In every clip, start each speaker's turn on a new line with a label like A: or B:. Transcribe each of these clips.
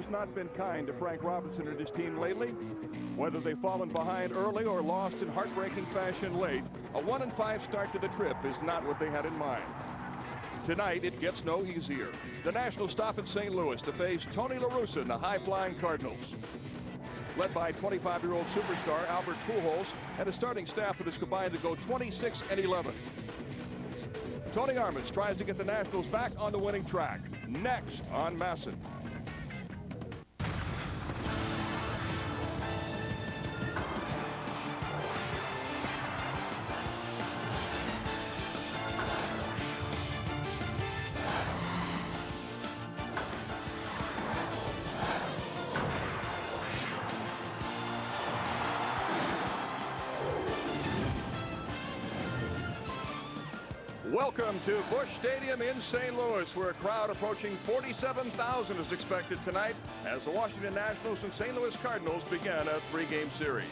A: has not been kind to Frank Robinson and his team lately. Whether they've fallen behind early or lost in heartbreaking fashion late, a 1-5 start to the trip is not what they had in mind. Tonight, it gets no easier. The Nationals stop in St. Louis to face Tony La Russa and the high-flying Cardinals. Led by 25-year-old superstar Albert Pujols and a starting staff that is combined to go 26-11. Tony Armas tries to get the Nationals back on the winning track. Next on Masson. Welcome to Busch Stadium in St. Louis, where a crowd approaching 47,000 is expected tonight as the Washington Nationals and St. Louis Cardinals begin a three-game series.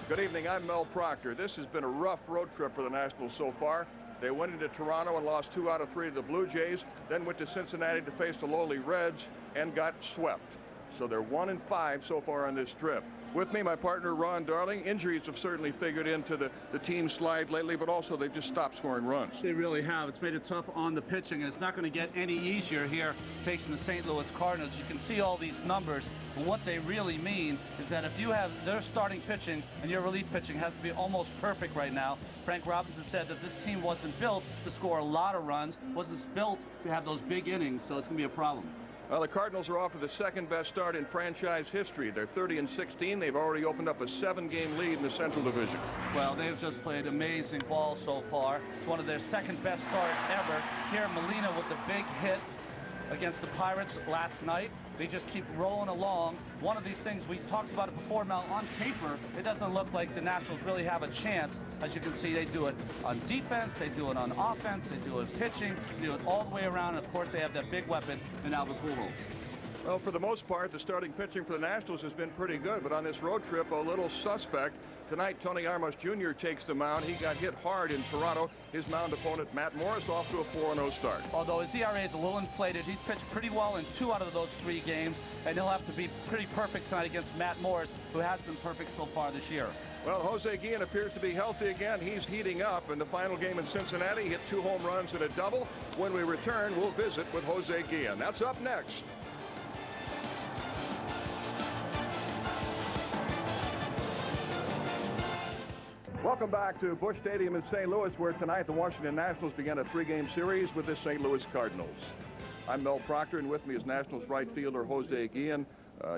A: Good evening, I'm Mel Proctor. This has been a rough road trip for the Nationals so far. They went into Toronto and lost 2 out of 3 to the Blue Jays, then went to Cincinnati to face the lowly Reds and got swept. So they're 1-5 so far on this trip. With me, my partner, Ron Darling. Injuries have certainly figured into the team's slide lately, but also they've just stopped scoring runs.
B: They really have. It's made it tough on the pitching, and it's not going to get any easier here facing the St. Louis Cardinals. You can see all these numbers, and what they really mean is that if you have their starting pitching and your relief pitching has to be almost perfect right now. Frank Robinson said that this team wasn't built to score a lot of runs, wasn't built to have those big innings, so it's going to be a problem.
A: Well, the Cardinals are off to the second-best start in franchise history. They're 30-16. They've already opened up a 7-game lead in the Central Division.
B: Well, they've just played amazing ball so far. It's one of their second-best starts ever. Here, Molina with the big hit against the Pirates last night. They just keep rolling along. One of these things, we talked about it before, Mel, on paper, it doesn't look like the Nationals really have a chance. As you can see, they do it on defense, they do it on offense, they do it pitching, they do it all the way around, and of course they have that big weapon in Albert Pujols.
A: Well, for the most part, the starting pitching for the Nationals has been pretty good, but on this road trip, a little suspect. Tonight, Tony Armas Jr. takes the mound. He got hit hard in Toronto. His mound opponent, Matt Morris, off to a 4-0 start.
B: Although his ERA is a little inflated, he's pitched pretty well in 2 out of those 3 games, and he'll have to be pretty perfect tonight against Matt Morris, who has been perfect so far this year.
A: Well, Jose Guillen appears to be healthy again. He's heating up. In the final game in Cincinnati, he hit 2 home runs and a double. When we return, we'll visit with Jose Guillen. That's up next. Welcome back to Busch Stadium in St. Louis, where tonight the Washington Nationals began a 3-game series with the St. Louis Cardinals. I'm Mel Proctor, and with me is Nationals right fielder Jose Guillen.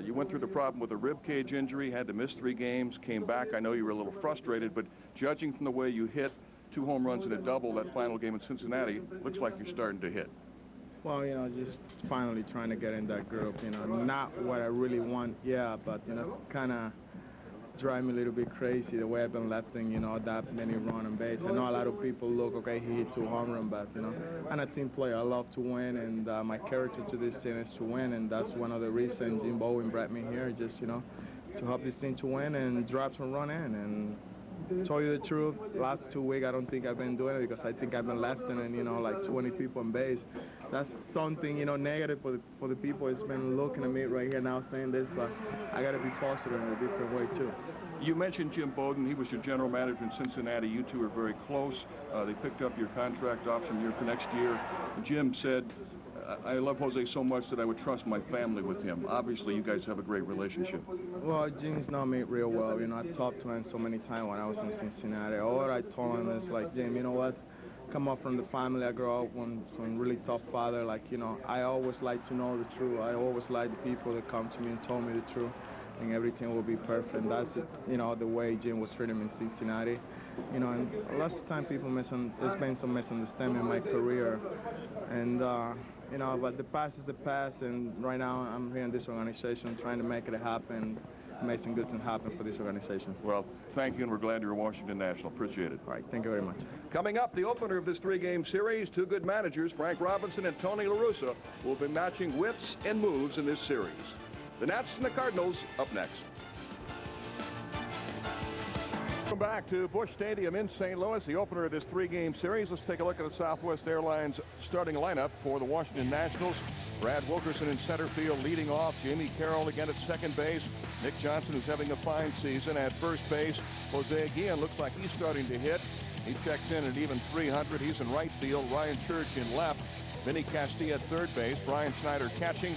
A: You went through the problem with a rib cage injury, had to miss 3 games, came back. I know you were a little frustrated, but judging from the way you hit 2 home runs and a double that final game in Cincinnati, looks like you're starting to hit.
C: Well, you know, just finally trying to get in that group, you know, not what I really want, yeah, but, you know, kind of drive me a little bit crazy the way I've been lefting, you know, that many run on base. I know a lot of people look, okay, he hit 2 home runs, but, you know, I'm a team player. I love to win, and my character to this team is to win, and that's one of the reasons Jim Bowen brought me here, just, you know, to help this team to win and drop some run in. And to tell you the truth, last 2 weeks I don't think I've been doing it because I think I've been lefting and, you know, like 20 people on base. That's something, you know, negative for the people. It's been looking at me right here now saying this, but I got to be positive in a different way too.
A: You mentioned Jim Bowden. He was your general manager in Cincinnati. You two are very close. They picked up your contract option year for next year. Jim said, I love Jose so much that I would trust my family with him. Obviously, you guys have a great relationship.
C: Well, Jim's known me real well. You know, I've talked to him so many times when I was in Cincinnati. All I told him is like, Jim, you know what? Come up from the family I grew up with, from really tough father. Like, you know, I always like to know the truth. I always like the people that come to me and told me the truth, and everything will be perfect. And that's it, you know, the way Jim was treating me in Cincinnati. You know, and last time people there's been some misunderstanding in my career. And, you know, but the past is the past, and right now I'm here in this organization trying to make it happen, make some good things happen for this organization.
A: Well, thank you, and we're glad you're a Washington National. Appreciate it.
C: All right, thank you very much.
A: Coming up, the opener of this 3-game series, 2 good managers, Frank Robinson and Tony La Russa, will be matching whips and moves in this series. The Nats and the Cardinals up next. Welcome back to Busch Stadium in St. Louis, the opener of this 3-game series. Let's take a look at the Southwest Airlines starting lineup for the Washington Nationals. Brad Wilkerson in center field leading off. Jamie Carroll again at second base. Nick Johnson, who's having a fine season, at first base. Jose Guillen looks like he's starting to hit. He checks in at even 300. He's in right field. Ryan Church in left. Vinny Castilla at third base. Brian Snyder catching.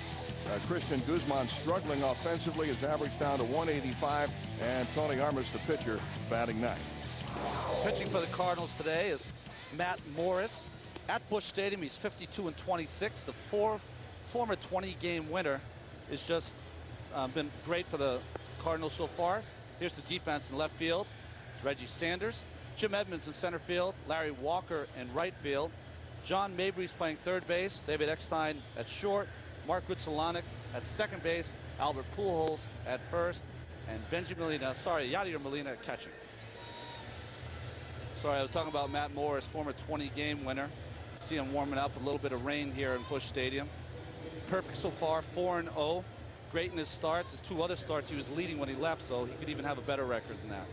A: Christian Guzman struggling offensively. His average down to 185. And Tony Armas, the pitcher, batting ninth.
B: Pitching for the Cardinals today is Matt Morris. At Busch Stadium, he's 52-26. The former 20-game winner has just been great for the Cardinals so far. Here's the defense in left field. It's Reggie Sanders. Jim Edmonds in center field. Larry Walker in right field. John Mabry's playing third base. David Eckstein at short. Mark Rutsalanek at second base. Albert Pujols at first. And Yadier Molina catching. Sorry, I was talking about Matt Morris, former 20-game winner. See him warming up, a little bit of rain here in Busch Stadium. Perfect so far, 4-0. Great in his starts. His two other starts he was leading when he left, so he could even have a better record than that.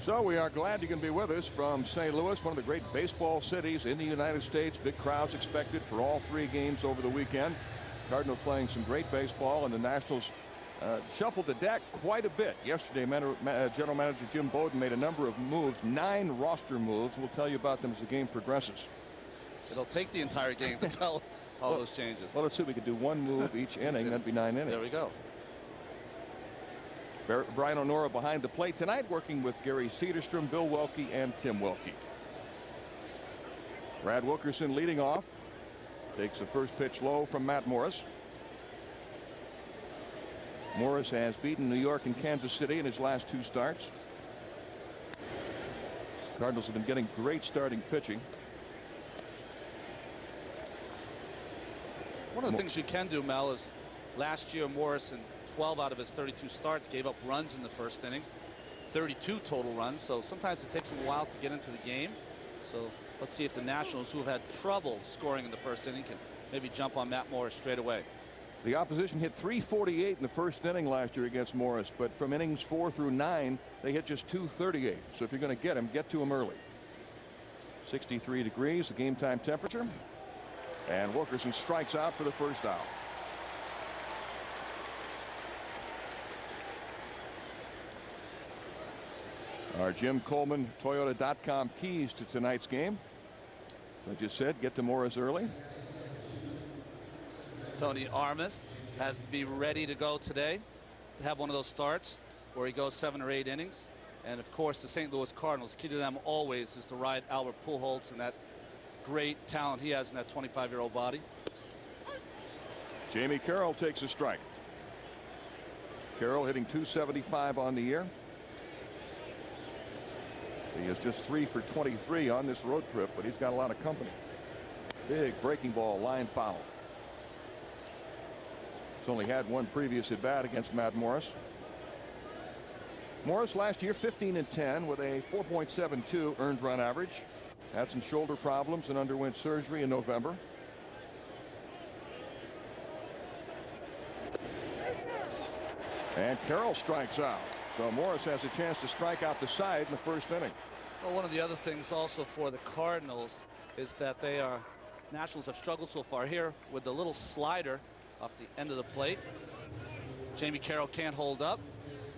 A: So we are glad you can be with us from St. Louis, one of the great baseball cities in the United States. Big crowds expected for all three games over the weekend. Cardinals playing some great baseball, and the Nationals shuffled the deck quite a bit. Yesterday, General Manager Jim Bowden made a number of moves, 9 roster moves. We'll tell you about them as the game progresses.
B: It'll take the entire game to tell all those changes.
A: Well, let's see if we could do one move each inning. That'd be 9 innings.
B: There we go.
A: Brian O'Nora behind the plate tonight, working with Gary Cederstrom, Bill Welke, and Tim Welke. Brad Wilkerson leading off. Takes the first pitch low from Matt Morris. Morris has beaten New York and Kansas City in his last 2 starts. Cardinals have been getting great starting pitching.
B: One of the things you can do, Mel, is last year Morris in 12 out of his 32 starts gave up runs in the first inning. 32 total runs, so sometimes it takes him a while to get into the game. So let's see if the Nationals, who have had trouble scoring in the first inning, can maybe jump on Matt Morris straight away.
A: The opposition hit 348 in the first inning last year against Morris, but from innings 4 through 9, they hit just 238. So if you're going to get him, get to him early. 63 degrees, the game time temperature. And Wilkerson strikes out for the first out. Our Jim Coleman Toyota.com keys to tonight's game. Like you said, get to Morris early.
B: Tony Armas has to be ready to go today to have one of those starts where he goes 7 or 8 innings. And of course, the St. Louis Cardinals, key to them always is to ride Albert Pujols and that great talent he has in that 25-year-old body.
A: Jamie Carroll takes a strike. Carroll hitting .275 on the year. He is just 3 for 23 on this road trip, but he's got a lot of company. Big breaking ball, line foul. He's only had one previous at bat against Matt Morris. Morris last year 15-10 with a 4.72 earned run average. Had some shoulder problems and underwent surgery in November. And Carroll strikes out. So Morris has a chance to strike out the side in the first inning.
B: Well, one of the other things also for the Cardinals is that Nationals have struggled so far here with the little slider off the end of the plate. Jamie Carroll can't hold up,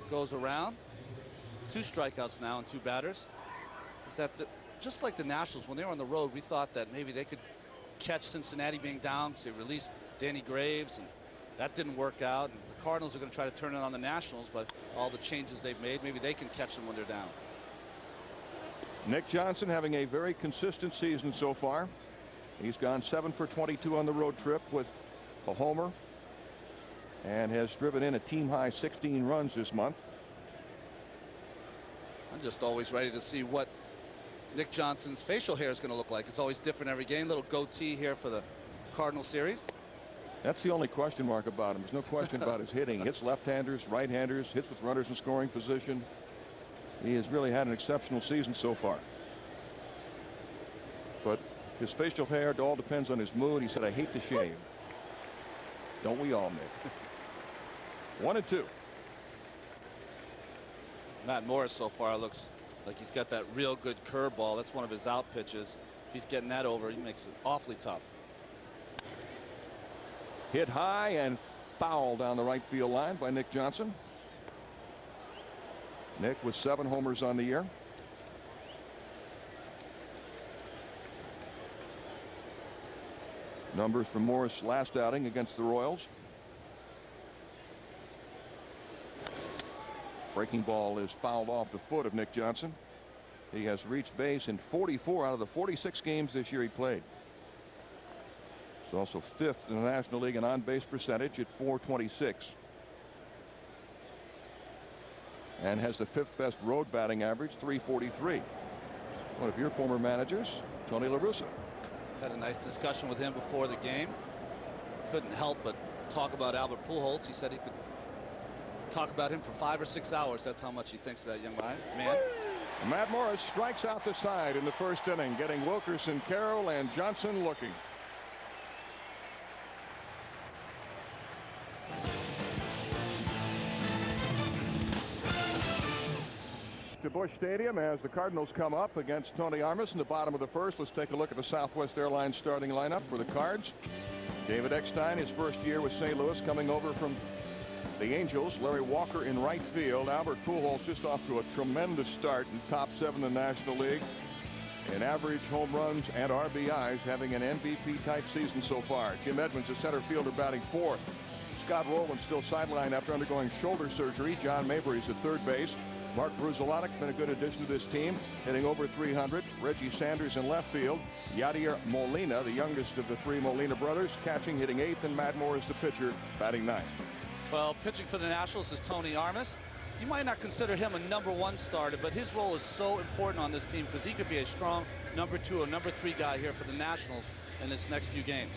B: goes around. 2 strikeouts now and 2 batters. Is that just like the Nationals, when they were on the road, we thought that maybe they could catch Cincinnati being down because they released Danny Graves, and that didn't work out. And the Cardinals are going to try to turn it on the Nationals, but all the changes they've made, maybe they can catch them when they're down.
A: Nick Johnson having a very consistent season so far. He's gone 7 for 22 on the road trip with a homer and has driven in a team high 16 runs this month.
B: I'm just always ready to see what Nick Johnson's facial hair is going to look like. It's always different every game. Little goatee here for the Cardinal series.
A: That's the only question mark about him. There's no question about his hitting. He hits left-handers, right-handers, hits with runners in scoring position. He has really had an exceptional season so far. But his facial hair, it all depends on his mood. He said, I hate to shave. Don't we all, Nick? 1-2.
B: Matt Morris so far looks like he's got that real good curveball. That's one of his out pitches. He's getting that over. He makes it awfully tough.
A: Hit high and foul down the right field line by Nick Johnson. Nick with 7 homers on the year. Numbers from Morris last outing against the Royals. Breaking ball is fouled off the foot of Nick Johnson. He has reached base in 44 out of the 46 games this year he played. He's also 5th in the National League in on-base percentage at .426. And has the 5th best road batting average, .343. One of your former managers, Tony La Russa.
B: Had a nice discussion with him before the game. Couldn't help but talk about Albert Pujols. He said he could talk about him for 5 or 6 hours. That's how much he thinks of that young man.
A: Matt Morris strikes out the side in the first inning, getting Wilkerson, Carroll, and Johnson looking. To Busch Stadium as the Cardinals come up against Tony Armas in the bottom of the first. Let's take a look at the Southwest Airlines starting lineup for the Cards. David Eckstein, his first year with St. Louis, coming over from the Angels. Larry Walker in right field. Albert Pujols just off to a tremendous start in top 7 in the National League in average home runs and RBIs, having an MVP type season so far. Jim Edmonds, a center fielder, batting 4th. Scott Rowland still sidelined after undergoing shoulder surgery. John Mabry's at third base. Mark Bruzelatic been a good addition to this team, hitting over 300. Reggie Sanders in left field. Yadier Molina, the youngest of the 3 Molina brothers, catching, hitting 8th, and Matt Morris, the pitcher, batting 9th.
B: Well, pitching for the Nationals is Tony Armas. You might not consider him a #1 starter, but his role is so important on this team because he could be a strong #2 or #3 guy here for the Nationals in this next few games.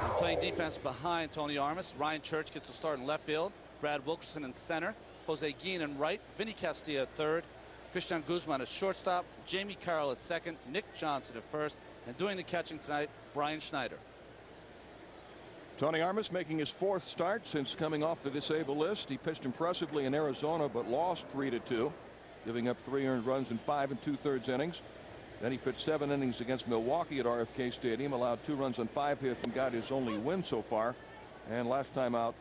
B: And playing defense behind Tony Armas, Ryan Church gets a start in left field. Brad Wilkerson in center. Jose Guillen in right. Vinny Castilla at third. Christian Guzman at shortstop. Jamie Carroll at second. Nick Johnson at first. And doing the catching tonight, Brian Schneider.
A: Tony Armas making his 4th start since coming off the disabled list. He pitched impressively in Arizona but lost 3-2, giving up 3 earned runs in 5 2/3 innings. Then he pitched 7 innings against Milwaukee at RFK Stadium, allowed 2 runs on 5 hits and got his only win so far. And last time out,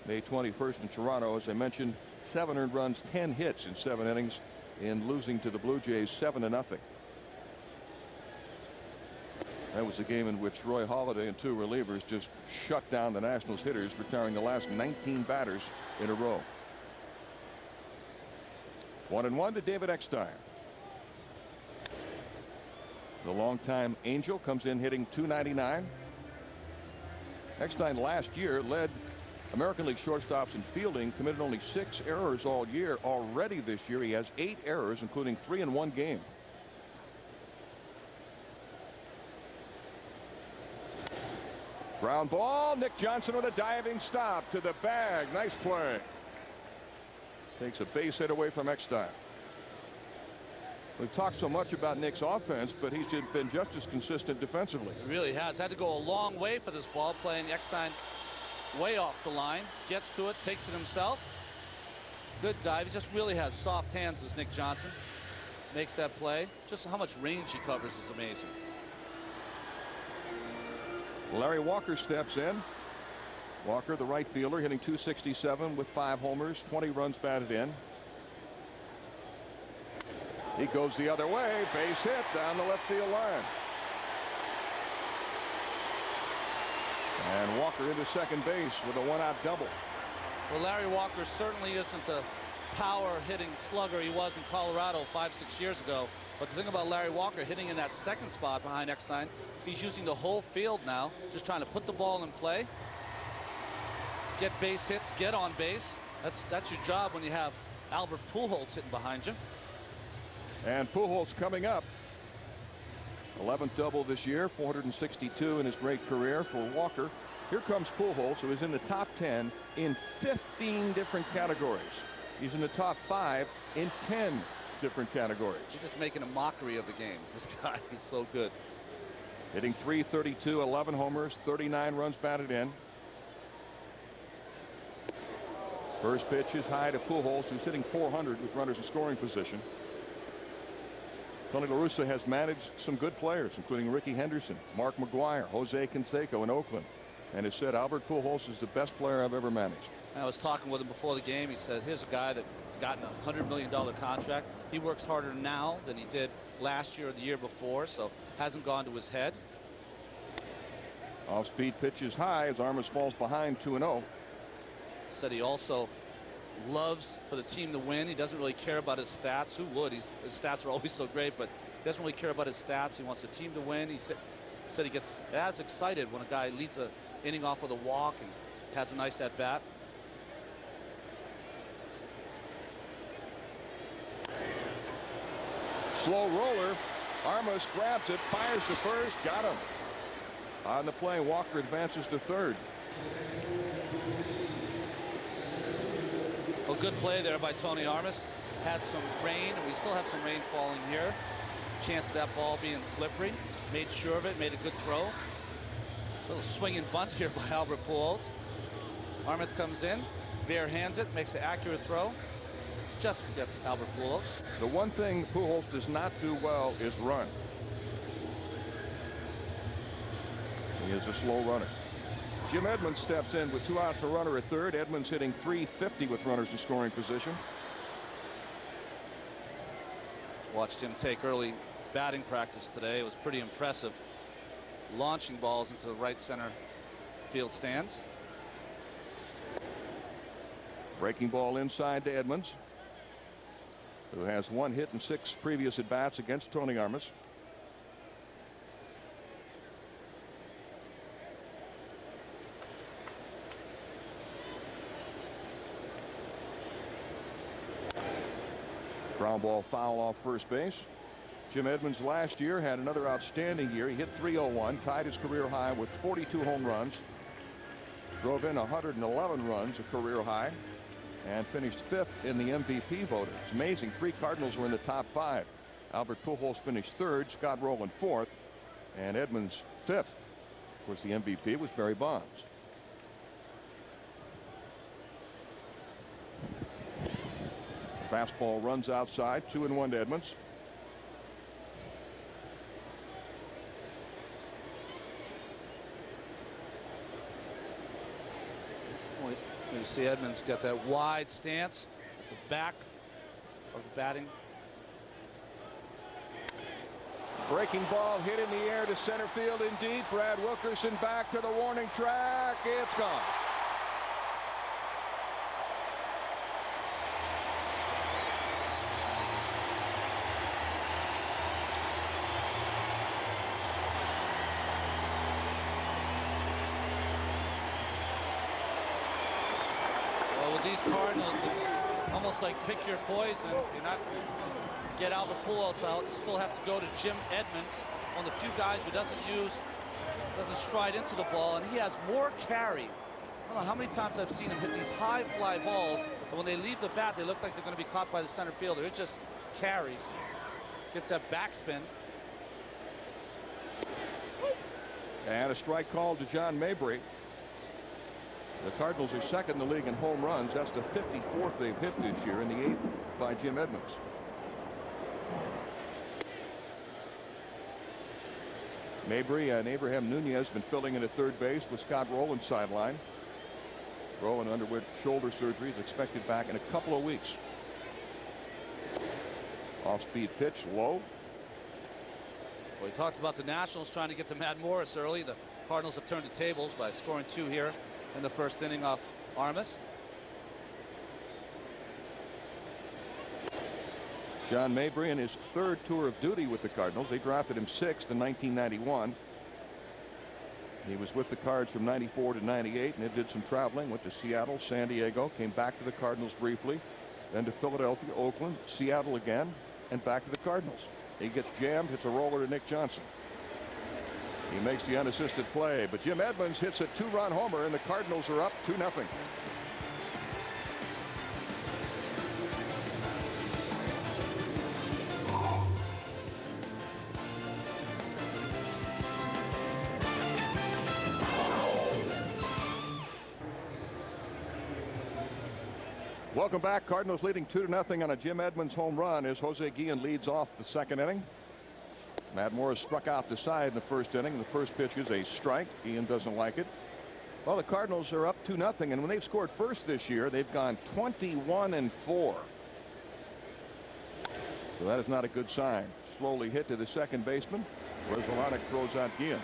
A: May 21st in Toronto, as I mentioned, 7 earned runs, 10 hits in 7 innings in losing to the Blue Jays 7-0. That was a game in which Roy Halladay and 2 relievers just shut down the Nationals hitters, retiring the last 19 batters in a row. 1-1 to David Eckstein. The longtime Angel comes in hitting .299. Eckstein last year led American League shortstops in fielding, committed only 6 errors all year. Already this year he has 8 errors, including 3 in 1 game. Ground ball. Nick Johnson with a diving stop to the bag. Nice play. Takes a base hit away from Eckstein. We've talked so much about Nick's offense, but he's been just as consistent defensively.
B: He really has. Had to go a long way for this ball, playing Eckstein way off the line. Gets to it, takes it himself. Good dive. He just really has soft hands, as Nick Johnson makes that play. Just how much range he covers is amazing.
A: Larry Walker steps in. Walker, the right fielder, hitting .267 with 5 homers, 20 runs batted in. He goes the other way. Base hit down the left field line. And Walker into second base with a 1-out double.
B: Well, Larry Walker certainly isn't the power hitting slugger he was in Colorado 5-6 years ago. But the thing about Larry Walker hitting in that second spot behind Eckstein, he's using the whole field now, just trying to put the ball in play, get base hits, get on base. That's your job when you have Albert Pujols hitting behind you.
A: And Pujols coming up. 11th double this year, 462 in his great career for Walker. Here comes Pujols, who is in the top 10 in 15 different categories. He's in the top 5 in 10 different categories.
B: He's just making a mockery of the game. This guy is so good.
A: Hitting .332, 11 homers, 39 runs batted in. First pitch is high to Pujols, who's hitting .400 with runners in scoring position. Tony La Russa has managed some good players, including Ricky Henderson, Mark McGuire, Jose Canseco in Oakland. and has said Albert Pujols is the best player I've ever managed.
B: I was talking with him before the game. He said, here's a guy that's gotten a $100 million contract. He works harder now than he did last year or the year before, so hasn't gone to his head.
A: Off-speed pitch is high as Armas falls behind 2-0.
B: Said he also loves for the team to win. He doesn't really care about his stats. Who would? His stats are always so great, but he doesn't really care about his stats. He wants the team to win. He said he gets as excited when a guy leads an inning off with a walk and has a nice at-bat.
A: Slow roller. Armas grabs it, fires to first, got him. On the play, Walker advances to third.
B: Well, good play there by Tony Armas. Had some rain, and we still have some rain falling here. Chance of that ball being slippery. Made sure of it, made a good throw. Little swing and bunt here by Albert Pujols. Armas comes in, bare hands it, makes an accurate throw. Just gets Albert Pujols.
A: The one thing Pujols does not do well is run. He is a slow runner. Jim Edmonds steps in with 2 outs, a runner at third. Edmonds hitting .350 with runners in scoring position.
B: Watched him take early batting practice today. It was pretty impressive. Launching balls into the right center field stands.
A: Breaking ball inside to Edmonds, who has 1 hit and 6 previous at bats against Tony Armas. Ground ball foul off first base. Jim Edmonds last year had another outstanding year. He hit .301, tied his career high with 42 home runs, drove in 111 runs, a career high, and finished 5th in the MVP voting. It's amazing. 3 Cardinals were in the top 5. Albert Pujols finished 3rd, Scott Rowland 4th, and Edmonds 5th. Of course, the MVP was Barry Bonds. Fastball runs outside, 2-1 to Edmonds.
B: You see Edmonds get that wide stance at the back of the batting.
A: Breaking ball hit in the air to center field indeed. Brad Wilkerson back to the warning track. It's gone.
B: These Cardinals, it's almost like pick your poison. You're not going to get Albert Pujols out. You still have to go to Jim Edmonds, one of the few guys who doesn't stride into the ball, and he has more carry. I don't know how many times I've seen him hit these high fly balls, and when they leave the bat, they look like they're going to be caught by the center fielder. It just carries. Gets that backspin.
A: And a strike called to John Mabry. The Cardinals are 2nd in the league in home runs. That's the 54th they've hit this year, and the 8th by Jim Edmonds. Mabry and Abraham Nunez been filling in at third base with Scott Rowland sideline. Rowland underwent shoulder surgery, is expected back in a couple of weeks. Off-speed pitch, low.
B: Well, we talked about the Nationals trying to get to Matt Morris early. The Cardinals have turned the tables by scoring 2 here in the first inning off Armas.
A: John Mabry in his 3rd tour of duty with the Cardinals. They drafted him 6th in 1991. He was with the Cards from 94 to 98 and did some traveling. Went to Seattle, San Diego, came back to the Cardinals briefly, then to Philadelphia, Oakland, Seattle again, and back to the Cardinals. He gets jammed, hits a roller to Nick Johnson. He makes the unassisted play, but Jim Edmonds hits a 2-run homer, and the Cardinals are up 2-0. Welcome back. Cardinals leading 2-0 on a Jim Edmonds home run as Jose Guillen leads off the 2nd inning. Matt Morris struck out the side in the 1st inning. The first pitch is a strike. Guillen doesn't like it. Well, the Cardinals are up 2-0, and when they've scored first this year, they've gone 21-4. So that is not a good sign. Slowly hit to the second baseman. Resolanek throws out Guillen.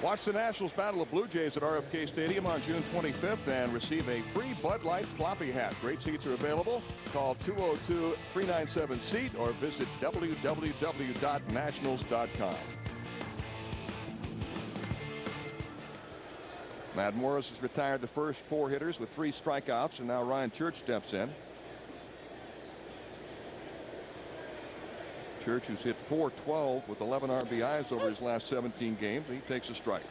A: Watch the Nationals battle the Blue Jays at RFK Stadium on June 25th and receive a free Bud Light floppy hat. Great seats are available. Call 202-397-SEAT or visit www.nationals.com. Matt Morris has retired the first 4 hitters with 3 strikeouts, and now Ryan Church steps in. Church, who's hit .412 with 11 RBIs over his last 17 games. He takes a strike.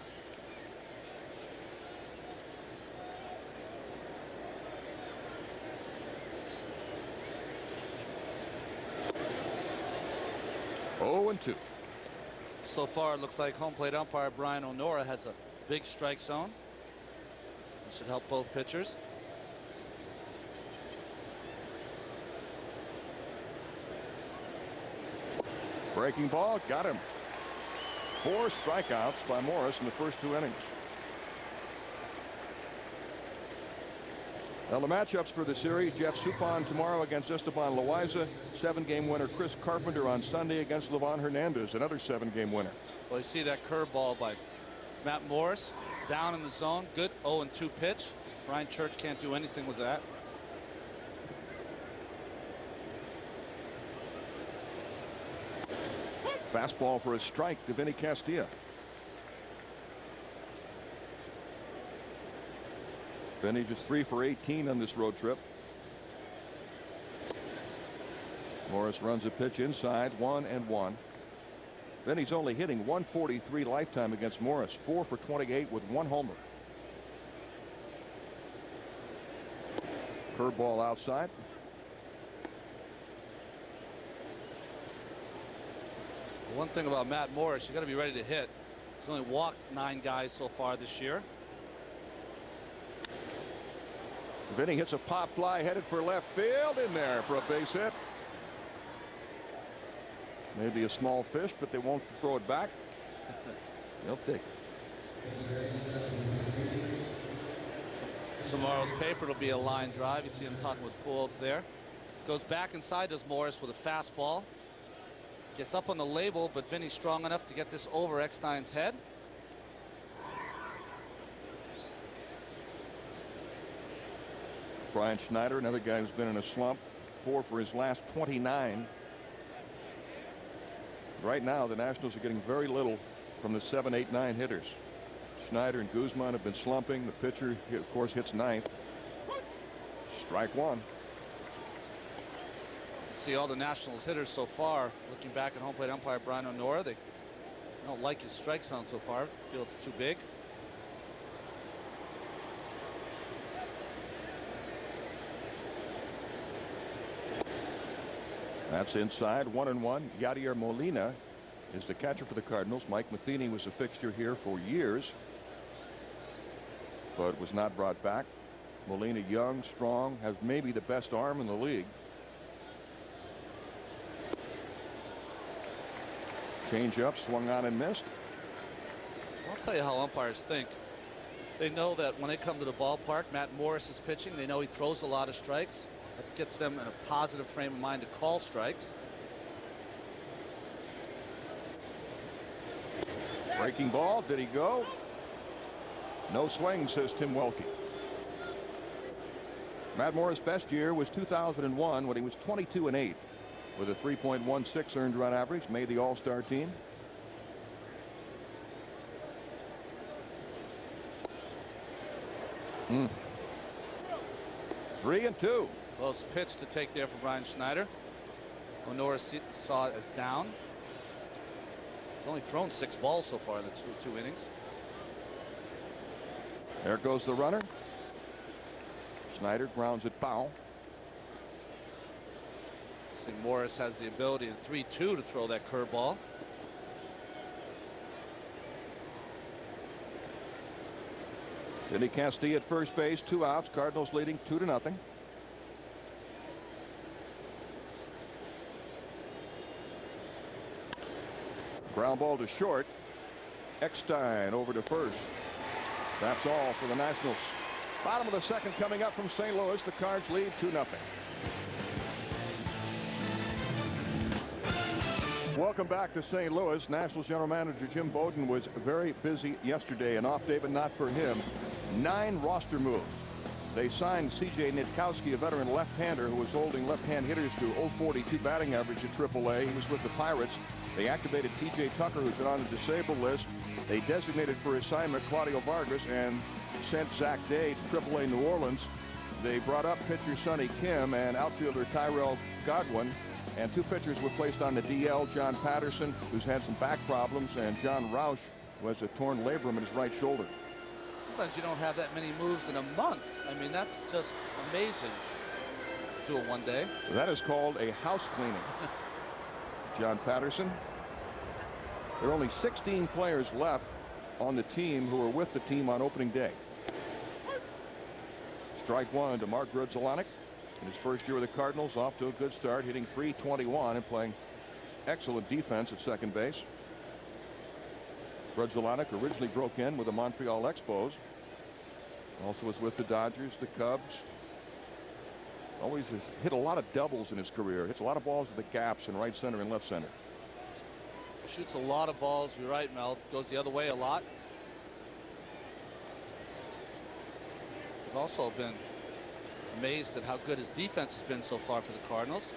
A: Oh, and 2.
B: So far, it looks like home plate umpire Brian O'Nora has a big strike zone. It should help both pitchers.
A: Breaking ball, got him. 4 strikeouts by Morris in the first 2 innings. Now the matchups for the series: Jeff Suppan tomorrow against Esteban Loaiza. 7-game winner Chris Carpenter on Sunday against Livan Hernandez, another 7-game winner.
B: Well, you see that curveball by Matt Morris down in the zone. Good 0-2 pitch. Ryan Church can't do anything with that.
A: Fastball for a strike to Vinny Castilla. Vinny just 3 for 18 on this road trip. Morris runs a pitch inside, 1-1. Vinny's only hitting .143 lifetime against Morris, 4 for 28 with 1 homer. Curveball outside.
B: One thing about Matt Morris, you got to be ready to hit. He's only walked 9 guys so far this year.
A: Vinny hits a pop fly headed for left field, in there for a base hit. Maybe a small fish, but they won't throw it back. They'll take it.
B: Tomorrow's paper will be a line drive. You see him talking with Pujols there. Goes back inside, does Morris with a fastball. Gets up on the label, but Vinny's strong enough to get this over Eckstein's head.
A: Brian Schneider, another guy who's been in a slump, 4 for his last 29. Right now, the Nationals are getting very little from the 7, 8, 9 hitters. Schneider and Guzman have been slumping. The pitcher, of course, hits 9th. Strike 1.
B: See all the Nationals hitters so far. Looking back at home plate umpire Brian O'Nora, they don't like his strike zone so far. Feel it's too big.
A: That's inside, 1-1. Yadier Molina is the catcher for the Cardinals. Mike Matheny was a fixture here for years, but was not brought back. Molina, young, strong, has maybe the best arm in the league. Change up, swung on and missed.
B: I'll tell you how umpires think. They know that when they come to the ballpark, Matt Morris is pitching. They know he throws a lot of strikes. That gets them in a positive frame of mind to call strikes.
A: Breaking ball, did he go? No swing, says Tim Welke. Matt Morris' best year was 2001 when he was 22-8. With a 3.16 earned run average, made the All-Star team. Hmm. 3-2.
B: Close pitch to take there for Brian Schneider. O'Nora saw it as down. He's only thrown 6 balls so far in the two innings.
A: There goes the runner. Schneider grounds it foul.
B: I think Morris has the ability in 3-2 to throw that curveball.
A: Vinny Castilla at first base, 2 outs. Cardinals leading 2-0. Ground ball to short. Eckstein over to first. That's all for the Nationals. Bottom of the second coming up from St. Louis. The Cards lead 2-0. Welcome back to St. Louis. Nationals general manager Jim Bowden was very busy yesterday. An off day, but not for him. 9 roster moves. They signed C.J. Nitkowski, a veteran left-hander who was holding left-hand hitters to .042 batting average at AAA. He was with the Pirates. They activated T.J. Tucker, who's been on the disabled list. They designated for assignment Claudio Vargas and sent Zach Day to AAA New Orleans. They brought up pitcher Sonny Kim and outfielder Tyrell Godwin. And 2 pitchers were placed on the DL, John Patterson, who's had some back problems, and John Roush, who has a torn labrum in his right shoulder.
B: Sometimes you don't have that many moves in a month. I mean, that's just amazing. Do it one day.
A: That is called a house cleaning. John Patterson. There are only 16 players left on the team who were with the team on opening day. Strike one to Mark Grudzielanek. In his first year with the Cardinals, off to a good start, hitting .321 and playing excellent defense at second base. Grudzielanek originally broke in with the Montreal Expos. Also was with the Dodgers, the Cubs. Always has hit a lot of doubles in his career. Hits a lot of balls with the gaps in right center and left center.
B: Shoots a lot of balls. You're right, Mel. Goes the other way a lot. I've also been amazed at how good his defense has been so far for the Cardinals.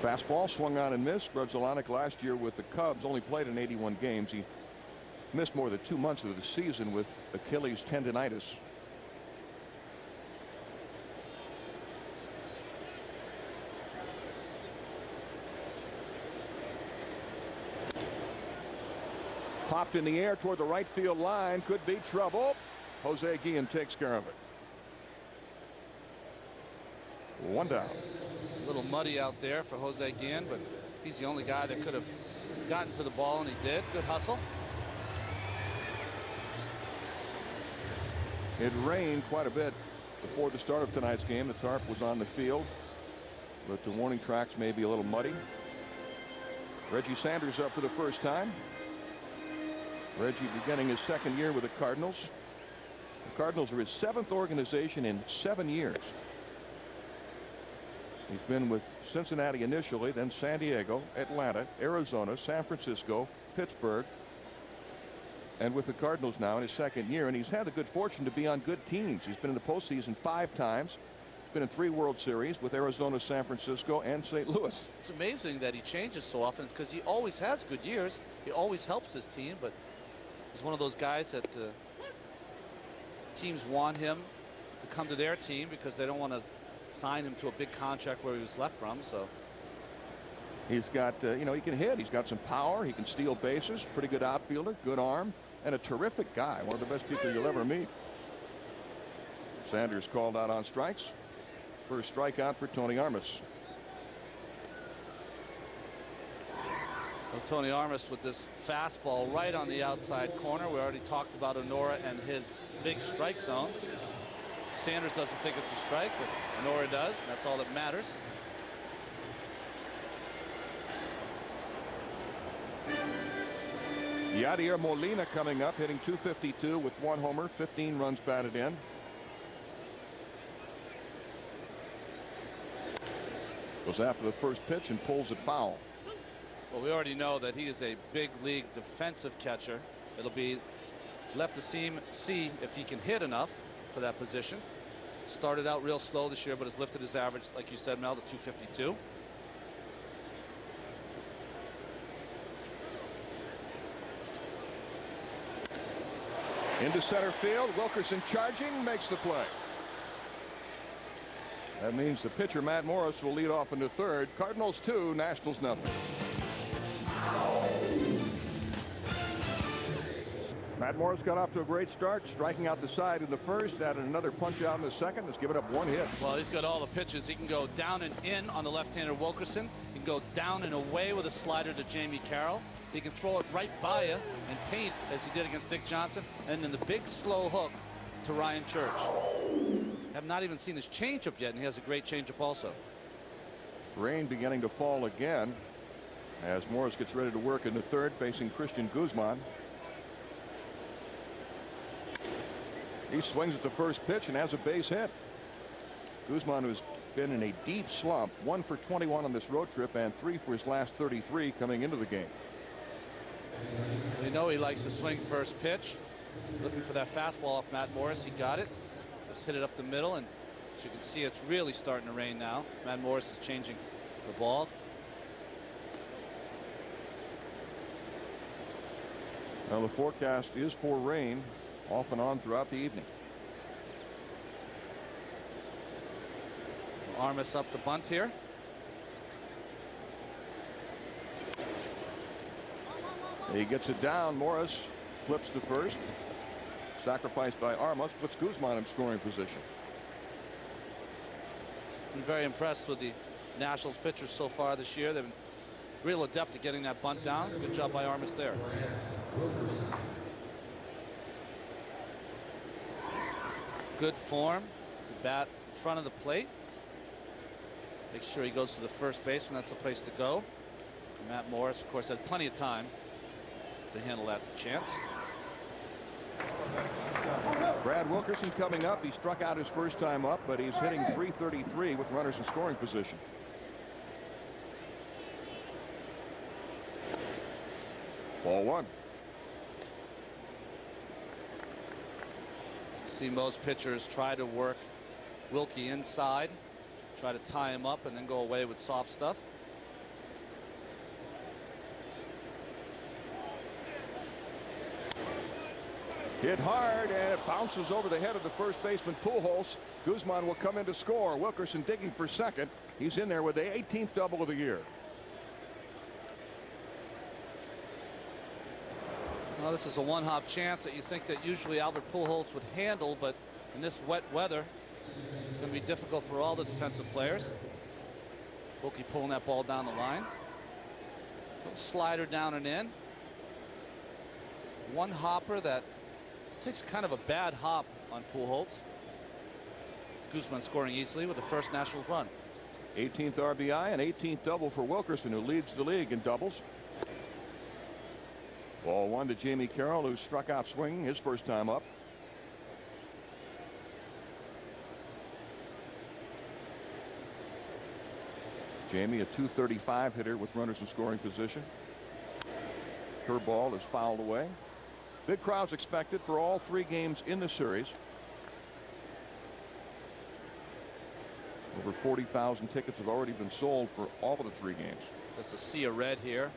A: Fastball swung on and missed. Grudzielanek last year with the Cubs only played in 81 games. He missed more than 2 months of the season with Achilles tendonitis. Popped in the air toward the right field line. Could be trouble. Jose Guillen takes care of it. 1 down.
B: A little muddy out there for Jose Guillen, but he's the only guy that could have gotten to the ball, and he did. Good hustle.
A: It rained quite a bit before the start of tonight's game. The tarp was on the field, but the warning tracks may be a little muddy. Reggie Sanders up for the first time. Reggie beginning his second year with the Cardinals. The Cardinals are his 7th organization in 7 years. He's been with Cincinnati initially, then San Diego, Atlanta, Arizona, San Francisco, Pittsburgh, and with the Cardinals now in his second year. And he's had the good fortune to be on good teams. He's been in the postseason 5 times. He's been in 3 World Series with Arizona, San Francisco, and St. Louis.
B: It's amazing that he changes so often because he always has good years. He always helps his team, but he's one of those guys that teams want him to come to their team because they don't want to sign him to a big contract where he was left from. So
A: he's got, you know, he can hit. He's got some power. He can steal bases. Pretty good outfielder, good arm, and a terrific guy. One of the best people you'll ever meet. Sanders called out on strikes. First strikeout for Tony Armas.
B: Well, Tony Armas with this fastball right on the outside corner. We already talked about Honora and his big strike zone. Sanders doesn't think it's a strike, but Honora does, and that's all that matters.
A: Yadier Molina coming up, hitting .252 with 1 homer, 15 runs batted in. Goes after the first pitch and pulls it foul.
B: Well, we already know that he is a big league defensive catcher. It'll be left to see if he can hit enough for that position. Started out real slow this year, but has lifted his average, like you said, Mel, to .252.
A: Into center field. Wilkerson charging, makes the play. That means the pitcher Matt Morris will lead off into third. Cardinals 2, Nationals nothing. Matt Morris got off to a great start, striking out the side in the first, added another punch out in the second, has given up 1 hit.
B: Well, he's got all the pitches. He can go down and in on the left-hander Wilkerson. He can go down and away with a slider to Jamie Carroll. He can throw it right by you and paint, as he did against Dick Johnson, and then the big slow hook to Ryan Church. Have not even seen his changeup yet, and he has a great changeup also.
A: Rain beginning to fall again as Morris gets ready to work in the third, facing Christian Guzman. He swings at the first pitch and has a base hit. Guzman, who's been in a deep slump, 1 for 21 on this road trip and 3 for his last 33 coming into the game.
B: We know he likes to swing first pitch. Looking for that fastball off Matt Morris. He got it. Just hit it up the middle, and as you can see, it's really starting to rain now. Matt Morris is changing the ball.
A: Now the forecast is for rain off and on throughout the evening.
B: Armas up the bunt here.
A: He gets it down. Morris flips to first. Sacrificed by Armas, puts Guzman in scoring position.
B: I'm very impressed with the Nationals pitchers so far this year. They've been real adept at getting that bunt down. Good job by Armas there. Good form. The bat in front of the plate. Make sure he goes to the first base when that's the place to go. Matt Morris, of course, had plenty of time to handle that chance.
A: Brad Wilkerson coming up. He struck out his first time up, but he's hitting .333 with runners in scoring position. Ball one.
B: See most pitchers try to work Wilkie inside, try to tie him up and then go away with soft stuff.
A: Hit hard, and it bounces over the head of the first baseman Pujols. Guzman will come in to score. Wilkerson digging for second. He's in there with the 18th double of the year.
B: Well, this is a one-hop chance that you think that usually Albert Pujols would handle, but in this wet weather, it's going to be difficult for all the defensive players. Wilkie pulling that ball down the line. Little slider down and in. One hopper that takes kind of a bad hop on Pujols. Guzman scoring easily with the first Nationals run.
A: 18th RBI and 18th double for Wilkerson, who leads the league in doubles. Ball one to Jamie Carroll, who struck out swinging his first time up. Jamie, a .235 hitter with runners in scoring position. Curveball is fouled away. Big crowds expected for all 3 games in the series. Over 40,000 tickets have already been sold for all of the 3 games.
B: That's a sea of red here.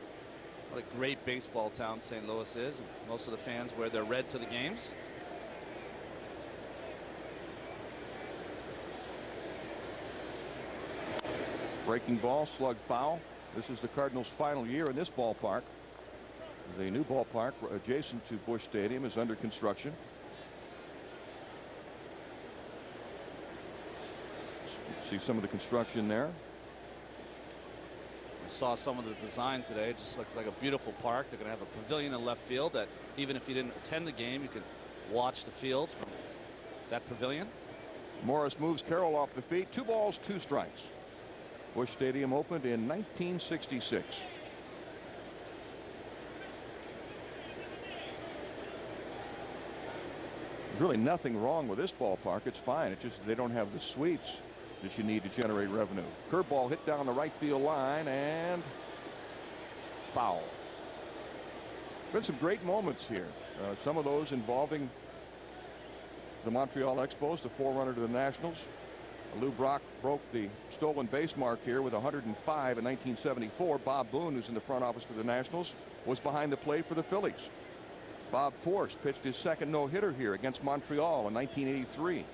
B: What a great baseball town St. Louis is. And most of the fans wear their red to the games.
A: Breaking ball, slug foul. This is the Cardinals' final year in this ballpark. The new ballpark adjacent to Busch Stadium is under construction. See some of the construction there.
B: I saw some of the design today. It just looks like a beautiful park. They're going to have a pavilion in left field that even if you didn't attend the game, you could watch the field from that pavilion.
A: Morris moves Carroll off the feet. 2 balls, 2 strikes. Busch Stadium opened in 1966. There's really nothing wrong with this ballpark. It's fine. It's just they don't have the suites that you need to generate revenue. Curveball hit down the right field line and foul. Been some great moments here. Some of those involving the Montreal Expos, the forerunner to the Nationals. Lou Brock broke the stolen base mark here with 105 in 1974. Bob Boone, who's in the front office for the Nationals, was behind the plate for the Phillies. Bob Force pitched his second no-hitter here against Montreal in 1983.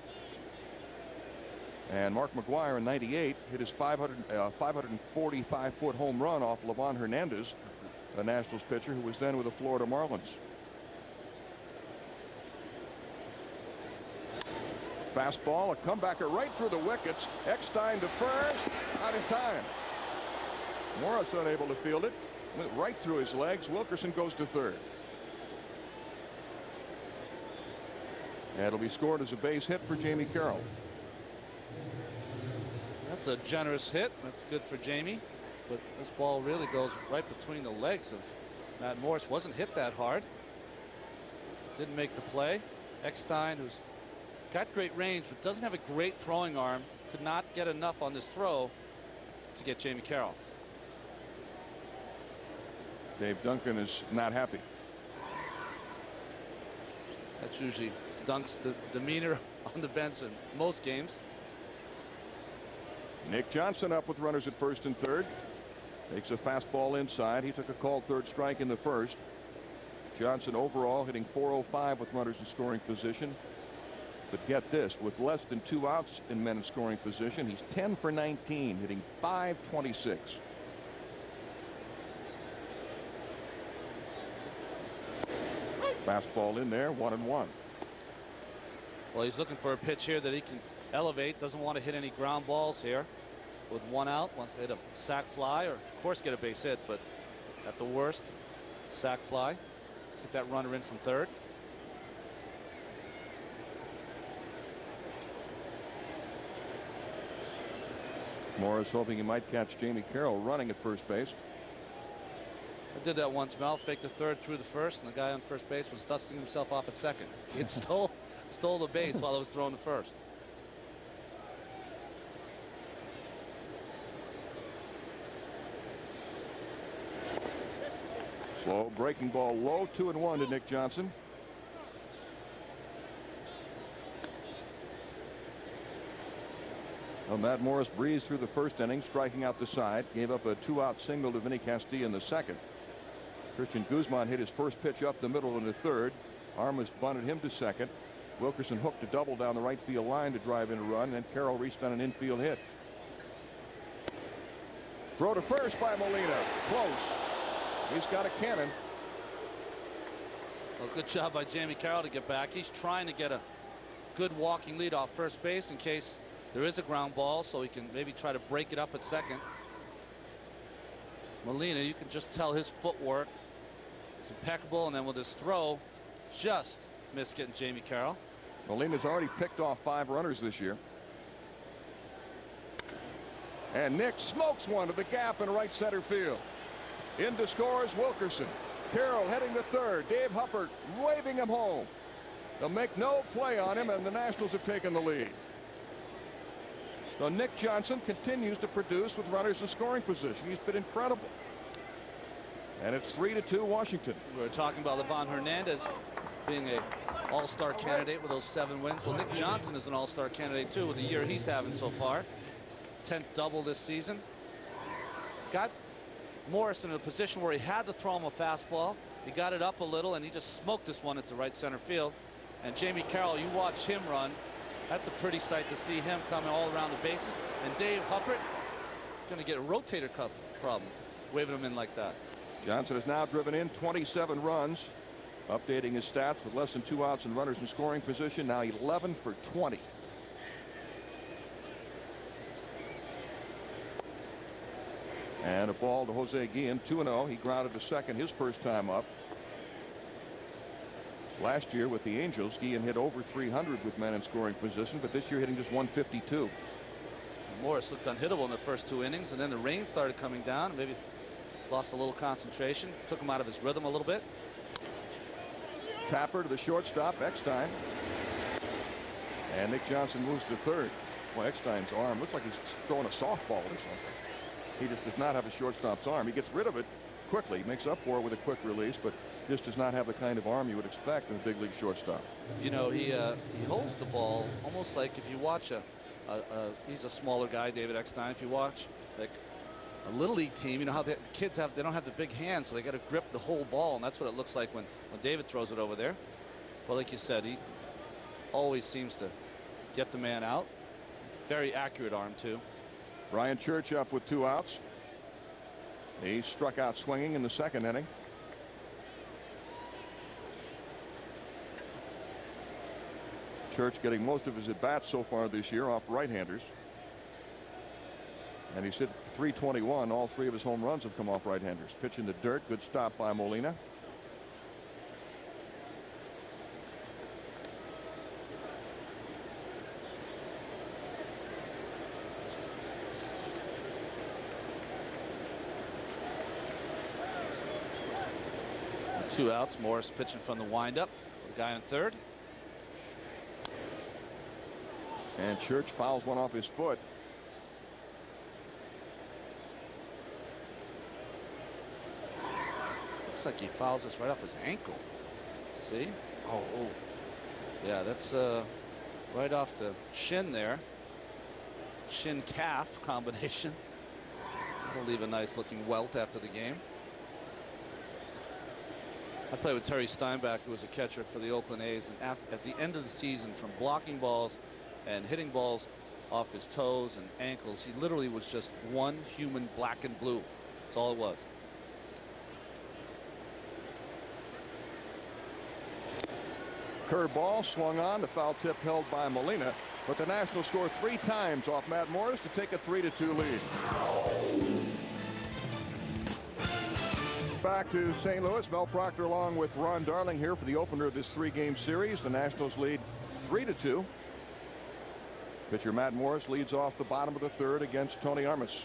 A: And Mark McGuire in 98 hit his 545-foot home run off Levon Hernandez, a Nationals pitcher who was then with the Florida Marlins. Fastball, a comebacker right through the wickets. Eckstein to first, not in time. Morris unable to field it, went right through his legs. Wilkerson goes to third. And it'll be scored as a base hit for Jamie Carroll.
B: That That's a generous hit. That's good for Jamie. But this ball really goes right between the legs of Matt Morris. Wasn't hit that hard. Didn't make the play. Eckstein, who's got great range but doesn't have a great throwing arm, could not get enough on this throw to get Jamie Carroll.
A: Dave Duncan is not happy.
B: That's usually Dunk's demeanor on the bench in most games.
A: Nick Johnson up with runners at first and third. Takes a fastball inside. He took a called third strike in the first. Johnson overall hitting .405 with runners in scoring position. But get this, with less than 2 outs in men in scoring position, he's 10 for 19, hitting .526. Fastball in there, 1-1.
B: Well, he's looking for a pitch here that he can elevate. Doesn't want to hit any ground balls here. With 1 out, wants to hit a sac fly, or of course get a base hit, but at the worst, sac fly. Get that runner in from third.
A: Morris hoping he might catch Jamie Carroll running at first base.
B: I did that once, Mel. Faked the third, through the first, and the guy on first base was dusting himself off at second. He had stole the base while I was throwing the first.
A: Slow breaking ball low, 2-1 to Nick Johnson. Well, Matt Morris breezed through the first inning, striking out the side, gave up a 2-out single to Vinny Castilla in the second. Christian Guzman hit his first pitch up the middle in the third. Armas bunted him to second. Wilkerson hooked a double down the right field line to drive in a run, and Carroll reached on an infield hit. Throw to first by Molina. Close. He's got a cannon.
B: Well, good job by Jamie Carroll to get back. He's trying to get a good walking lead off first base in case there is a ground ball, so he can maybe try to break it up at second. Molina, you can just tell his footwork is impeccable, and then with his throw, just missed getting Jamie Carroll.
A: Molina's already picked off 5 runners this year. And Nick smokes one to the gap in right center field. In to score is Wilkerson. Carroll heading to third. Dave Huppert waving him home. They'll make no play on him, and the Nationals have taken the lead. So Nick Johnson continues to produce with runners in scoring position. He's been incredible. And it's 3-2 Washington.
B: We were talking about Livan Hernandez being a all-star candidate with those 7 wins. Well, Nick Johnson is an all-star candidate too with the year he's having so far. 10th double this season. Got Morris in a position where he had to throw him a fastball. He got it up a little, and he just smoked this one into right center field. And Jamie Carroll, you watch him run. That's a pretty sight to see him coming all around the bases. And Dave Huppert going to get a rotator cuff problem waving him in like that.
A: Johnson has now driven in 27 runs, updating his stats with less than 2 outs and runners in scoring position. Now 11 for 20. And a ball to Jose Guillen, 2-0. He grounded to second his first time up. Last year with the Angels, Guillen hit over 300 with men in scoring position, but this year hitting just 152.
B: Morris looked unhittable in the first 2 innings, and then the rain started coming down. Maybe lost a little concentration, took him out of his rhythm a little bit.
A: Tapper to the shortstop, Eckstein. And Nick Johnson moves to third. Well, Eckstein's arm looks like he's throwing a softball or something. He just does not have a shortstop's arm. He gets rid of it quickly, makes up for it with a quick release, but just does not have the kind of arm you would expect in a big league shortstop.
B: You know, he holds the ball almost like if you watch he's a smaller guy, David Eckstein. If you watch like a little league team, you know how the kids they don't have the big hands, so they got to grip the whole ball, and that's what it looks like when David throws it over there. But like you said, he always seems to get the man out. Very accurate arm too.
A: Brian Church up with 2 outs. He struck out swinging in the second inning. Church getting most of his at-bats so far this year off right-handers. And he's hit .321. All 3 of his home runs have come off right-handers. Pitch in the dirt. Good stop by Molina.
B: 2 outs. Morris pitching from the windup. The guy on third.
A: And Church fouls one off his foot.
B: Looks like he fouls this right off his ankle. See? Oh. Yeah, that's right off the shin there. Shin calf combination. That'll leave a nice looking welt after the game. I played with Terry Steinbach, who was a catcher for the Oakland A's, and at the end of the season, from blocking balls and hitting balls off his toes and ankles, he literally was just one human black and blue. That's all it was.
A: Curveball swung on. The foul tip held by Molina. But the Nationals score 3 times off Matt Morris to take a 3-2 lead. Back to St. Louis. Mel Proctor along with Ron Darling here for the opener of this 3-game series. The Nationals lead 3-2. Pitcher Matt Morris leads off the bottom of the third against Tony Armas.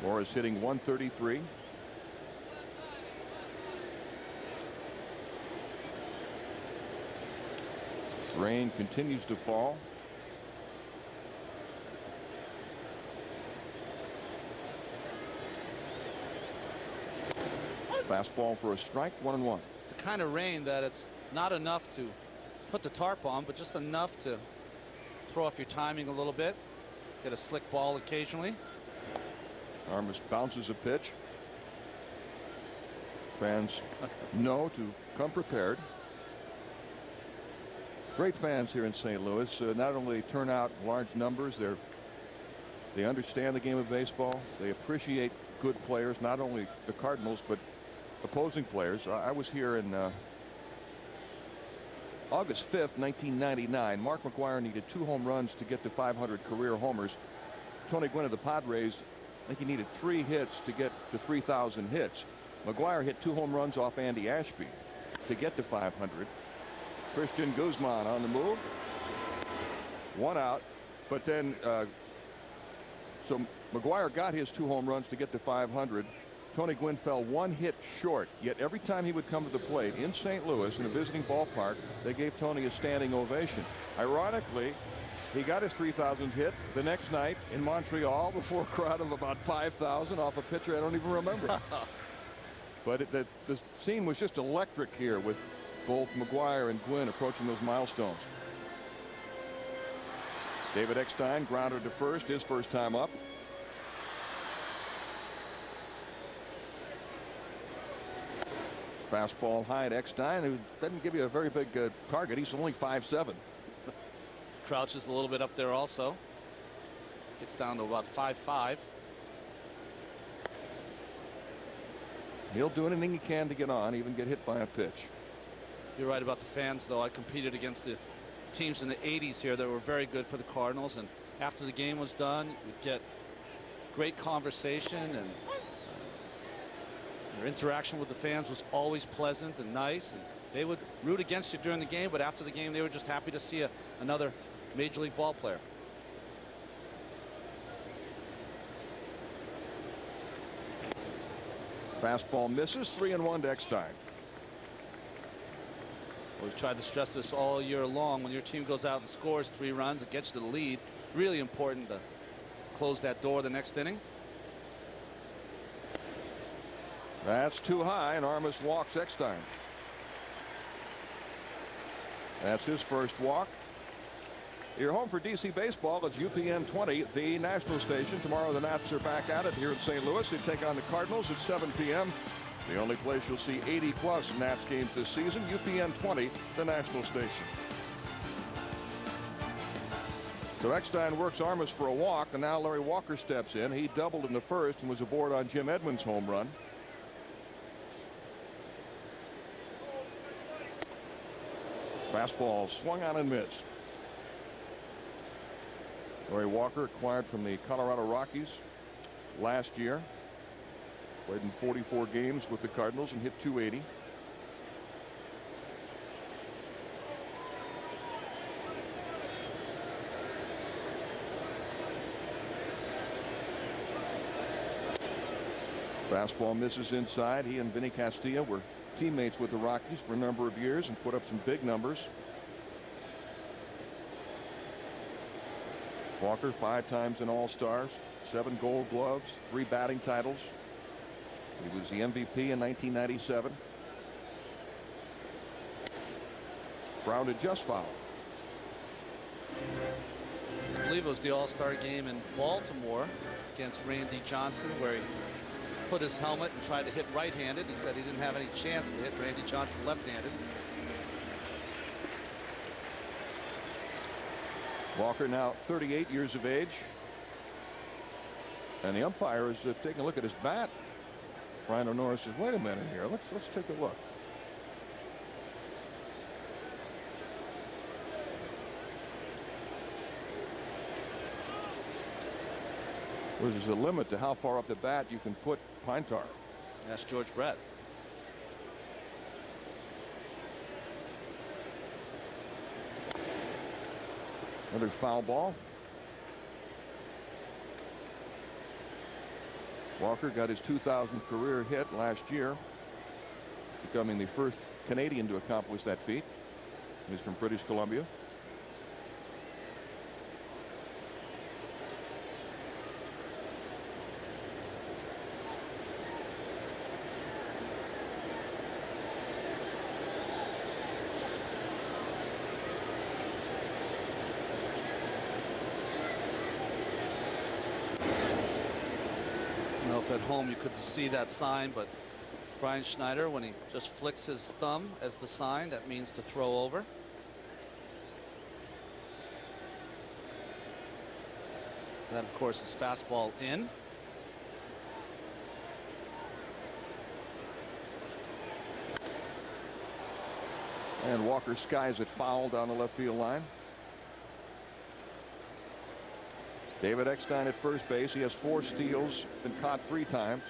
A: Morris hitting .133. Rain continues to fall. Fastball for a strike, 1-1.
B: It's the kind of rain that it's not enough to put the tarp on, but just enough to throw off your timing a little bit. Get a slick ball occasionally.
A: Armas bounces a pitch. Fans know to come prepared. Great fans here in St. Louis. Not only turn out large numbers, they understand the game of baseball. They appreciate good players, not only the Cardinals but opposing players. I was here in August 5th, 1999. Mark McGwire needed 2 home runs to get to 500 career homers. Tony Gwynn of the Padres, I think he needed 3 hits to get to 3,000 hits. McGwire hit 2 home runs off Andy Ashby to get to 500. Christian Guzman on the move. 1 out. But then so McGwire got his 2 home runs to get to 500. Tony Gwynn fell 1 hit short. Yet every time he would come to the plate in St. Louis in a visiting ballpark, they gave Tony a standing ovation. Ironically, he got his 3,000th hit the next night in Montreal before a crowd of about 5,000 off a pitcher I don't even remember. But the scene was just electric here with both McGwire and Gwynn approaching those milestones. David Eckstein grounded to first, his first time up. Fastball high at Eckstein, who doesn't give you a very big target. He's only 5'7".
B: Crouches a little bit up there also. Gets down to about 5'5".
A: He'll do anything he can to get on, even get hit by a pitch.
B: You're right about the fans, though. I competed against the teams in the 80s here that were very good for the Cardinals, and after the game was done, you'd get great conversation, and your interaction with the fans was always pleasant and nice, and they would root against you during the game, but after the game they were just happy to see another major league ball player.
A: Fastball misses. 3-1 to Eckstein.
B: We've tried to stress this all year long. When your team goes out and scores 3 runs, it gets you to the lead. Really important to close that door the next inning.
A: That's too high, and Armas walks Eckstein. That's his first walk. You're home for DC baseball. It's UPN 20, the national station. Tomorrow the Nats are back at it here in St. Louis. They take on the Cardinals at 7 p.m. The only place you'll see 80+ Nats games this season. UPN 20, the national station. So Eckstein works Armas for a walk, and now Larry Walker steps in. He doubled in the first and was aboard on Jim Edmonds' home run. Fastball swung on and missed. Larry Walker, acquired from the Colorado Rockies last year. Played in 44 games with the Cardinals and hit .280. Fastball misses inside. He and Vinny Castilla were teammates with the Rockies for a number of years and put up some big numbers. Walker 5 times an All-Stars, 7 Gold Gloves, 3 batting titles. He was the MVP in 1997. Grounded just foul.
B: I believe it was the All-Star game in Baltimore against Randy Johnson where he put his helmet and tried to hit right-handed. He said he didn't have any chance to hit Randy Johnson left-handed.
A: Walker now 38 years of age. And the umpire is taking a look at his bat. Brian O'Norris says, wait a minute here. Let's take a look. There's a limit to how far up the bat you can put pine tar.
B: That's George Brett.
A: Another foul ball. Walker got his 2000th career hit last year, becoming the first Canadian to accomplish that feat. He's from British Columbia.
B: At home you could see that sign, but Brian Schneider, when he just flicks his thumb as the sign, that means to throw over. Then of course his fastball in.
A: And Walker skies it foul down the left field line. David Eckstein at first base. He has 4 steals, been caught 3 times.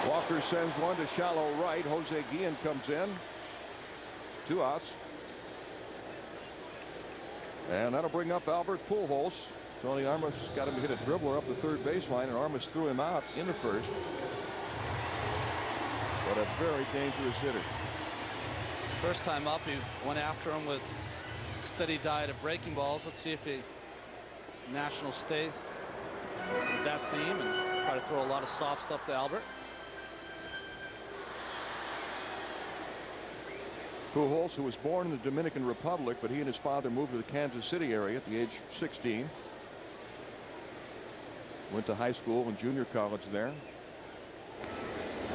A: Walker sends one to shallow right. Jose Guillen comes in. 2 outs. And that'll bring up Albert Pujols. Tony Armas got him to hit a dribbler up the third baseline, and Armas threw him out in the first. But a very dangerous hitter.
B: First time up, he went after him with a steady diet of breaking balls. Let's see if the Nationals stay with that theme and try to throw a lot of soft stuff to Albert.
A: Pujols, who was born in the Dominican Republic, but he and his father moved to the Kansas City area at the age of 16. Went to high school and junior college there.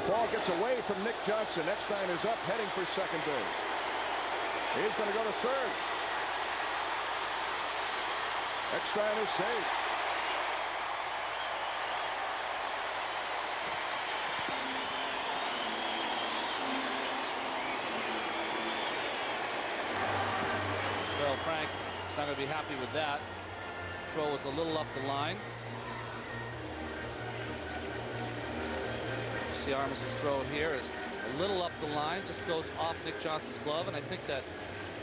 A: Ball gets away from Nick Johnson. Eckstein is up, heading for second base. He's going to go to third. Eckstein is safe.
B: Well, Frank is not going to be happy with that. Throw was a little up the line. See Armas' throw here is a little up the line, just goes off Nick Johnson's glove, and I think that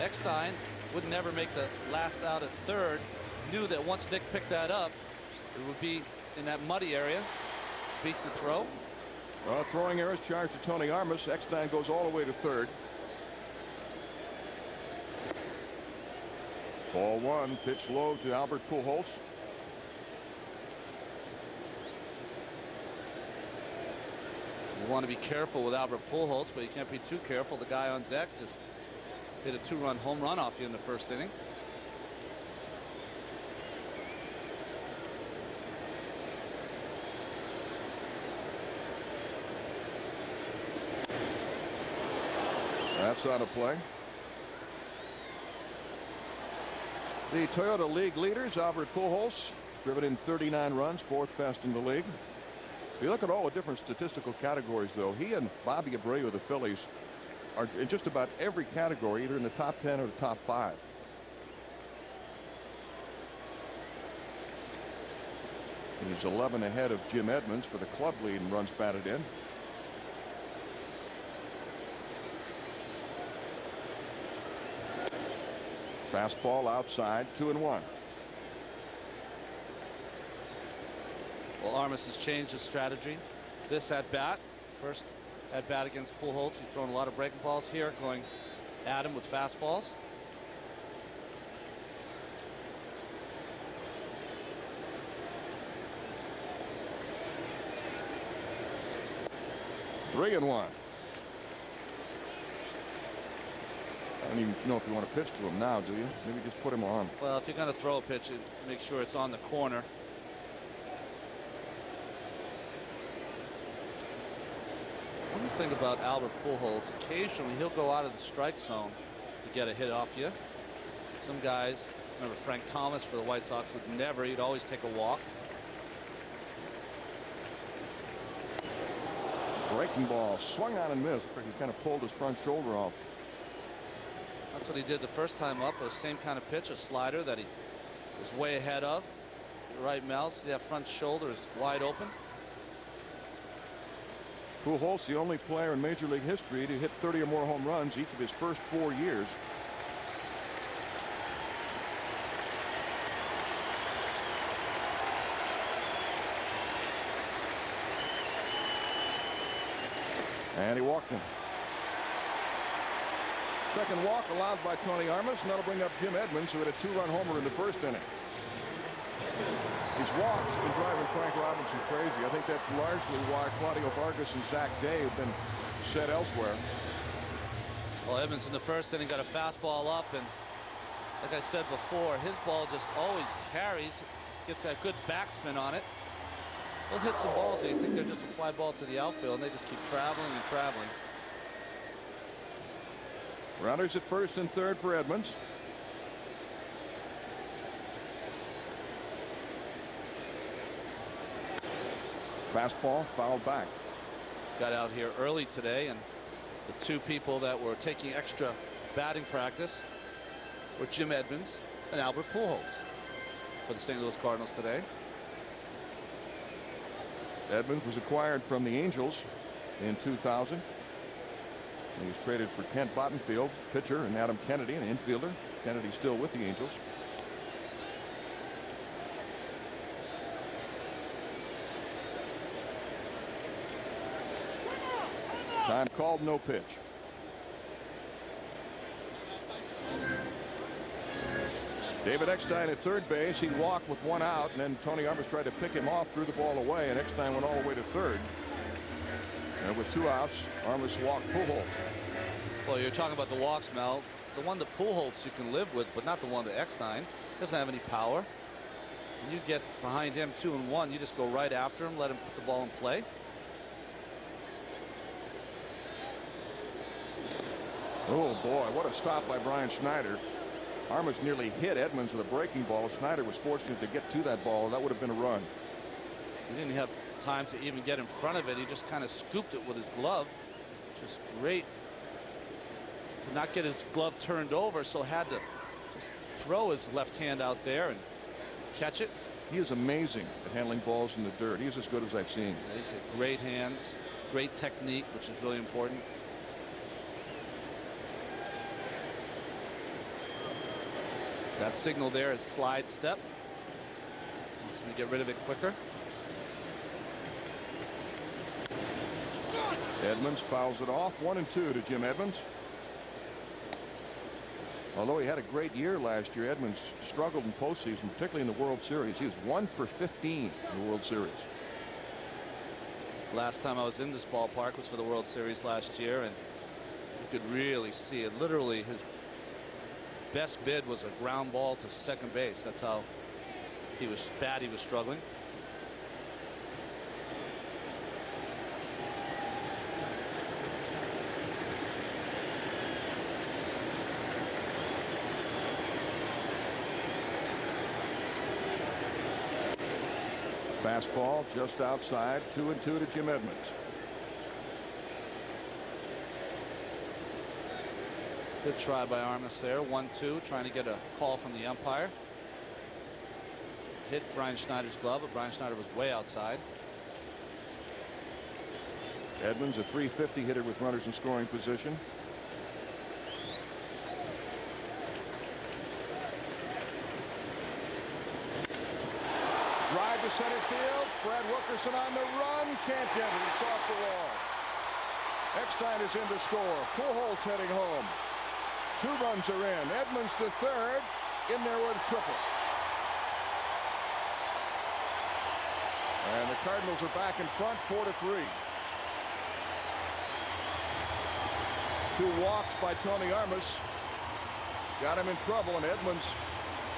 B: Eckstein would never make the last out at third. Knew that once Nick picked that up, it would be in that muddy area. Beats the throw.
A: Well, throwing errors charged to Tony Armas. Eckstein goes all the way to third. Ball one, pitch low to Albert Pujols.
B: You want to be careful with Albert Pujols, but you can't be too careful. The guy on deck just hit a 2-run home run off you in the first inning.
A: That's out of play. The Toyota League leaders, Albert Pujols, driven in 39 runs, 4th best in the league. If you look at all the different statistical categories, though, he and Bobby Abreu of the Phillies are in just about every category, either in the top 10 or the top 5. He's 11 ahead of Jim Edmonds for the club lead in runs batted in. Fastball outside, 2-1.
B: Well, Armas has changed his strategy. This at bat, first at bat against Pujols, he's thrown a lot of breaking balls here, going at him with fastballs.
A: Three and one. I don't even know if you want to pitch to him now, do you? Maybe just put him on.
B: Well, if you're going to throw a pitch, make sure it's on the corner. One thing about Albert Pujols, occasionally he'll go out of the strike zone to get a hit off you. Some guys, remember Frank Thomas for the White Sox, would never, he'd always take a walk.
A: Breaking ball, swung on and missed. He kind of pulled his front shoulder off.
B: That's what he did the first time up. The same kind of pitch, a slider that he was way ahead of. Right mouse, that front shoulder is wide open.
A: Pujols, the only player in Major League history to hit 30 or more home runs each of his first 4 years. And he walked him. Second walk allowed by Tony Armas, and that'll bring up Jim Edmonds, who had a 2-run homer in the first inning. These walks have been driving Frank Robinson crazy. I think that's largely why Claudio Vargas and Zach Day have been set elsewhere.
B: Well, Edmonds in the first inning got a fastball up, and like I said before, his ball just always carries, gets that good backspin on it. They'll hit some balls that you think they're just a fly ball to the outfield, and they just keep traveling and traveling.
A: Runners at first and third for Edmonds. Fastball fouled back.
B: Got out here early today, and the two people that were taking extra batting practice were Jim Edmonds and Albert Pujols for the St. Louis Cardinals today.
A: Edmonds was acquired from the Angels in 2000. He was traded for Kent Bottenfield, pitcher, and Adam Kennedy, an infielder. Kennedy still with the Angels. Time called, no pitch. David Eckstein at third base. He walked with 1 out, and then Tony Armas tried to pick him off, threw the ball away, and Eckstein went all the way to third. And with 2 outs, Armas walked Pujols.
B: Well, you're talking about the walks, Mel. The one to Pujols you can live with, but not the one to Eckstein. Doesn't have any power. When you get behind him 2-1, you just go right after him, let him put the ball in play.
A: Oh boy, what a stop by Brian Schneider. Armas nearly hit Edmonds with a breaking ball. Schneider was fortunate to get to that ball. That would have been a run.
B: He didn't have time to even get in front of it. He just kind of scooped it with his glove. Just great. Could not get his glove turned over, so had to just throw his left hand out there and catch it.
A: He is amazing at handling balls in the dirt. He's as good as I've seen.
B: Yeah, he's got great hands, great technique, which is really important. That signal there is slide step. He's going to get rid of it quicker.
A: Edmonds fouls it off. 1-2 to Jim Edmonds. Although he had a great year last year, Edmonds struggled in postseason, particularly in the World Series. He was 1 for 15 in the World Series.
B: Last time I was in this ballpark was for the World Series last year, and you could really see it. Literally, his best bid was a ground ball to second base. That's how he was struggling.
A: Fastball just outside, 2-2 to Jim Edmonds.
B: Good try by Armas there. 1-2, trying to get a call from the umpire. Hit Brian Schneider's glove, but Brian Schneider was way outside.
A: Edmonds, a .350 hitter with runners in scoring position. Drive to center field. Brad Wilkerson on the run. Can't get it. It's off the wall. Eckstein is in to score. Pujols heading home. 2 runs are in. Edmonds to third. In there with a triple. And the Cardinals are back in front, 4-3. 2 walks by Tony Armas got him in trouble, and Edmonds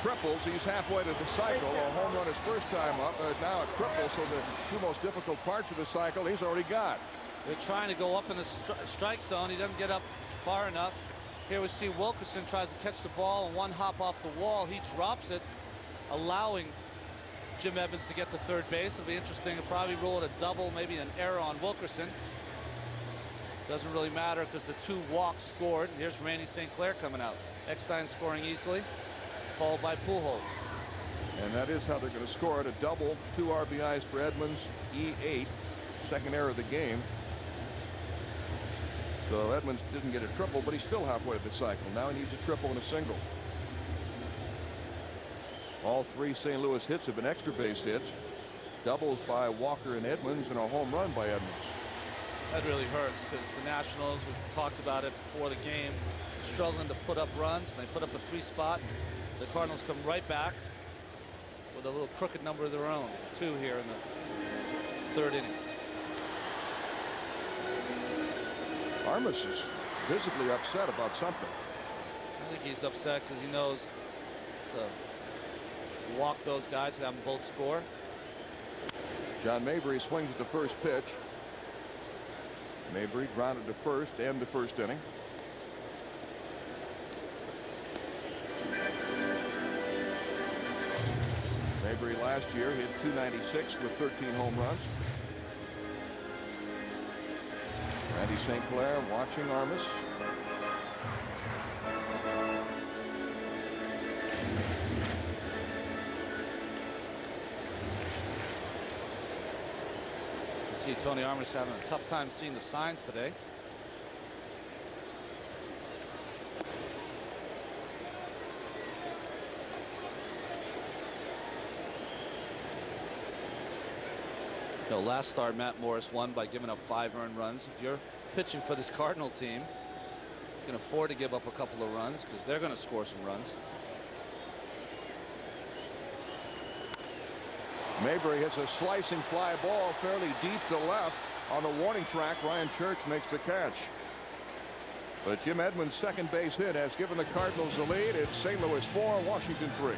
A: triples. He's halfway to the cycle. A home run his first time up, now a triple, so the 2 most difficult parts of the cycle he's already got.
B: They're trying to go up in the strike zone. He doesn't get up far enough. Here we see Wilkerson tries to catch the ball, and 1 hop off the wall. He drops it, allowing Jim Edmonds to get to third base. It'll be interesting. He'll probably rule it a double, maybe an error on Wilkerson. Doesn't really matter because the 2 walks scored. Here's Randy St. Clair coming out. Eckstein scoring easily, followed by Pujols.
A: And that is how they're going to score it. A double, 2 RBIs for Edmonds, E8, second error of the game. So Edmonds didn't get a triple, but he's still halfway to the cycle. Now he needs a triple and a single. All 3 St. Louis hits have been extra base hits. Doubles by Walker and Edmonds, and a home run by Edmonds.
B: That really hurts because the Nationals, we talked about it before the game, struggling to put up runs, and they put up a 3 spot. The Cardinals come right back with a little crooked number of their own. 2 here in the 3rd inning.
A: Armas is visibly upset about something.
B: I think he's upset because he knows it's a walk those guys and have them both score.
A: John Mabry swings at the first pitch. Mabry grounded to first and the 1st inning. Mabry last year hit .296 with 13 home runs. Randy St. Clair watching Armas.
B: You see Tony Armas having a tough time seeing the signs today. Last start, Matt Morris won by giving up 5 earned runs. If you're pitching for this Cardinal team, you can afford to give up a couple of runs because they're going to score some runs.
A: Mabry hits a slicing fly ball fairly deep to left on the warning track. Ryan Church makes the catch. But Jim Edmonds' second base hit has given the Cardinals the lead. It's St. Louis 4, Washington 3.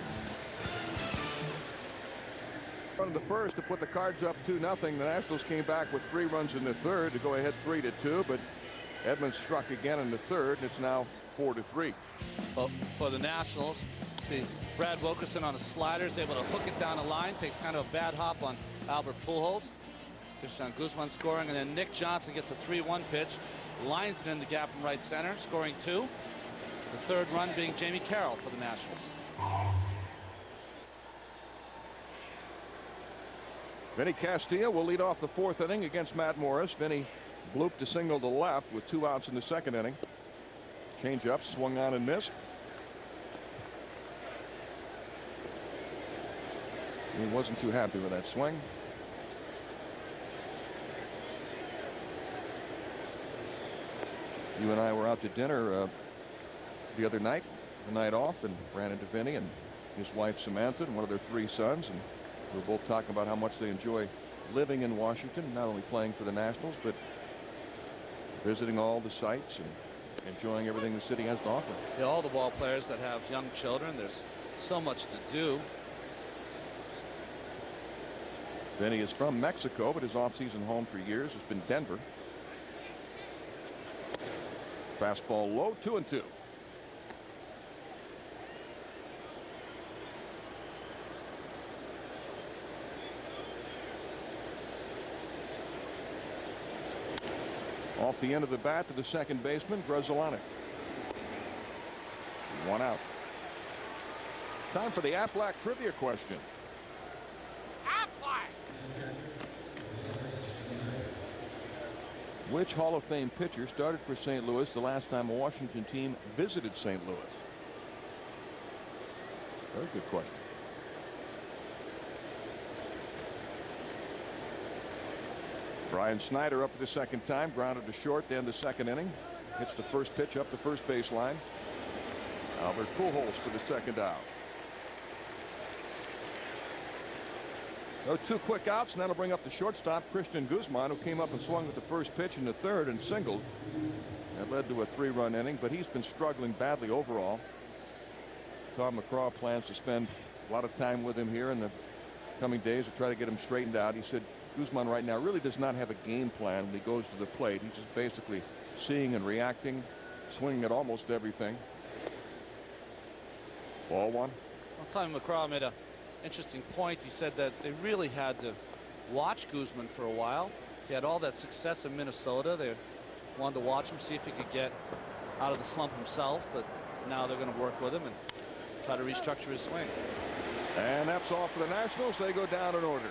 A: Run the first to put the Cards up 2-0. The Nationals came back with 3 runs in the 3rd to go ahead 3-2, but Edmonds struck again in the 3rd, and it's now 4-3.
B: Well, for the Nationals, see Brad Wilkerson on a slider is able to hook it down the line, takes kind of a bad hop on Albert Pujols. Christian Guzman scoring, and then Nick Johnson gets a 3-1 pitch, lines it in the gap from right center, scoring 2. The 3rd run being Jamie Carroll for the Nationals.
A: Vinny Castilla will lead off the 4th inning against Matt Morris. Vinny blooped a single to left with 2 outs in the 2nd inning. Change-up swung on and missed. He wasn't too happy with that swing. You and I were out to dinner the other night, the night off, and ran into Vinny and his wife Samantha and one of their 3 sons, and we were both talking about how much they enjoy living in Washington, not only playing for the Nationals, but visiting all the sites and enjoying everything the city has to offer.
B: Yeah, all the ball players that have young children, there's so much to do.
A: Vinny is from Mexico, but his off-season home for years has been Denver. Fastball low, 2-2. Off the end of the bat to the second baseman, Grzelcyk. 1 out. Time for the Aflac trivia question. Which Hall of Fame pitcher started for St. Louis the last time a Washington team visited St. Louis? Very good question. Brian Snyder up for the second time, grounded to short to end the second inning. Hits the first pitch up the first base line. Albert Pujols for the second out. So 2 quick outs, and that'll bring up the shortstop, Christian Guzman, who came up and swung with the first pitch in the third and singled. That led to a 3-run inning, but he's been struggling badly overall. Tom McCraw plans to spend a lot of time with him here in the coming days to try to get him straightened out. He said Guzman right now really does not have a game plan when he goes to the plate. He's just basically seeing and reacting, swinging at almost everything. Ball 1.
B: Well, Tommy McCraw made an interesting point. He said that they really had to watch Guzman for a while. He had all that success in Minnesota. They wanted to watch him, see if he could get out of the slump himself, but now they're going to work with him and try to restructure his swing.
A: And that's all for the Nationals. They go down in order.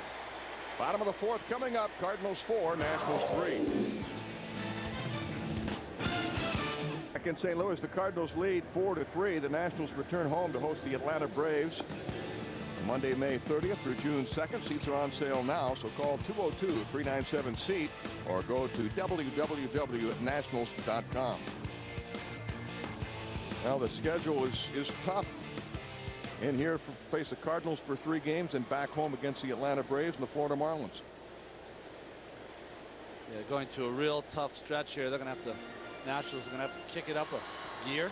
A: Bottom of the 4th coming up. Cardinals 4, Nationals 3. Back in St. Louis, the Cardinals lead 4-3. The Nationals return home to host the Atlanta Braves Monday, May 30th through June 2nd. Seats are on sale now, so call 202-397-SEAT or go to www.nationals.com. Well, the schedule is tough. In here, face the Cardinals for 3 games and back home against the Atlanta Braves and the Florida Marlins.
B: Yeah, going to a real tough stretch here. They're going to have to, Nationals are going to have to kick it up a gear.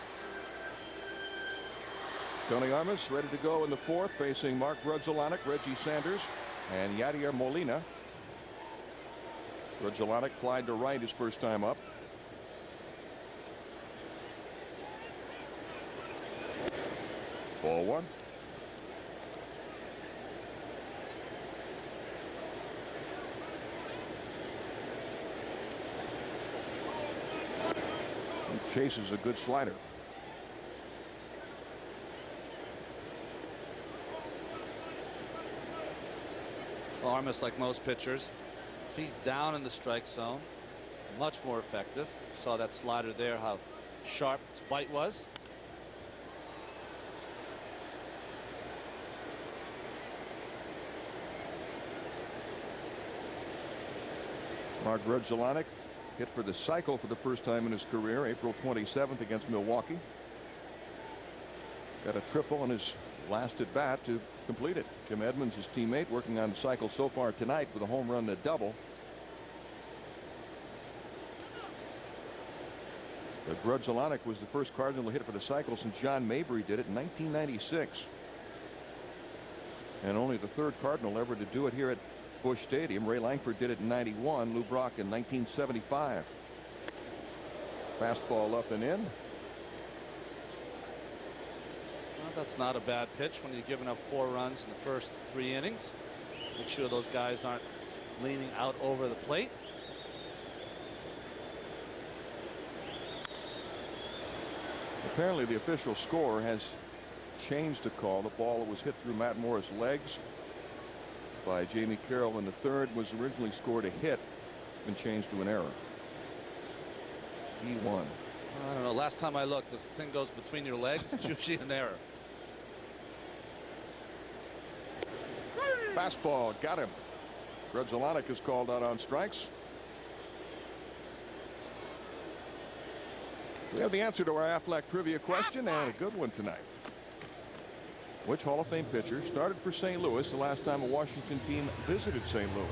A: Tony Armas ready to go in the 4th, facing Mark Grzelcyk, Reggie Sanders, and Yadier Molina. Grzelcyk flied to right his first time up. Ball 1. And chases a good slider.
B: Armas, like most pitchers, if he's down in the strike zone, much more effective. Saw that slider there, how sharp its bite was.
A: Mark Grzelcyk hit for the cycle for the first time in his career, April 27th against Milwaukee. Got a triple on his last at bat to complete it. Jim Edmonds, his teammate, working on the cycle so far tonight with a home run and a double. But Grzelcyk was the first Cardinal to hit it for the cycle since John Mabry did it in 1996. And only the 3rd Cardinal ever to do it here at Busch Stadium. Ray Langford did it in '91, Lou Brock in 1975. Fastball up and in.
B: Well, that's not a bad pitch when you're giving up 4 runs in the first 3 innings. Make sure those guys aren't leaning out over the plate.
A: Apparently the official score has changed the call. The ball that was hit through Matt Moore's legs by Jamie Carroll in the 3rd was originally scored a hit. It's been changed to an error. He won.
B: I don't know. Last time I looked, if the thing goes between your legs, it's usually an error.
A: Fastball got him. Grzelcyk is called out on strikes. We have the answer to our Aflac trivia question, and a good one tonight. Which Hall of Fame pitcher started for St. Louis the last time a Washington team visited St. Louis?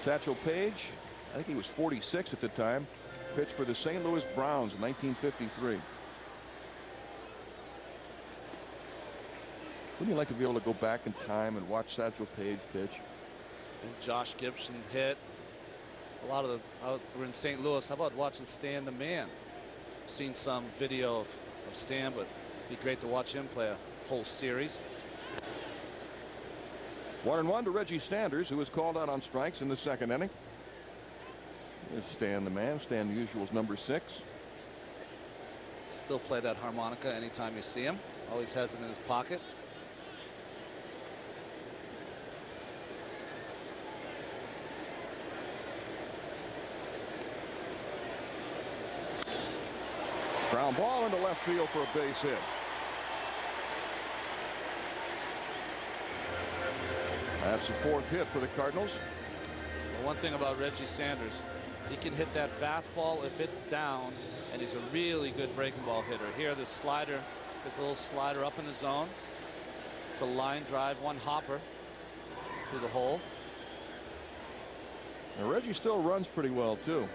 A: Satchel Paige, I think he was 46 at the time, pitched for the St. Louis Browns in 1953. Wouldn't you like to be able to go back in time and watch Satchel Paige pitch?
B: And Josh Gibson hit. A lot of we're in St. Louis. How about watching Stan the Man? I've seen some video of Stan, but it'd be great to watch him play a whole series.
A: 1-1 to Reggie Sanders, who was called out on strikes in the 2nd inning. Is Stan the man? Stan the usual is number 6.
B: Still play that harmonica anytime you see him. Always has it in his pocket.
A: Ground ball into left field for a base hit. That's the 4th hit for the Cardinals.
B: Well, one thing about Reggie Sanders, he can hit that fastball if it's down, and he's a really good breaking ball hitter. Here, the slider, this little slider up in the zone. It's a line drive, one hopper through the hole.
A: And Reggie still runs pretty well, too.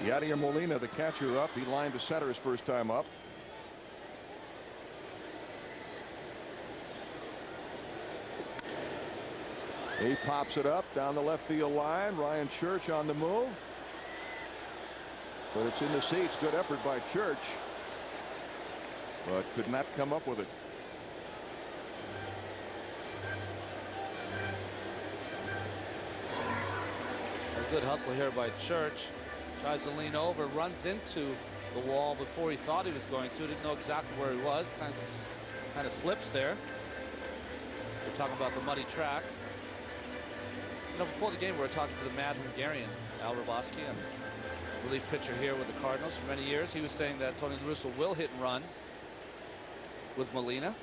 A: Yadier Molina, the catcher, up. He lined to center his first time up. He pops it up down the left field line. Ryan Church on the move. But it's in the seats. Good effort by Church. But could not come up with it.
B: A good hustle here by Church. Tries to lean over, runs into the wall before he thought he was going to. Didn't know exactly where he was. Kind of slips there. We're talking about the muddy track. You know, before the game, we were talking to the Mad Hungarian, Al Roboski, and relief pitcher here with the Cardinals for many years. He was saying that Tony La Russa will hit and run with Molina.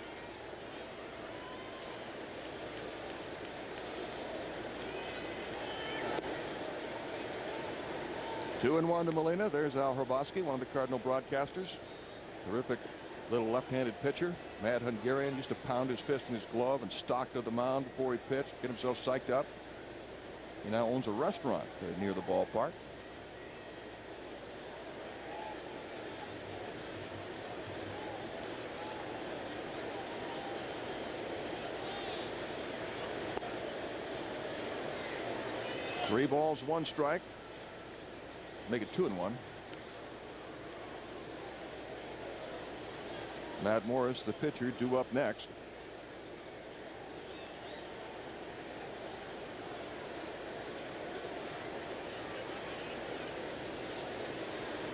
A: Two and one to Molina. There's Al Hrabosky, one of the Cardinal broadcasters. Terrific little left-handed pitcher. Mad Hungarian used to pound his fist in his glove and stalk to the mound before he pitched, get himself psyched up. He now owns a restaurant near the ballpark. Three balls, one strike. Make it 2 and 1. Matt Morris, the pitcher, due up next.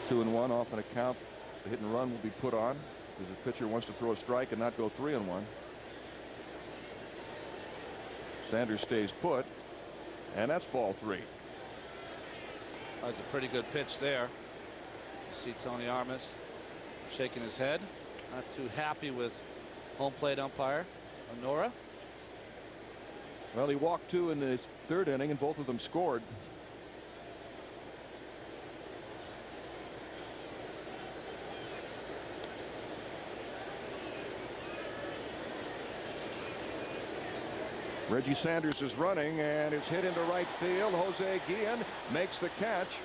A: Two and 1 off an account. The hit and run will be put on because the pitcher wants to throw a strike and not go 3 and 1. Sanders stays put, and that's ball 3.
B: That was a pretty good pitch there. You see Tony Armas shaking his head, not too happy with home plate umpire Honora.
A: Well, he walked 2 in the 3rd inning, and both of them scored. Reggie Sanders is running, and it's hit into right field. Jose Guillen makes the catch,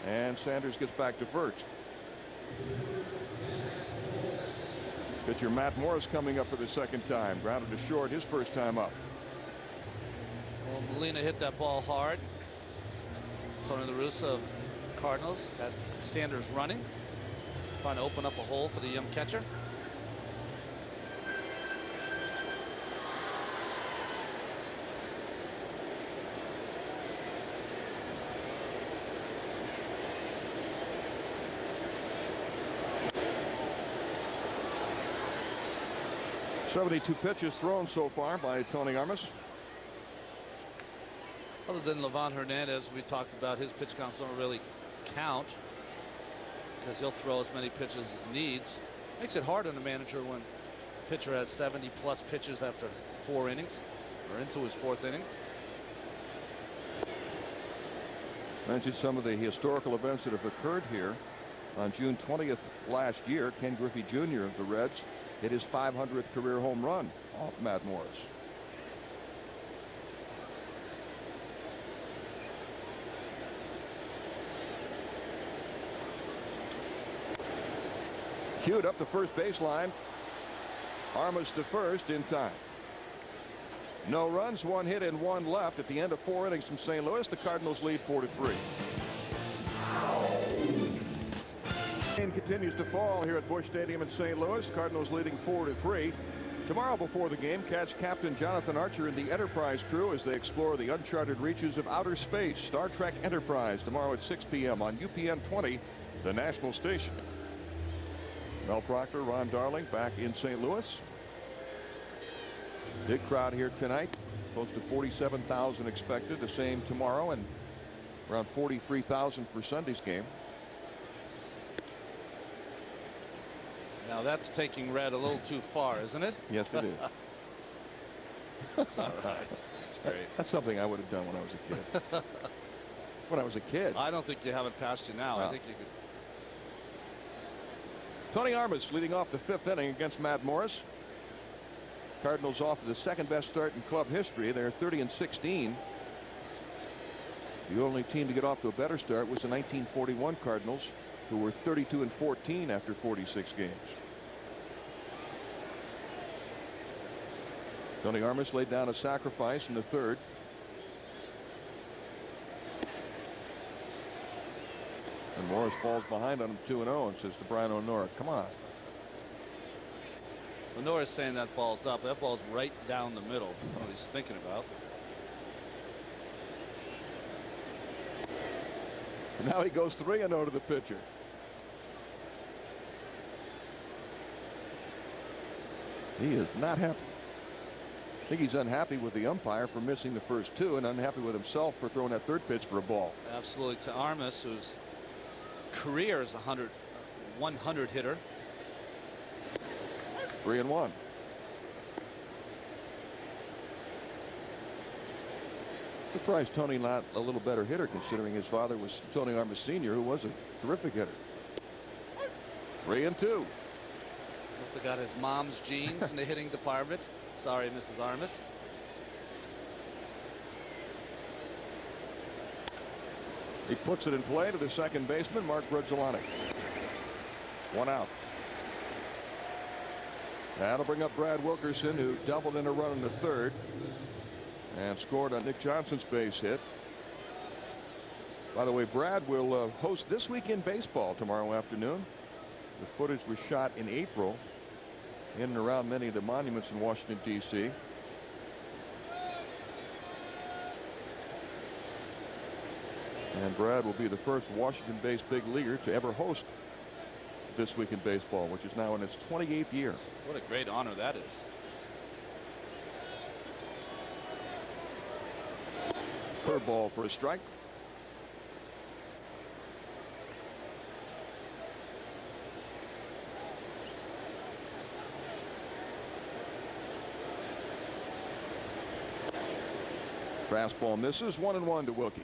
A: and Sanders gets back to first. Pitcher Matt Morris coming up for the 2nd time. Grounded to short his first time up.
B: Well, Molina hit that ball hard. Tony La Russa of Cardinals had Sanders running, trying to open up a hole for the young catcher.
A: .72 pitches thrown so far by Tony Armas.
B: Other than Livan Hernandez, we talked about his pitch counts don't really count because he'll throw as many pitches as needs. Makes it hard on the manager when a pitcher has 70+ pitches after 4 innings or into his 4th inning.
A: Mentioned some of the historical events that have occurred here. On June 20th last year, Ken Griffey Jr. of the Reds hit his 500th career home run off Matt Morris. Cued up the first baseline. Armas to first in time. No runs, 1 hit and 1 left at the end of 4 innings from St. Louis. The Cardinals lead 4-3. Rain continues to fall here at Busch Stadium in St. Louis. Cardinals leading 4-3. Tomorrow before the game, catch Captain Jonathan Archer and the Enterprise crew as they explore the uncharted reaches of outer space. Star Trek Enterprise tomorrow at 6 p.m. on UPN 20, the national station. Mel Proctor, Ron Darling back in St. Louis. Big crowd here tonight. Close to 47,000 expected. The same tomorrow, and around 43,000 for Sunday's game.
B: Now that's taking red a little too far, isn't it?
A: Yes, it is.
B: That's all right. That's great.
A: That's something I would have done when I was a kid. When I was a kid.
B: I don't think you have it past you now.
A: No.
B: I think you could.
A: Tony Armas leading off the 5th inning against Matt Morris. Cardinals off to the second best start in club history. They're 30-16. The only team to get off to a better start was the 1941 Cardinals, who were 32-14 after 46 games. Tony Armas laid down a sacrifice in the 3rd. And Morris falls behind on him 2-0 and says to Brian O'Nora, come on.
B: O'Nora's saying that ball's up. That ball's right down the middle. What he's thinking about.
A: And now he goes 3-0 to the pitcher. He is not happy. I think he's unhappy with the umpire for missing the first 2 and unhappy with himself for throwing that 3rd pitch for a ball.
B: Absolutely. To Armas, whose career is 100 hitter.
A: 3-1. Surprised Tony not a little better hitter, considering his father was Tony Armas Sr., who was a terrific hitter. 3-2.
B: Must have got his mom's genes in the hitting department. Sorry, Mrs. Armas.
A: He puts it in play to the second baseman, Mark Grudzielanek. 1 out. That'll bring up Brad Wilkerson, who doubled in a run in the 3rd and scored on Nick Johnson's base hit. By the way, Brad will host This Week in Baseball tomorrow afternoon. The footage was shot in April in and around many of the monuments in Washington, D.C. And Brad will be the first Washington-based big leaguer to ever host This Week in Baseball, which is now in its 28th year.
B: What a great honor that is.
A: Curveball for a strike. Fastball misses. 1-1 to Wilkie.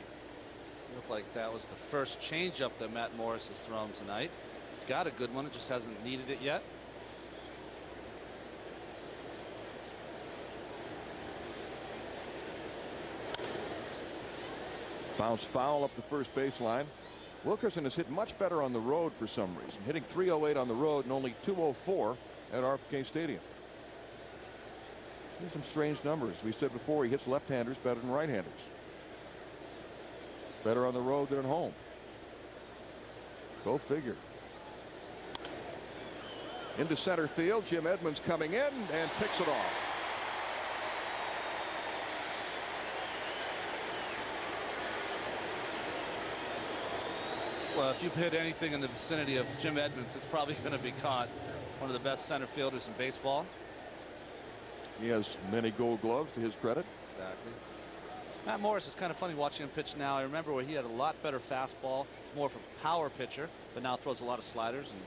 B: Looked like that was the first changeup that Matt Morris has thrown tonight. He's got a good one. It just hasn't needed it yet.
A: Bounce foul up the first baseline. Wilkerson has hit much better on the road for some reason, hitting .308 on the road and only .204 at RFK Stadium. These are some strange numbers. We said before, he hits left-handers better than right-handers. Better on the road than at home. Go figure. Into center field, Jim Edmonds coming in and picks it off.
B: Well, if you've hit anything in the vicinity of Jim Edmonds, it's probably going to be caught. One of the best center fielders in baseball.
A: He has many gold gloves to his credit.
B: Exactly. Matt Morris is kind of funny watching him pitch now. I remember where he had a lot better fastball. He's more of a power pitcher, but now throws a lot of sliders and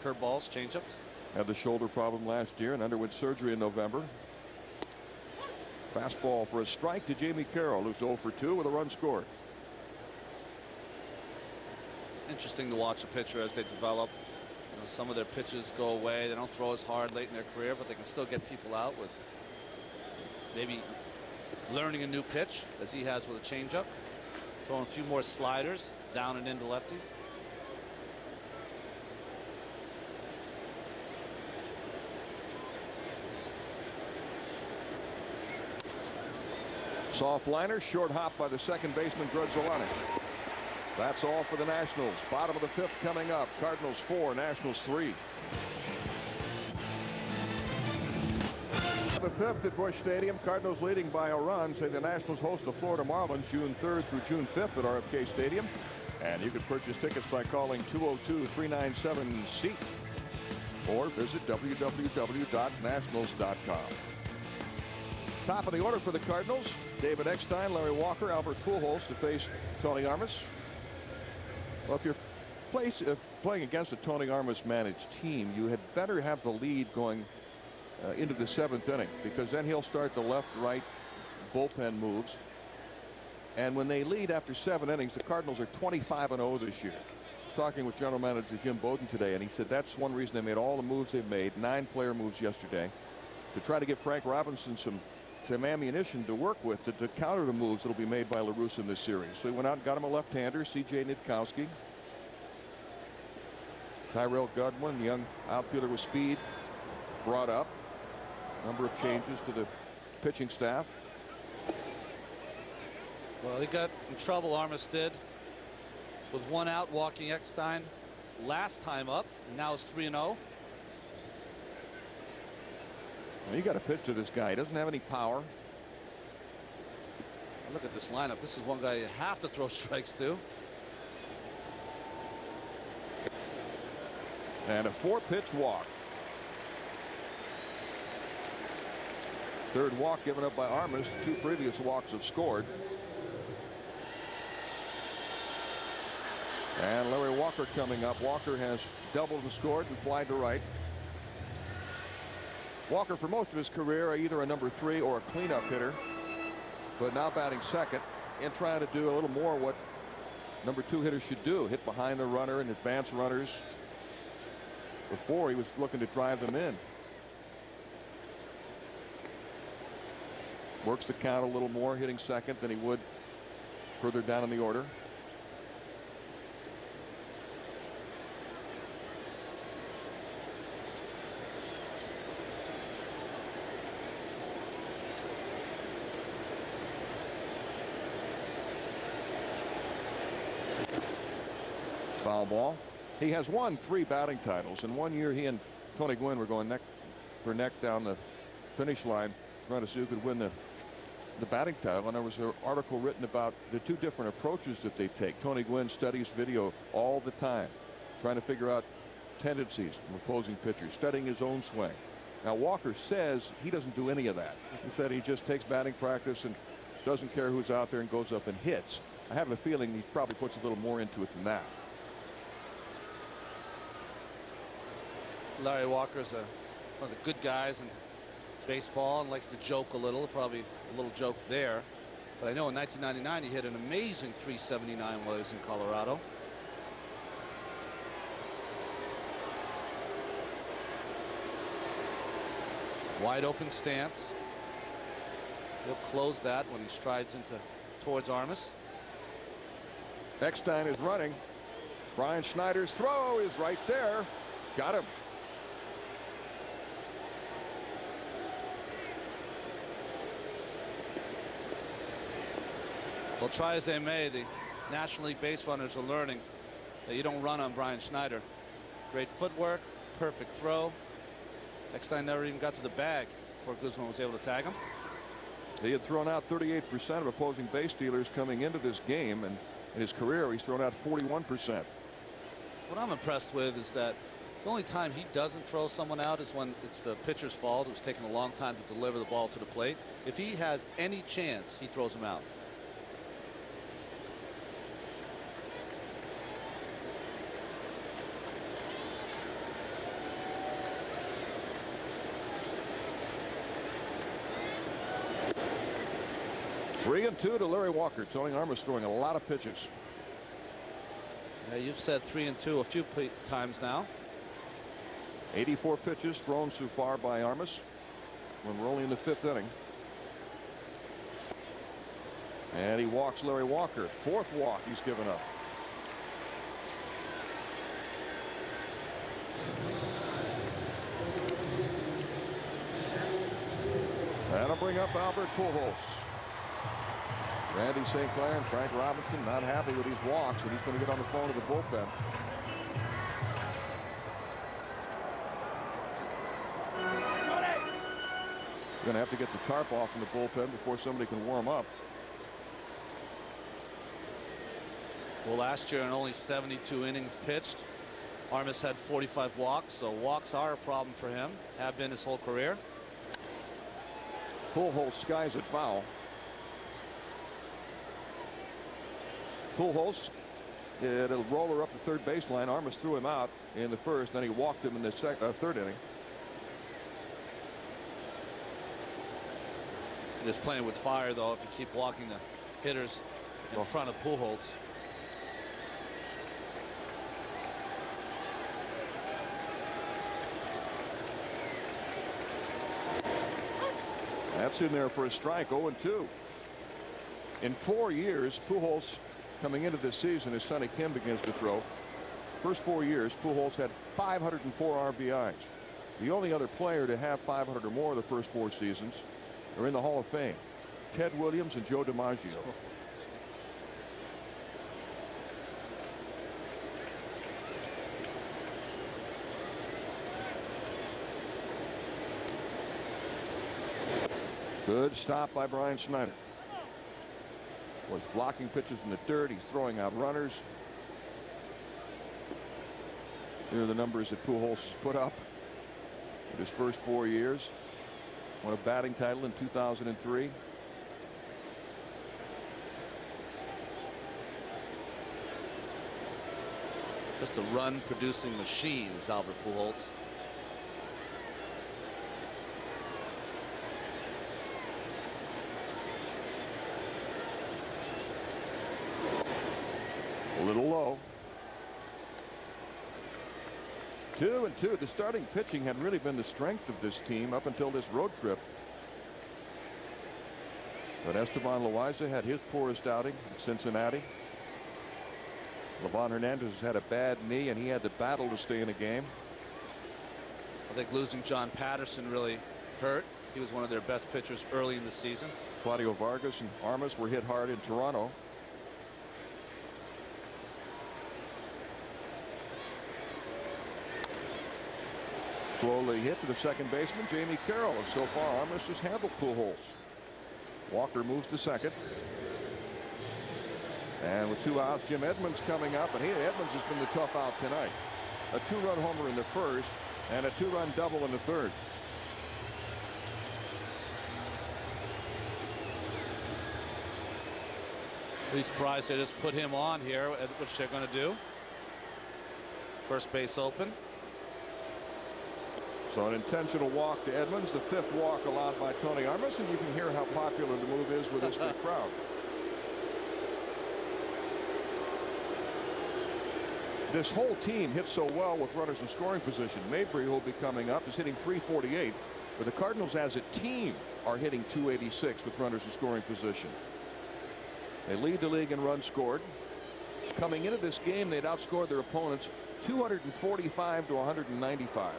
B: curveballs, changeups.
A: Had the shoulder problem last year and underwent surgery in November. Fastball for a strike to Jamie Carroll, who's 0 for 2 with a run scored.
B: It's interesting to watch a pitcher as they develop. You know, some of their pitches go away. They don't throw as hard late in their career, but they can still get people out with maybe learning a new pitch, as he has with a changeup. Throwing a few more sliders down and into lefties.
A: Soft liner, short hop by the second baseman Grudzielanek. That's all for the Nationals. Bottom of the 5th coming up. Cardinals 4, Nationals 3. of the fifth at Busch Stadium. Cardinals leading by a run. Say the Nationals host the Florida Marlins June 3rd through June 5th at RFK Stadium. And you can purchase tickets by calling 202-397-SEAT or visit www.nationals.com. Top of the order for the Cardinals: David Eckstein, Larry Walker, Albert Pujols to face Tony Armas. Well, if you're playing against a Tony Armas managed team, you had better have the lead going into the seventh inning, because then he'll start the left-right bullpen moves. And when they lead after 7 innings, the Cardinals are 25-0 this year. I was talking with General Manager Jim Bowden today, and he said that's one reason they made all the moves they've made, 9 player moves yesterday, to try to give Frank Robinson some ammunition to work with to counter the moves that will be made by La Russa in this series. So he went out and got him a left-hander, C.J. Nitkowski. Tyrell Goodwin, young outfielder with speed, brought up. Number of changes to the pitching staff.
B: Well, he got in trouble, Armas did, with 1 out, walking Eckstein last time up. And now it's 3-0.
A: Well, you got to pitch to this guy. He doesn't have any power.
B: Look at this lineup. This is one guy you have to throw strikes to.
A: And a 4-pitch walk. Third walk given up by Armas. 2 previous walks have scored. And Larry Walker coming up. Walker has doubled and scored and flied to right. Walker, for most of his career, either a number 3 or a cleanup hitter, but now batting second and trying to do a little more what number 2 hitters should do: hit behind the runner and advance runners. Before, he was looking to drive them in. Works the count a little more hitting second than he would further down in the order. Foul ball. He has won 3 batting titles. In one year, he and Tony Gwynn were going neck for neck down the finish line, trying to see who could win the batting title. And there was an article written about the 2 different approaches that they take. Tony Gwynn studies video all the time, trying to figure out tendencies from opposing pitchers, studying his own swing. Now, Walker says he doesn't do any of that. He said he just takes batting practice and doesn't care who's out there and goes up and hits. I have a feeling he probably puts a little more into it than that.
B: Larry Walker's one of the good guys in baseball and likes to joke a little. Probably a little joke there. But I know in 1999 he hit an amazing .379 while he was in Colorado. Wide open stance. He'll close that when he strides towards Armas.
A: Eckstein is running. Brian Schneider's throw is right there. Got him.
B: Well, try as they may, the National League base runners are learning that you don't run on Brian Schneider. Great footwork, perfect throw. Eckstein never even got to the bag before Guzman was able to tag him.
A: He had thrown out 38% of opposing base stealers coming into this game, and in his career he's thrown out 41%.
B: What I'm impressed with is that the only time he doesn't throw someone out is when it's the pitcher's fault, who's taking a long time to deliver the ball to the plate. If he has any chance, he throws him out.
A: Three and 2 to Larry Walker. Tony Armas throwing a lot of pitches.
B: Yeah, you've said 3 and 2 a few times now.
A: 84 pitches thrown so far by Armas when we're only in the 5th inning. And he walks Larry Walker. 4th walk he's given up. That'll bring up Albert Pujols. Randy St. Clair and Frank Robinson not happy with these walks, and he's going to get on the phone to the bullpen. Going to have to get the tarp off in the bullpen before somebody can warm up.
B: Well, last year in only 72 innings pitched, Armas had 45 walks, so walks are a problem for him, have been his whole career.
A: Pujols skies it foul. Pujols did a roller up the third baseline. Armas threw him out in the first, then he walked him in the third inning.
B: Just playing with fire, though, if you keep walking the hitters in front of Pujols.
A: That's in there for a strike. 0-2. In 4 years, Pujols coming into this season as Sonny Kim begins to throw. First 4 years, Pujols had 504 RBIs. The only other player to have 500 or more the first 4 seasons are in the Hall of Fame. Ted Williams and Joe DiMaggio. Good stop by Brian Snyder. Was blocking pitches in the dirt. He's throwing out runners. Here are the numbers that Pujols has put up in his first 4 years. Won a batting title in 2003.
B: Just a run-producing machine is Albert Pujols.
A: A little low. 2-2. The starting pitching had really been the strength of this team up until this road trip. But Esteban Loaiza had his poorest outing in Cincinnati. Livan Hernandez had a bad knee, and he had to battle to stay in a game.
B: I think losing John Patterson really hurt. He was one of their best pitchers early in the season.
A: Claudio Vargas and Armas were hit hard in Toronto. Slowly hit to the second baseman, Jamie Carroll, and so far Armas has handled Pujols. Walker moves to second. And with 2 outs, Jim Edmonds coming up, and Edmonds has been the tough out tonight. A 2-run homer in the first and a 2-run double in the third.
B: Pretty surprised they just put him on here, which they're going to do. First base open.
A: So an intentional walk to Edmonds, the 5th walk allowed by Tony Armas, and you can hear how popular the move is with this big crowd. This whole team hits so well with runners in scoring position. Mabry, who will be coming up, is hitting .348, but the Cardinals as a team are hitting .286 with runners in scoring position. They lead the league in runs scored. Coming into this game, they'd outscored their opponents 245 to 195.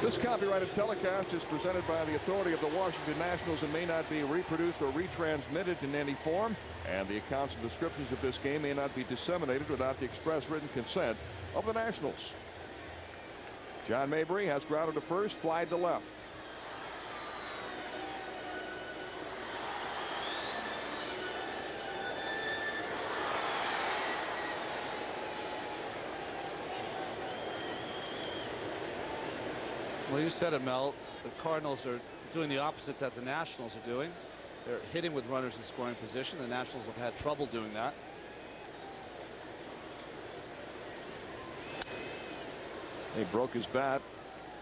A: This copyrighted telecast is presented by the authority of the Washington Nationals and may not be reproduced or retransmitted in any form, and the accounts and descriptions of this game may not be disseminated without the express written consent of the Nationals. John Mabry has grounded to first, flied to left.
B: Well, you said it, Mel. The Cardinals are doing the opposite that the Nationals are doing. They're hitting with runners in scoring position. The Nationals have had trouble doing that.
A: He broke his bat.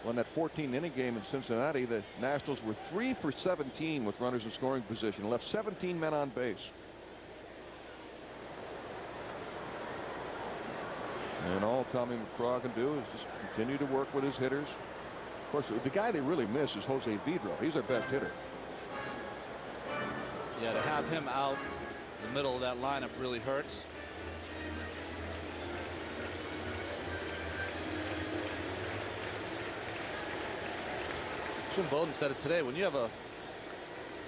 A: Won that 14-inning game in Cincinnati. The Nationals were 3 for 17 with runners in scoring position. Left 17 men on base. And all Tommy McCraw can do is just continue to work with his hitters. Of course, the guy they really miss is Jose Vidro. He's their best hitter.
B: Yeah, to have him out in the middle of that lineup really hurts. Jim Bowden said it today. When you have a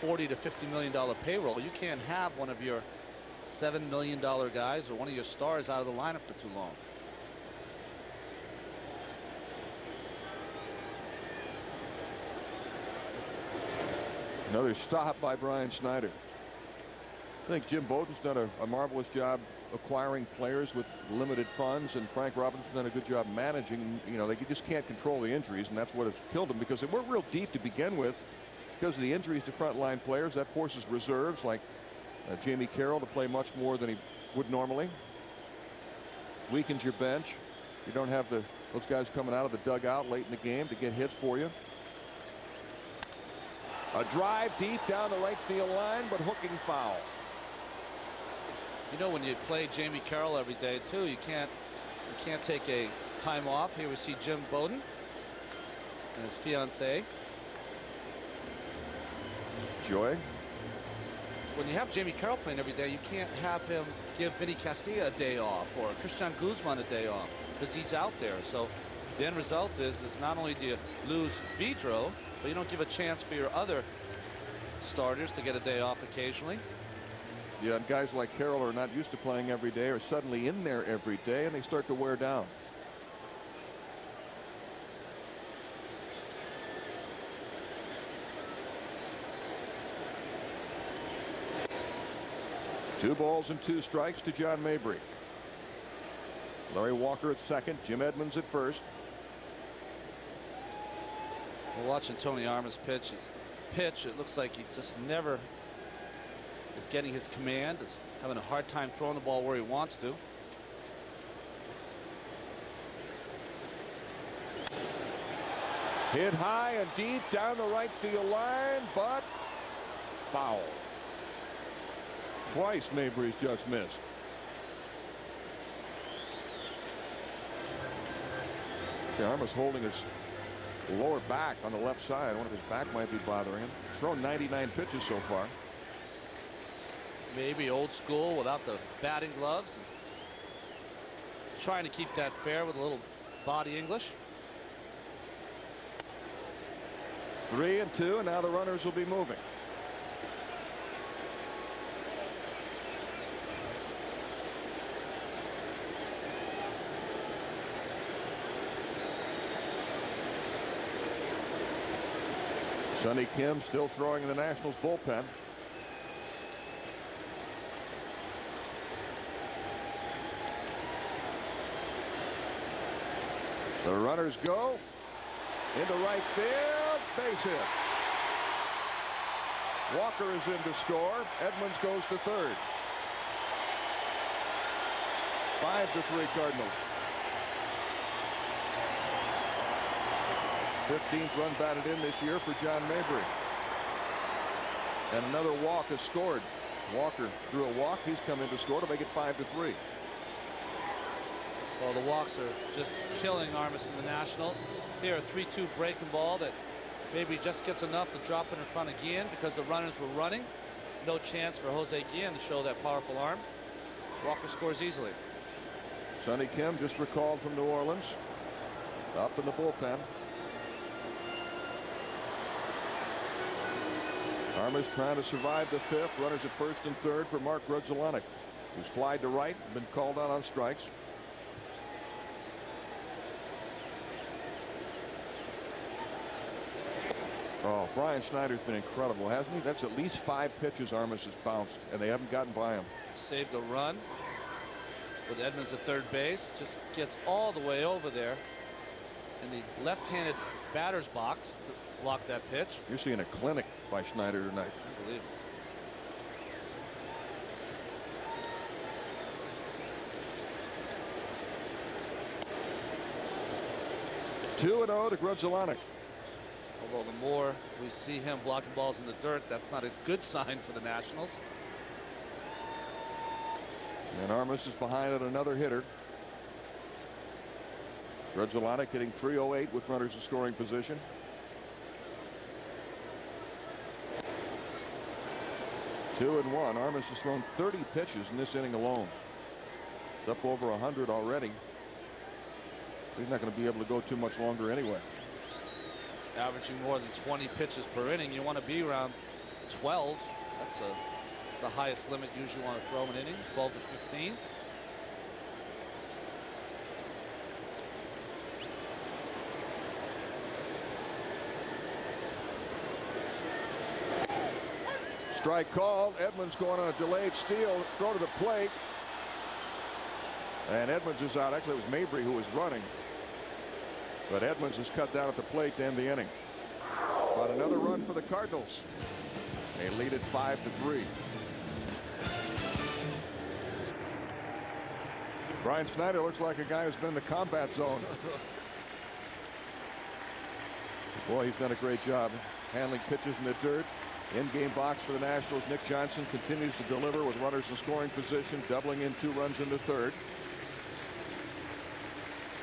B: $40 to $50 million payroll. You can't have one of your $7 million guys or one of your stars out of the lineup for too long.
A: Another stop by Brian Schneider. I think Jim Bowden's done a marvelous job acquiring players with limited funds, and Frank Robinson's done a good job managing. You know, they just can't control the injuries, and that's what has killed them, because they weren't real deep to begin with. Because of the injuries to frontline players, that forces reserves like Jamie Carroll to play much more than he would normally. Weakens your bench. You don't have those guys coming out of the dugout late in the game to get hits for you. A drive deep down the right field line, but hooking foul.
B: You know, when you play Jamie Carroll every day too, you can't take a time off. Here we see Jim Bowden and his fiancee.
A: Joy.
B: When you have Jamie Carroll playing every day, you can't have him give Vinny Castilla a day off or Christian Guzman a day off, because he's out there. So the end result is not only do you lose Vidro, but you don't give a chance for your other starters to get a day off occasionally.
A: Yeah, and guys like Carroll are not used to playing every day, or suddenly in there every day, and they start to wear down. Two balls and two strikes to John Mabry. Larry Walker at second, Jim Edmonds at first.
B: We're watching Tony Armas pitch. It looks like he just never is getting his command, is having a hard time throwing the ball where he wants to.
A: Hit high and deep down the right field line, but foul. Twice Mabry's just missed. See, Armas holding his lower back on the left side. I wonder if his back might be bothering him. Thrown 99 pitches so far.
B: Maybe old school without the batting gloves. And trying to keep that fair with a little body English.
A: 3-2, and now the runners will be moving. Sonny Kim still throwing in the Nationals bullpen. The runners go into right field. Base hit. Walker is in to score. Edmonds goes to third. 5-3 Cardinals. 15th run batted in this year for John Mabry. And another walk is scored. Walker threw a walk. He's come in to score to make it 5-3.
B: Well, the walks are just killing Armas and the Nationals. Here, a 3-2 breaking ball that Mabry just gets enough to drop it in front of Guillen because the runners were running. No chance for Jose Guillen to show that powerful arm. Walker scores easily.
A: Sonny Kim just recalled from New Orleans. Up in the bullpen. Armas trying to survive the fifth. Runners at first and third for Mark Grudzielanek, who's flied to right, been called out on strikes. Oh, Brian Schneider's been incredible, hasn't he? That's at least 5 pitches Armas has bounced, and they haven't gotten by him.
B: Saved a run with Edmonds at third base. Just gets all the way over there in the left-handed batter's box to block that pitch.
A: You're seeing a clinic by Schneider tonight.
B: Unbelievable.
A: (2-0) to Grudzielanek.
B: Although the more we see him blocking balls in the dirt, that's not a good sign for the Nationals.
A: And Armas is behind at another hitter. Grudzielanek hitting .308 with runners in scoring position. Two and one. Armas has thrown 30 pitches in this inning alone. It's up over 100 already. He's not going to be able to go too much longer anyway.
B: Averaging more than 20 pitches per inning. You want to be around 12. That's the highest limit usually want to throw an inning. 12 to 15.
A: Strike called. Edmonds going on a delayed steal. Throw to the plate. And Edmonds is out. Actually, it was Mabry who was running. But Edmonds is cut down at the plate to end the inning. But another run for the Cardinals. They lead it 5-3. Brian Snyder looks like a guy who's been in the combat zone. Boy, he's done a great job handling pitches in the dirt. In-game box for the Nationals. Nick Johnson continues to deliver with runners in scoring position, doubling in 2 runs in the third.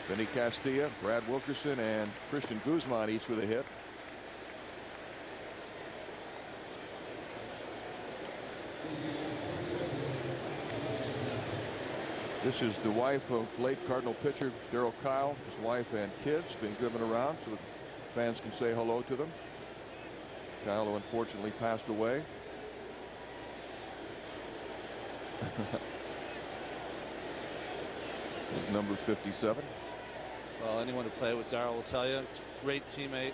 A: Vinny Castilla, Brad Wilkerson, and Christian Guzman each with a hit. This is the wife of late Cardinal pitcher Darryl Kyle, his wife and kids being driven around so that fans can say hello to them. Kyle, who unfortunately passed away. Is number 57.
B: Well, anyone who played with Darryl will tell you, great teammate,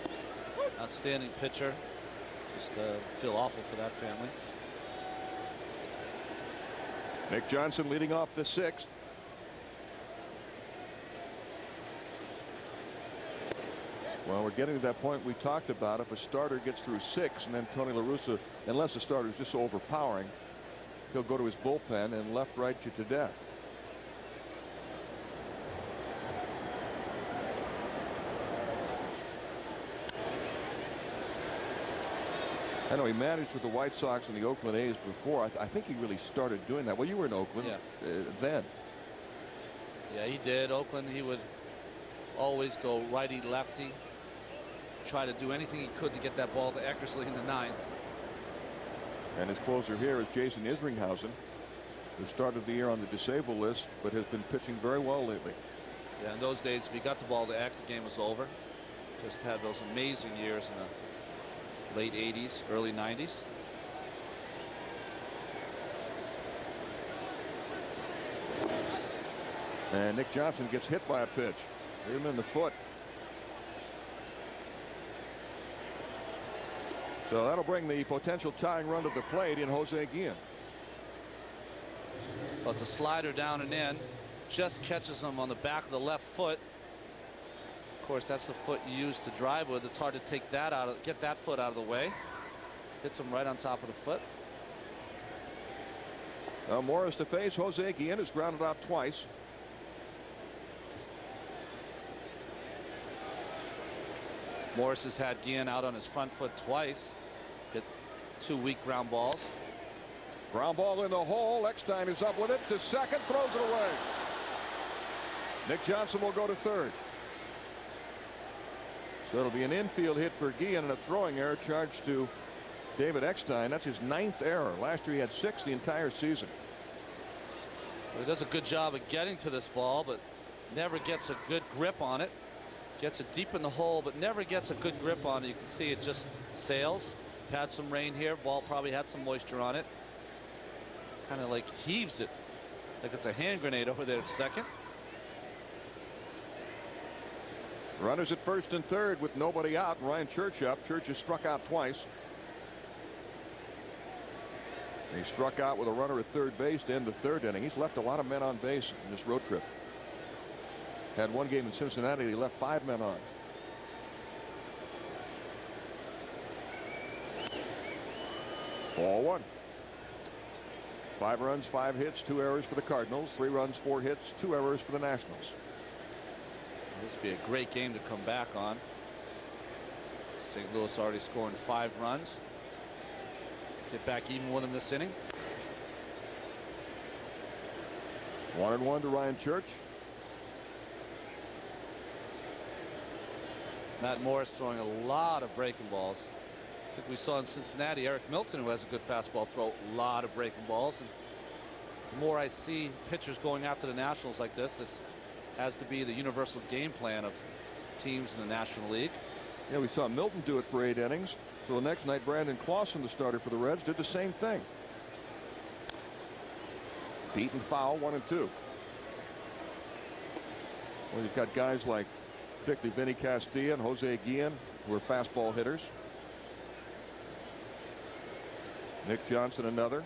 B: outstanding pitcher. Just feel awful for that family.
A: Nick Johnson leading off the 6th. Well, we're getting to that point we talked about. If a starter gets through 6 and then Tony La Russa, unless the starter is just so overpowering, he'll go to his bullpen and left right you to death. I know he managed with the White Sox and the Oakland A's before. I think he really started doing that. Well, you were in Oakland then.
B: Yeah, he did. Oakland, he would always go righty lefty. Try to do anything he could to get that ball to Eckersley in the 9th.
A: And his closer here is Jason Isringhausen, who started the year on the disabled list but has been pitching very well lately.
B: Yeah, in those days, if he got the ball to Eck, the game was over. Just had those amazing years in the late 80s, early 90s.
A: And Nick Johnson gets hit by a pitch. Hit him in the foot. So that'll bring the potential tying run to the plate in Jose Guillen.
B: Well, it's a slider down and in. Just catches him on the back of the left foot. Of course, that's the foot you use to drive with. It's hard to take that out of, get that foot out of the way. Hits him right on top of the foot.
A: Now Morris to face. Jose Guillen is grounded out twice.
B: Morris has had Guillen out on his front foot twice. Hit 2 weak ground balls.
A: Ground ball in the hole. Eckstein is up with it to second, throws it away. Nick Johnson will go to third. So it'll be an infield hit for Guillen and a throwing error charged to David Eckstein. That's his 9th error. Last year he had 6 the entire season.
B: Well, he does a good job of getting to this ball, but never gets a good grip on it. Gets it deep in the hole, but never gets a good grip on it. You can see it just sails. Had some rain here. Ball probably had some moisture on it. Kind of like heaves it like it's a hand grenade over there at second.
A: Runners at first and third with nobody out. Ryan Church up. Church has struck out twice. He struck out with a runner at third base to end the 3rd inning. He's left a lot of men on base in this road trip. Had one game in Cincinnati. He left 5 men on. Ball 1. 5 runs, 5 hits, 2 errors for the Cardinals. 3 runs, 4 hits, 2 errors for the Nationals.
B: This would be a great game to come back on. St. Louis already scoring 5 runs. Get back even with him this inning.
A: 1-1 to Ryan Church.
B: Matt Morris throwing a lot of breaking balls. I think we saw in Cincinnati Eric Milton, who has a good fastball, throw a lot of breaking balls. And the more I see pitchers going after the Nationals like this has to be the universal game plan of teams in the National League.
A: Yeah, we saw Milton do it for 8 innings. So the next night, Brandon Clausen, the starter for the Reds, did the same thing. Beaten foul, 1-2. Well, you've got guys like particularly Vinny Castilla and Jose Guillen, who are fastball hitters. Nick Johnson, another.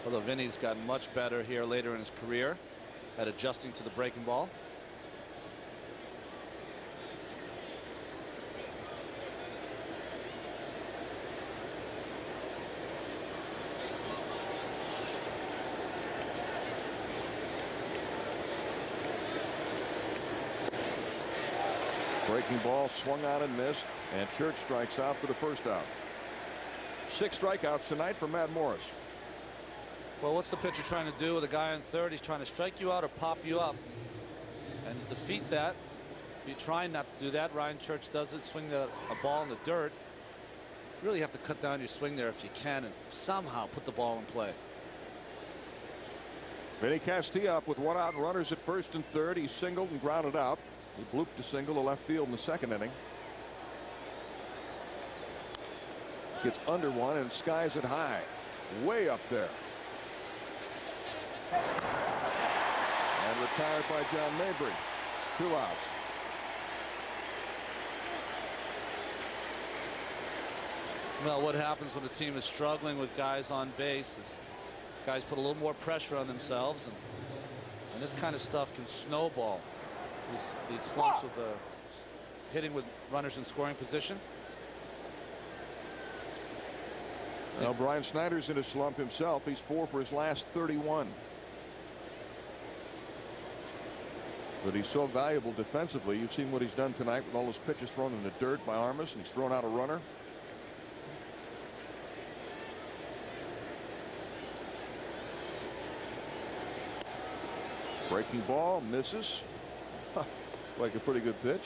B: Although Vinny's gotten much better here later in his career at adjusting to the breaking ball.
A: Breaking ball swung out and missed, and Church strikes out for the first out. 6 strikeouts tonight for Matt Morris.
B: Well, what's the pitcher trying to do with a guy on third? He's trying to strike you out or pop you up and defeat that. You're trying not to do that. Ryan Church does it, swing a ball in the dirt. You really have to cut down your swing there if you can and somehow put the ball in play.
A: Vinny Castilla up with 1 out and runners at first and third. He singled and grounded out. He blooped to single to left field in the second inning. Gets under one and skies it high. Way up there. And retired by John Mabry. 2 outs.
B: Well, what happens when a team is struggling with guys on base is guys put a little more pressure on themselves, and this kind of stuff can snowball. These slumps with the hitting with runners in scoring position.
A: Well, Brian Snyder's in a slump himself. He's 4 for his last 31. But he's so valuable defensively. You've seen what he's done tonight with all those pitches thrown in the dirt by Armas, and he's thrown out a runner. Breaking ball, misses. Like a pretty good pitch.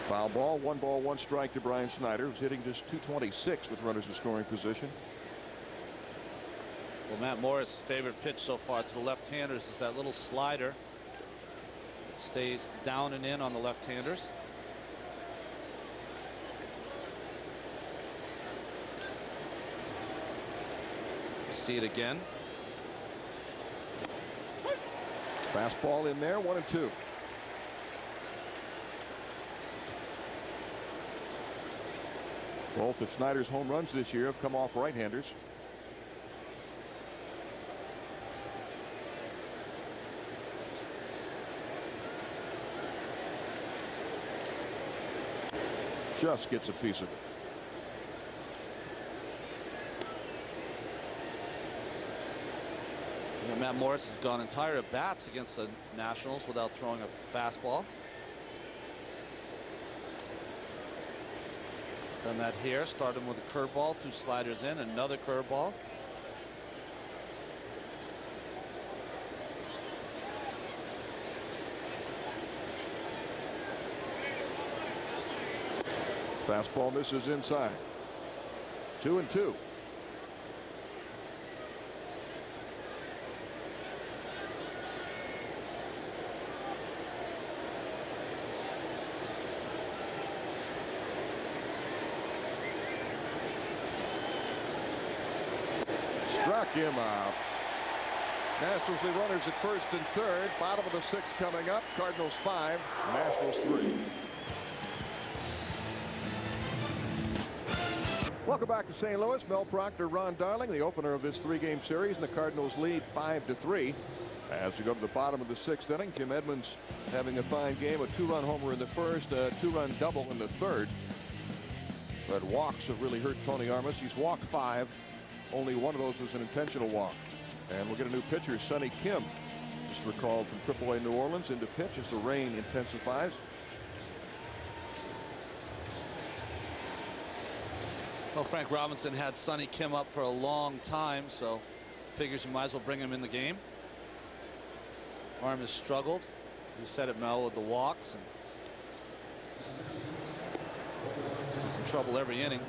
A: Foul ball, 1 ball, 1 strike to Brian Snyder, who's hitting just .226 with runners in scoring position.
B: Well, Matt Morris' favorite pitch so far to the left-handers is that little slider. It stays down and in on the left-handers. See it again.
A: Fastball in there, 1-2. Both of Snyder's home runs this year have come off right-handers. Just gets a piece of it.
B: You know, Matt Morris has gone entire at bats against the Nationals without throwing a fastball. Done that here. Started with a curveball, 2 sliders in, another curveball.
A: Fastball misses inside. 2-2. Struck him out. Nationals lead runners at first and third. Bottom of the 6th coming up. Cardinals 5, Nationals 3. Welcome back to St. Louis. Mel Proctor, Ron Darling, the opener of this 3-game series, and the Cardinals lead 5-3. As we go to the bottom of the 6th inning, Jim Edmonds having a fine game, a 2-run homer in the first, a 2-run double in the third. But walks have really hurt Tony Armas. He's walked 5. Only one of those was an intentional walk. And we'll get a new pitcher, Sonny Kim, just recalled from AAA New Orleans into pitch as the rain intensifies.
B: Well, Frank Robinson had Sonny Kim up for a long time, so figures you might as well bring him in the game. Arm has struggled. You said it, Mel, with the walks. And in trouble every inning.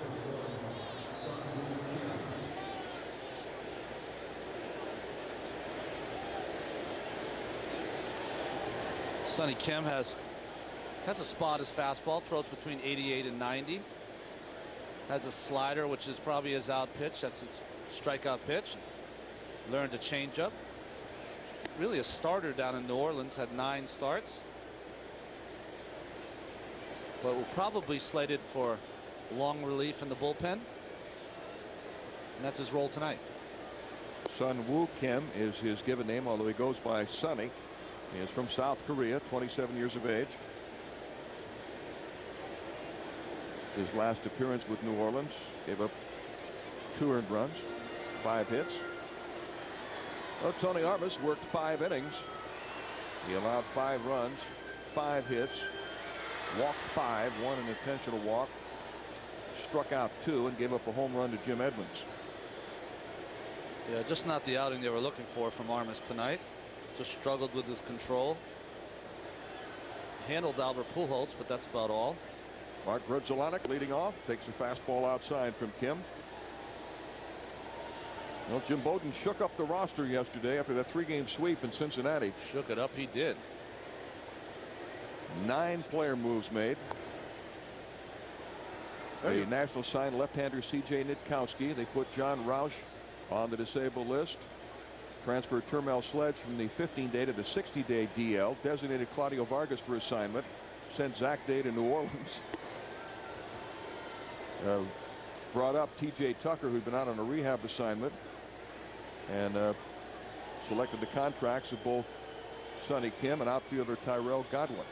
B: Sonny Kim has a spot his fastball, throws between 88 and 90. Has a slider, which is probably his out pitch. That's his strikeout pitch. Learned to change up. Really a starter down in New Orleans, had 9 starts. But will probably slated for long relief in the bullpen. And that's his role tonight.
A: Sun Woo Kim is his given name, although he goes by Sonny. He is from South Korea, 27 years of age. His last appearance with New Orleans, gave up 2 earned runs, 5 hits. Well, Tony Armas worked 5 innings. He allowed 5 runs, 5 hits, walked 5, 1 an intentional walk, struck out 2, and gave up a home run to Jim Edmonds.
B: Yeah, just not the outing they were looking for from Armas tonight. Just struggled with his control. Handled Albert Pujols, but that's about all.
A: Mark Grudzielanek leading off, takes a fastball outside from Kim. Well, Jim Bowden shook up the roster yesterday after that 3-game sweep in Cincinnati.
B: Shook it up, he did.
A: 9 player moves made. A national sign left-hander C.J. Nitkowski. They put John Roush on the disabled list. Transferred Termel Sledge from the 15-day to the 60-day DL. Designated Claudio Vargas for assignment. Sent Zach Day to New Orleans. Brought up T.J. Tucker, who'd been out on a rehab assignment. And selected the contracts of both Sonny Kim and outfielder Tyrell Godwin.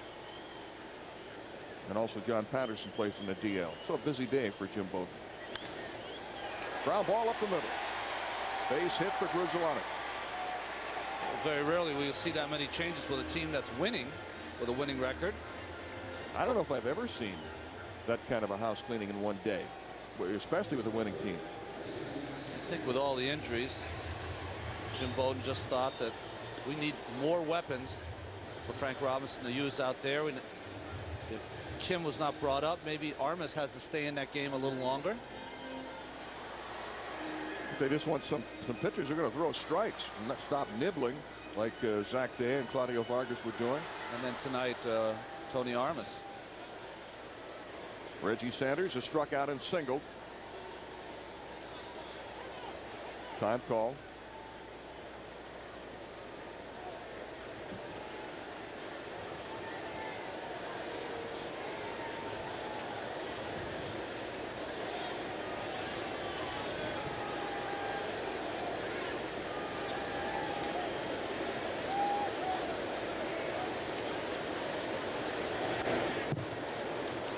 A: And also John Patterson placed in the DL. So a busy day for Jim Bowden. Ground ball up the middle. Base hit for Grudzielanek.
B: Very rarely will you see that many changes with a team that's winning, with a winning record.
A: I don't know if I've ever seen that kind of a house cleaning in one day, especially with a winning team.
B: I think with all the injuries, Jim Bowden just thought that we need more weapons for Frank Robinson to use out there. If Kim was not brought up, maybe Armas has to stay in that game a little longer.
A: They just want some pitchers who are going to throw strikes and not stop nibbling like Zach Day and Claudio Vargas were doing.
B: And then tonight, Tony Armas.
A: Reggie Sanders has struck out and singled. Time call.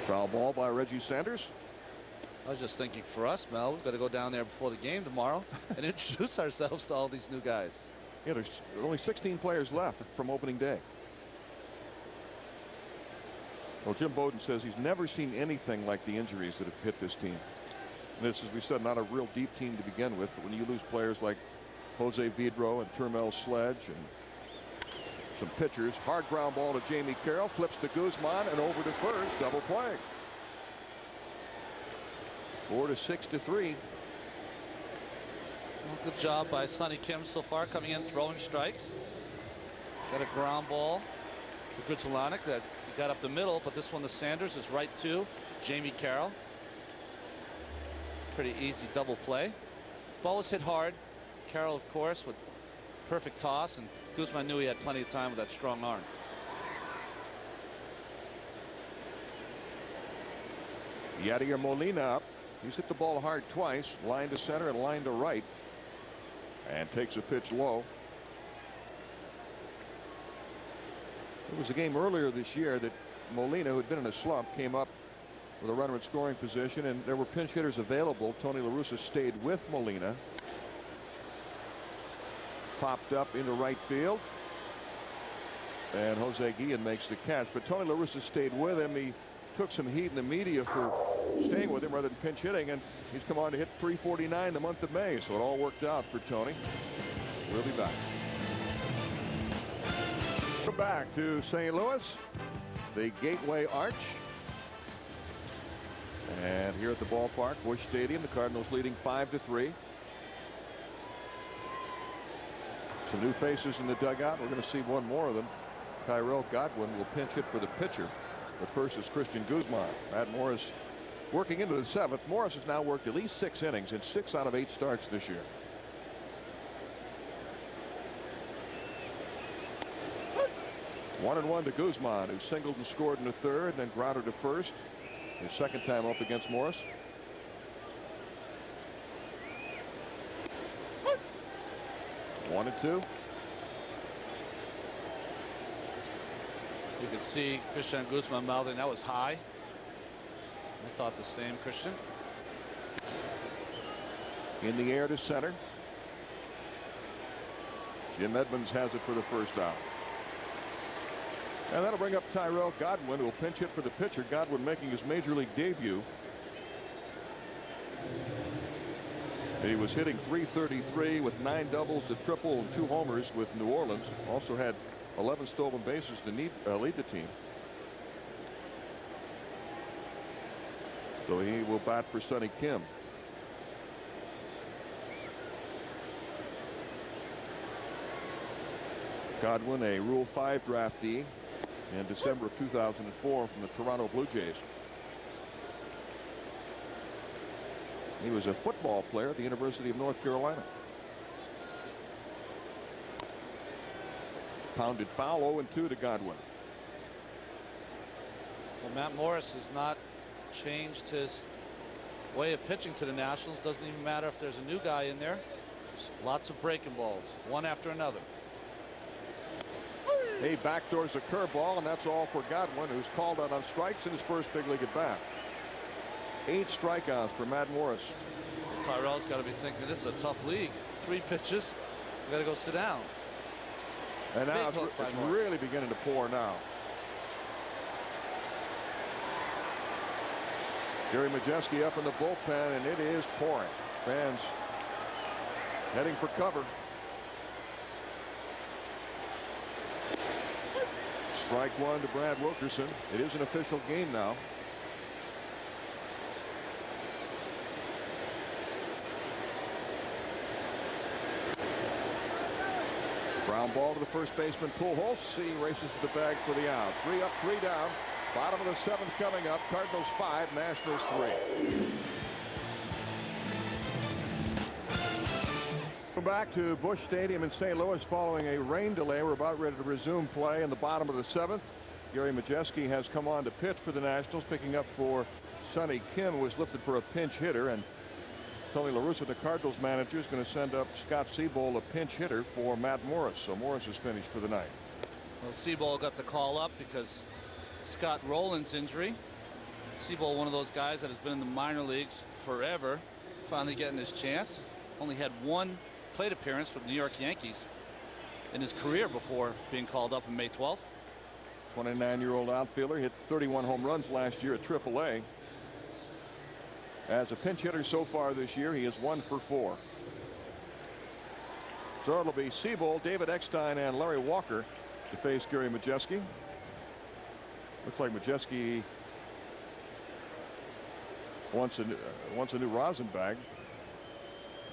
A: Foul ball by Reggie Sanders.
B: I was just thinking for us, Mel, we've got to go down there before the game tomorrow and introduce ourselves to all these new guys.
A: Yeah, there's only 16 players left from opening day. Well, Jim Bowden says he's never seen anything like the injuries that have hit this team. And this, as we said, not a real deep team to begin with, but when you lose players like Jose Vidro and Termel Sledge and some pitchers, hard ground ball to Jamie Carroll, flips to Guzman and over to first, double play. 4-6-3.
B: Well, good job by Sonny Kim so far, coming in throwing strikes. Got a ground ball for Grudzielanek that he got up the middle, but this one to Sanders is right to Jamie Carroll. Pretty easy double play. Ball was hit hard. Carroll, of course, with perfect toss, and Guzman knew he had plenty of time with that strong arm.
A: Yadier Molina up. He's hit the ball hard twice, line to center and line to right, and takes a pitch low. It was a game earlier this year that Molina, who had been in a slump, came up with a runner in scoring position, and there were pinch hitters available. Tony La Russa stayed with Molina. Popped up into right field, and Jose Guillen makes the catch, but Tony La Russa stayed with him. He took some heat in the media for staying with him rather than pinch hitting, and he's come on to hit .349 the month of May, so it all worked out for Tony. We'll be back. Welcome back to St. Louis, the Gateway Arch, And here at the ballpark, Busch Stadium, the Cardinals leading 5-3. Some new faces in the dugout. We're going to see one more of them. Tyrell Godwin will pinch hit for the pitcher. But first is Christian Guzman. Matt Morris working into the 7th. Morris has now worked at least 6 innings in 6 out of 8 starts this year. One and one to Guzman, who singled and scored in the 3rd and then grounded to first. His second time up against Morris. One and two.
B: You can see Christian Guzman mouthing that was high. I thought the same, Christian.
A: In the air to center. Jim Edmonds has it for the first out. And that'll bring up Tyrell Godwin, who will pinch hit for the pitcher. Godwin making his major league debut. He was hitting .333 with 9 doubles, a triple, and 2 homers with New Orleans. Also had 11 stolen bases to lead the team. So he will bat for Sonny Kim. Godwin, a Rule 5 draftee in December of 2004 from the Toronto Blue Jays. He was a football player at the University of North Carolina. Pounded foul, 0-2 to Godwin.
B: Well, Matt Morris has not changed his way of pitching to the Nationals. Doesn't even matter if there's a new guy in there. There's lots of breaking balls, one after another.
A: He backdoors a curveball, and that's all for Godwin, who's called out on strikes in his first big league at bat. 8 strikeouts for Matt Morris.
B: Tyrell's got to be thinking this is a tough league. 3 pitches. You got to go sit down.
A: And now it's really beginning to pour now. Gary Majeski up in the bullpen, and it is pouring. Fans heading for cover. Strike one to Brad Wilkerson. It is an official game now. Ground ball to the first baseman, Pujols. He races to the bag for the out. 3 up, 3 down. Bottom of the 7th coming up. Cardinals 5, Nationals 3. We're back to Busch Stadium in St. Louis following a rain delay. We're about ready to resume play in the bottom of the 7th. Gary Majeski has come on to pitch for the Nationals, picking up for Sonny Kim, who was lifted for a pinch hitter. And Tony La Russa, the Cardinals manager, is going to send up Scott Seabold, a pinch hitter, for Matt Morris. So Morris is finished for the night.
B: Well, Seabold got the call up because Scott Rowland's injury. Seabold, one of those guys that has been in the minor leagues forever, finally getting his chance. Only had 1 plate appearance for the New York Yankees in his career before being called up on May 12th.
A: 29-year-old outfielder hit 31 home runs last year at AAA. As a pinch hitter so far this year, he is 1 for 4. So it'll be Seabold, David Eckstein, and Larry Walker to face Gary Majeski. Looks like Majeski wants a new rosin bag.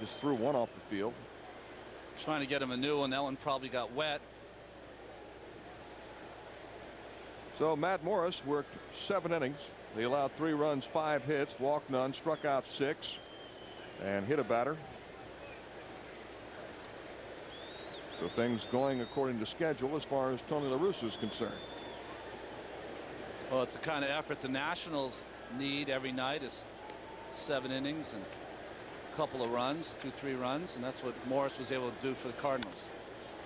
A: Just threw one off the field.
B: Trying to get him a new one. That one probably got wet.
A: So Matt Morris worked 7 innings. They allowed 3 runs, 5 hits, walked none, struck out 6, and hit a batter. So things going according to schedule as far as Tony La Russa is concerned.
B: Well, it's the kind of effort the Nationals need every night, is 7 innings and a couple of runs, 2-3 runs, and that's what Morris was able to do for the Cardinals.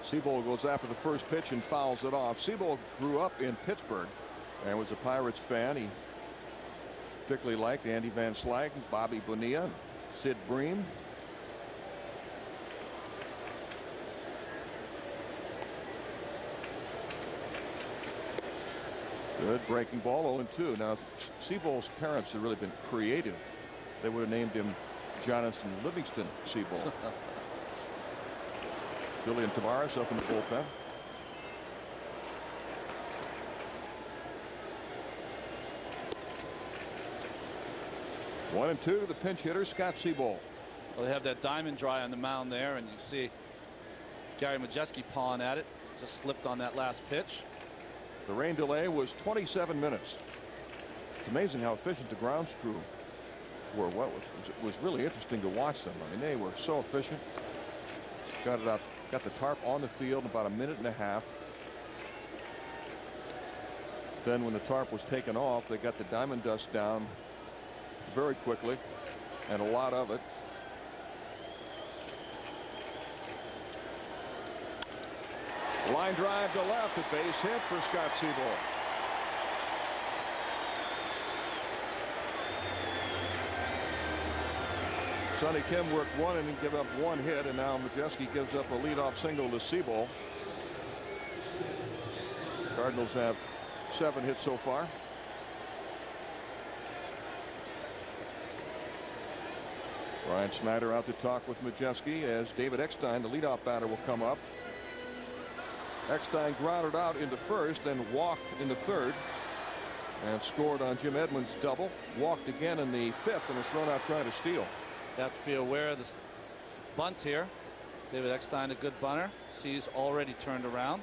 A: Seabold goes after the first pitch and fouls it off. Seabold grew up in Pittsburgh and was a Pirates fan. He particularly liked Andy Van Slyke, Bobby Bonilla, Sid Bream. Good breaking ball, 0-2. Now, Seabold's parents have really been creative. They would have named him Jonathan Livingston Seabold. Julian Tavares up in the bullpen. 1-2 to the pinch hitter, Scott Seabold.
B: Well, they have that diamond dry on the mound there, and you see Gary Majeski pawing at it. Just slipped on that last pitch.
A: The rain delay was 27 minutes. It's amazing how efficient the grounds crew were. What was really interesting to watch them. I mean, they were so efficient. Got it out, got the tarp on the field in about a minute and a half. Then when the tarp was taken off, they got the diamond dust down very quickly, and a lot of it. Line drive to left, a base hit for Scott Seabold. Sonny Kim worked one and give up one hit, and now Majeski gives up a leadoff single to Seabold. Cardinals have 7 hits so far. Brian Snyder out to talk with Majeski as David Eckstein, the leadoff batter, will come up. Eckstein grounded out into first, then walked in the third, and scored on Jim Edmonds' double. Walked again in the fifth and was thrown out trying to steal.
B: You have to be aware of this bunt here. David Eckstein, a good bunter, sees already turned around.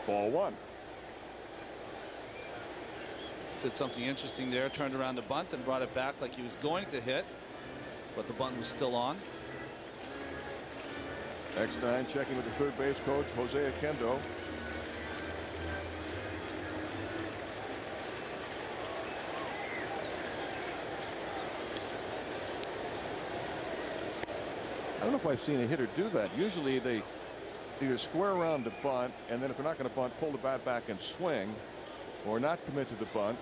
A: Ball 1.
B: Did something interesting there, turned around the bunt and brought it back like he was going to hit, but the bunt was still on.
A: Eckstein checking with the third base coach, Jose Akendo. I don't know if I've seen a hitter do that. Usually they either square around the bunt, and then if they're not going to bunt, pull the bat back and swing, or not commit to the bunt.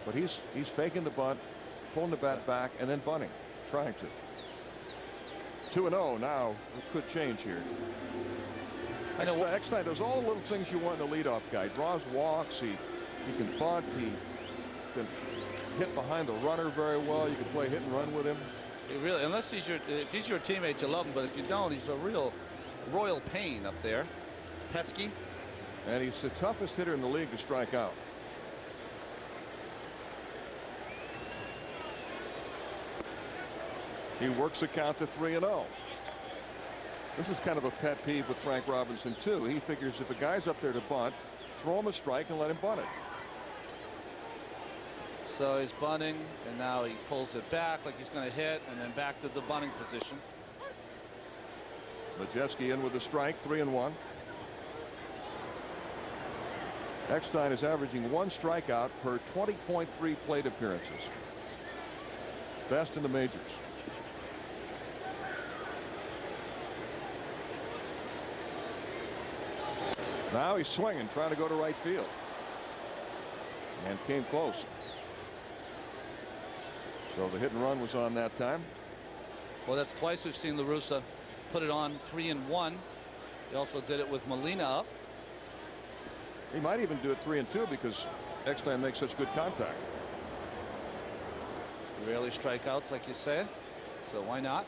A: But he's faking the bunt, pulling the bat back, and then bunting, trying to. 2-0 now. It could change here. Eckstein does all the little things you want in a leadoff guy. Draws walks. He can bunt. He can hit behind the runner very well. You can play hit and run with him.
B: He really, unless if he's your teammate, you love him. But if you don't, he's a real royal pain up there. Pesky.
A: And he's the toughest hitter in the league to strike out. He works the count to 3-0. This is kind of a pet peeve with Frank Robinson too. He figures if a guy's up there to bunt, throw him a strike and let him bunt it.
B: So he's bunting, and now he pulls it back like he's going to hit, and then back to the bunting position.
A: Majeski in with a strike, 3-1. Eckstein is averaging 1 strikeout per 20.3 plate appearances. Best in the majors. Now he's swinging, trying to go to right field, and came close. So the hit and run was on that time.
B: Well, that's twice we've seen La Russa put it on 3-1. He also did it with Molina up.
A: He might even do it 3-2 because Eckstein makes such good contact.
B: Rarely strikeouts, like you said, so why not?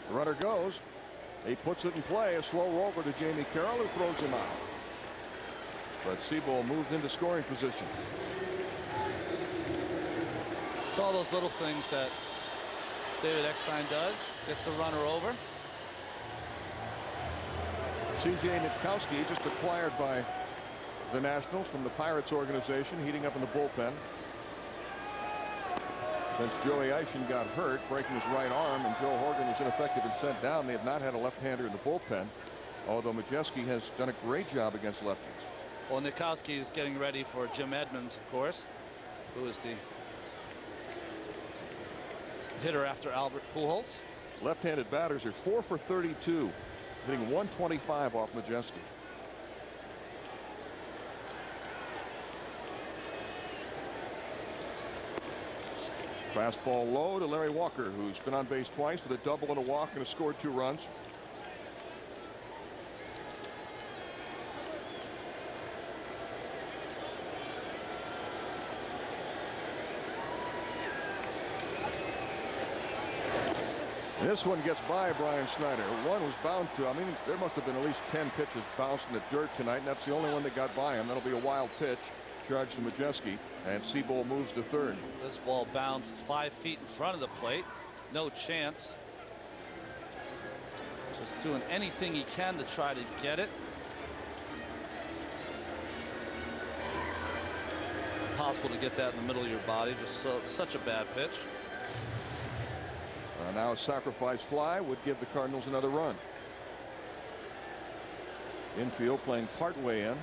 A: The runner goes. He puts it in play. A slow rover to Jamie Carroll, who throws him out. But Seabold moved into scoring position.
B: It's all those little things that David Eckstein does. Gets the runner over.
A: C.J. Nitkowski, just acquired by the Nationals from the Pirates organization, heating up in the bullpen. Since Joey Eischen got hurt, breaking his right arm, and Joe Horgan was ineffective and sent down, they have not had a left-hander in the bullpen, although Majeski has done a great job against lefties.
B: Well, Nitkowski is getting ready for Jim Edmonds, of course, who is the hitter after Albert Pujols.
A: Left-handed batters are 4 for 32, hitting 125 off Majeski. Fastball low to Larry Walker, who's been on base twice with a double and a walk and has scored 2 runs. This one gets by Brian Snyder. One was bound to, I mean, there must have been at least 10 pitches bounced in the dirt tonight, and that's the only one that got by him. That'll be a wild pitch. Charged to Majewski, and Seabold moves to third.
B: This ball bounced 5 feet in front of the plate. No chance. Just doing anything he can to try to get it. Impossible to get that in the middle of your body. Just such a bad pitch.
A: Now a sacrifice fly would give the Cardinals another run. Infield playing part way in.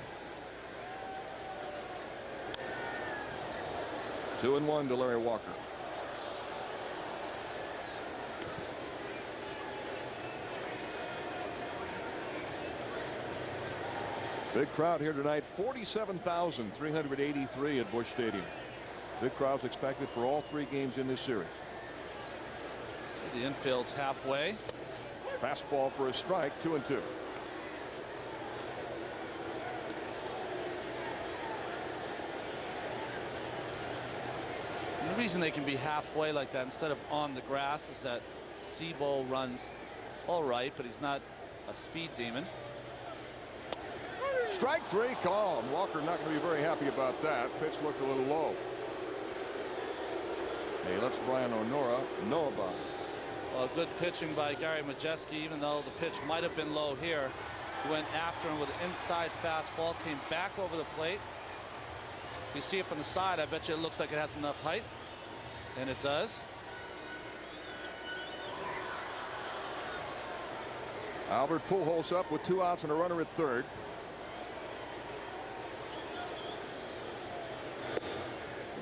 A: 2-1 to Larry Walker. Big crowd here tonight. 47,383 at Busch Stadium. Big crowds expected for all 3 games in this series.
B: So the infield's halfway.
A: Fastball for a strike. 2-2.
B: And the reason they can be halfway like that instead of on the grass is that Seabold runs all right, but he's not a speed demon.
A: Strike 3 called. Walker not going to be very happy about that. Pitch looked a little low. He lets Brian O'Nora know about it.
B: Well, good pitching by Gary Majewski, even though the pitch might have been low here. He went after him with an inside fastball, came back over the plate. You see it from the side. I bet you it looks like it has enough height, and it does.
A: Albert Pujols up with 2 outs and a runner at third.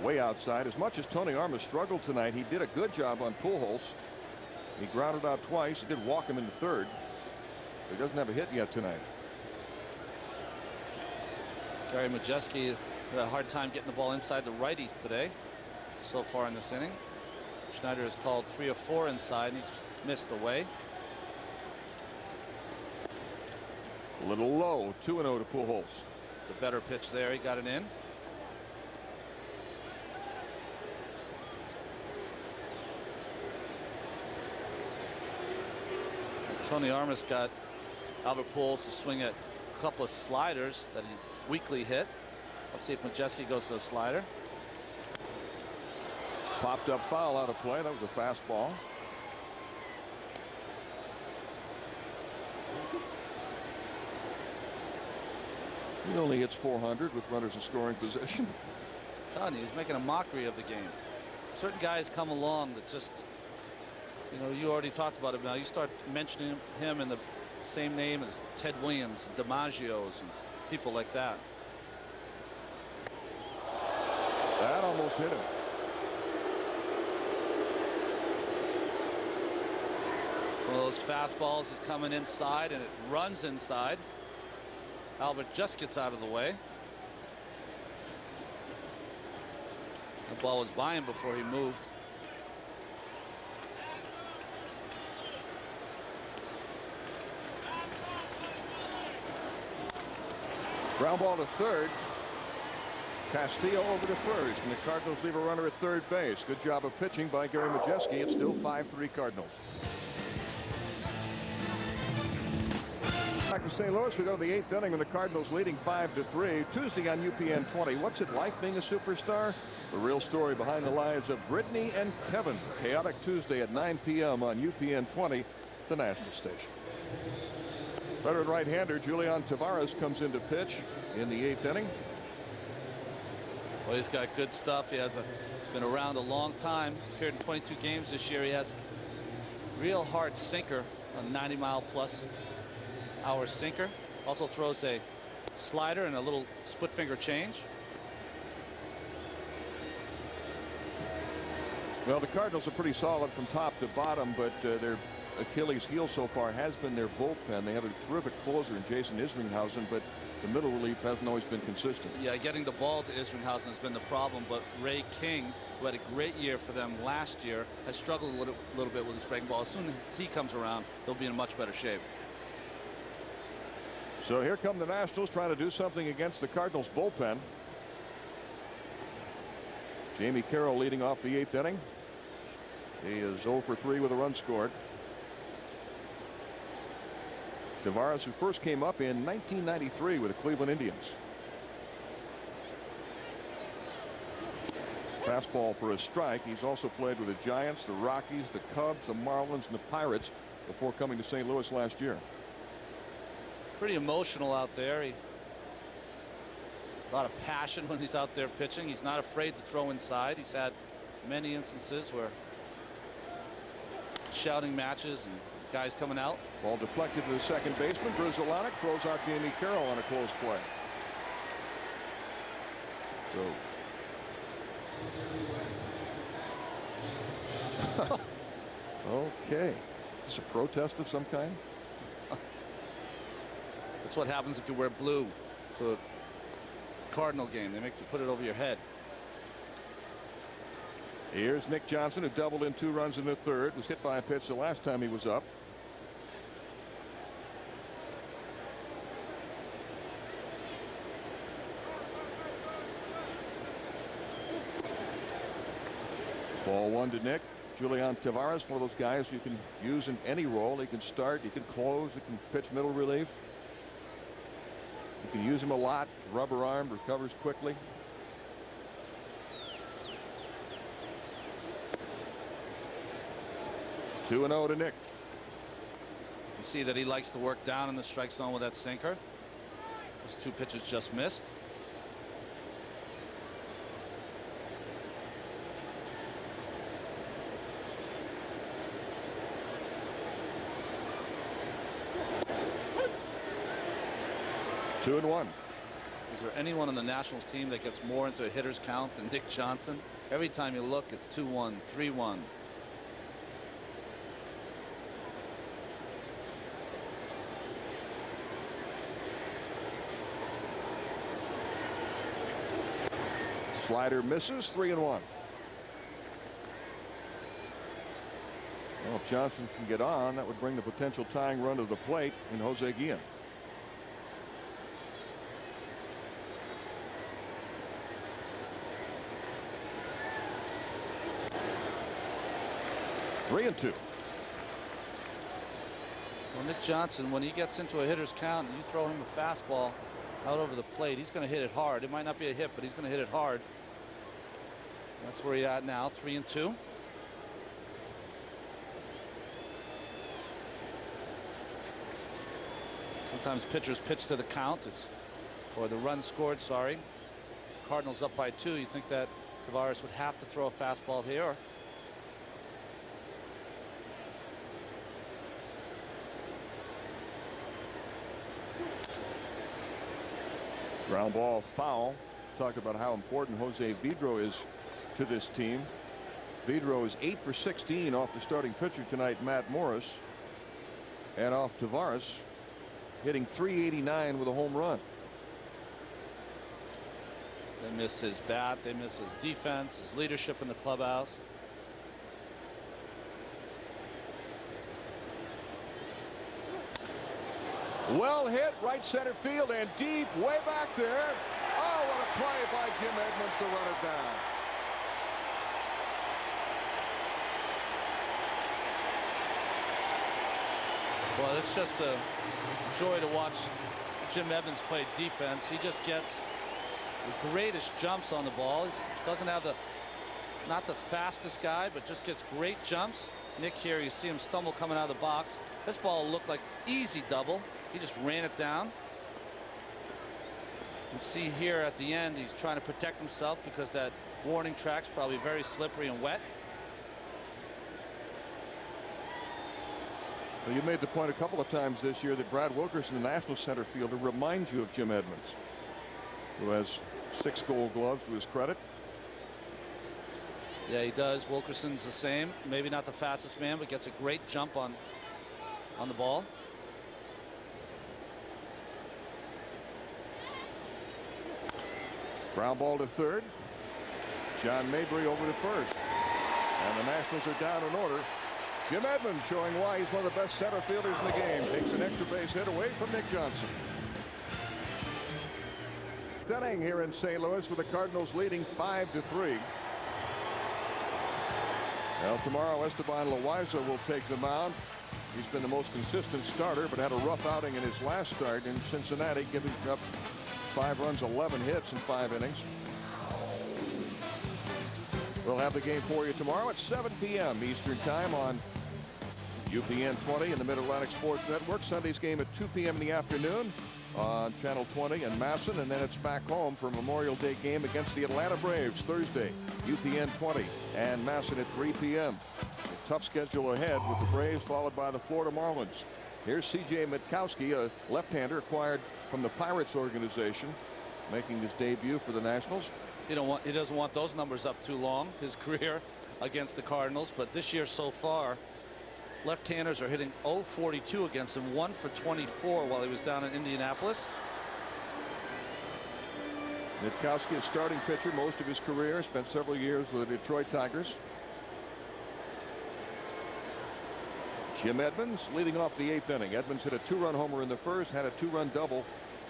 A: Way outside. As much as Tony Armas struggled tonight, he did a good job on Pujols. He grounded out twice. He did walk him into third. He doesn't have a hit yet tonight.
B: Gary Majewski had a hard time getting the ball inside the righties today so far in this inning. Schneider has called 3 or 4 inside, and he's missed away.
A: A little low. 2-0 to Pujols.
B: It's a better pitch there. He got it in. Tony Armas got Albert Pujols to swing at a couple of sliders that he weakly hit. Let's see if Majewski goes to the slider.
A: Popped up foul out of play. That was a fastball. He only hits 400 with runners in scoring position.
B: I'm telling you, he's making a mockery of the game. Certain guys come along that just, you know, you already talked about it now. You start mentioning him in the same name as Ted Williams, DiMaggio's, and people like that.
A: That almost hit him.
B: One of those fastballs is coming inside, and it runs inside. Albert just gets out of the way. The ball was by him before he moved.
A: Ground ball to third. Castillo over to first, and the Cardinals leave a runner at third base. Good job of pitching by Gary Majewski. It's still 5-3 Cardinals. Back to St. Louis, we go to the 8th inning, and the Cardinals leading 5-3. Tuesday on UPN 20. What's it like being a superstar? The real story behind the lives of Brittany and Kevin. Chaotic Tuesday at 9 p.m. on UPN 20, the national station. Veteran right-hander Julian Tavares comes into pitch in the 8th inning.
B: Well, he's got good stuff. He has been around a long time. Appeared in 22 games this year. He has real hard sinker, a 90-mile-plus-hour sinker. Also throws a slider and a little split finger change.
A: Well, the Cardinals are pretty solid from top to bottom, but their Achilles heel so far has been their bullpen. They have a terrific closer in Jason Isringhausen, but the middle relief hasn't always been consistent.
B: Yeah, getting the ball to Isringhausen has been the problem, but Ray King, who had a great year for them last year, has struggled a little bit with his breaking ball. As soon as he comes around, he'll be in much better shape.
A: So here come the Nationals trying to do something against the Cardinals bullpen. Jamie Carroll leading off the 8th inning. He is 0 for 3 with a run scored. Tavares, who first came up in 1993 with the Cleveland Indians. Fastball for a strike. He's also played with the Giants, the Rockies, the Cubs, the Marlins, and the Pirates before coming to St. Louis last year.
B: Pretty emotional out there. A lot of passion when he's out there pitching. He's not afraid to throw inside. He's had many instances where shouting matches and guys coming out.
A: Ball deflected to the second baseman. Grzelcyk throws out Jamie Carroll on a close play. So okay, is this a protest of some kind?
B: That's what happens if you wear blue to a Cardinal game. They make you put it over your head.
A: Here's Nick Johnson, who doubled in 2 runs in the third. Was hit by a pitch the last time he was up. Ball 1 to Nick. Julian Tavares, one of those guys you can use in any role. He can start, he can close, he can pitch middle relief. You can use him a lot. Rubber arm, recovers quickly. Two and 0 to Nick.
B: You see that he likes to work down in the strike zone with that sinker. Those 2 pitches just missed.
A: Two and 1.
B: Is there anyone on the Nationals team that gets more into a hitter's count than Nick Johnson? Every time you look, it's 2-1, 3-1.
A: Slider misses. 3 and 1. Well, if Johnson can get on, that would bring the potential tying run to the plate in Jose Guillen. Three and 2.
B: Well, Nick Johnson, when he gets into a hitter's count and you throw him a fastball out over the plate, he's going to hit it hard. It might not be a hit, but he's going to hit it hard. That's where he's at now. 3 and 2. Sometimes pitchers pitch to the count, or the run scored, sorry. Cardinals up by 2. You think that Tavares would have to throw a fastball here?
A: Ground ball foul. Talked about how important Jose Vidro is to this team. Vidro is 8 for 16 off the starting pitcher tonight, Matt Morris, and off Tavares, hitting .389 with a home run.
B: They miss his bat. They miss his defense, his leadership in the clubhouse.
A: Well hit, right center field and deep, way back there. Oh, what a play by Jim Edmonds to run it down.
B: Well, it's just a joy to watch Jim Edmonds play defense. He just gets the greatest jumps on the ball. He doesn't have not the fastest guy, but just gets great jumps. Nick here, you see him stumble coming out of the box. This ball looked like easy double. He just ran it down. You can see here at the end, he's trying to protect himself because that warning track's probably very slippery and wet.
A: Well, you made the point a couple of times this year that Brad Wilkerson, the national center fielder, reminds you of Jim Edmonds, who has 6 gold gloves to his credit.
B: Yeah, he does. Wilkerson's the same. Maybe not the fastest man, but gets a great jump on the ball.
A: Ground ball to third. John Mabry over to first. And the Nationals are down in order. Jim Edmonds showing why he's one of the best center fielders in the game. Takes an extra base hit away from Nick Johnson. Inning here in St. Louis with the Cardinals leading 5-3. Well, tomorrow Esteban Loaiza will take the mound. He's been the most consistent starter, but had a rough outing in his last start in Cincinnati, giving up 5 runs, 11 hits in 5 innings. We'll have the game for you tomorrow at 7 p.m. Eastern Time on UPN 20 in the Mid-Atlantic Sports Network. Sunday's game at 2 p.m. in the afternoon on Channel 20 and Masson, and then it's back home for Memorial Day game against the Atlanta Braves Thursday, UPN 20 and Masson at 3 p.m. A tough schedule ahead with the Braves followed by the Florida Marlins. Here's C.J. Mitkowski, a left-hander acquired from the Pirates organization, making his debut for the Nationals.
B: He doesn't want those numbers up too long, his career against the Cardinals, but this year so far, left-handers are hitting .042 against him, 1 for 24 while he was down in Indianapolis.
A: Mitkowski, a starting pitcher most of his career, spent several years with the Detroit Tigers. Jim Edmonds leading off the 8th inning. Edmonds hit a 2-run homer in the first, had a 2-run double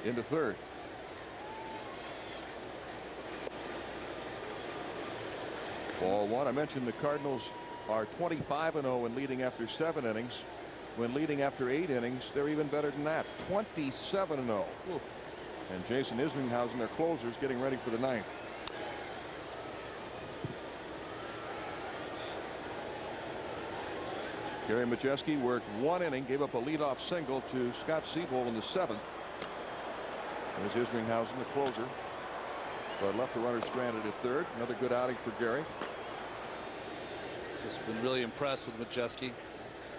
A: in the third. Ball 1. I mentioned the Cardinals are 25-0 in leading after 7 innings. When leading after 8 innings, they're even better than that, 27-0. And Jason Isringhausen, their closer, is getting ready for the 9th. Gary Majeski worked 1 inning, gave up a leadoff single to Scott Seabold in the 7th. There's Isringhausen, the closer, but left the runner stranded at third. Another good outing for Gary.
B: Just been really impressed with Majeski,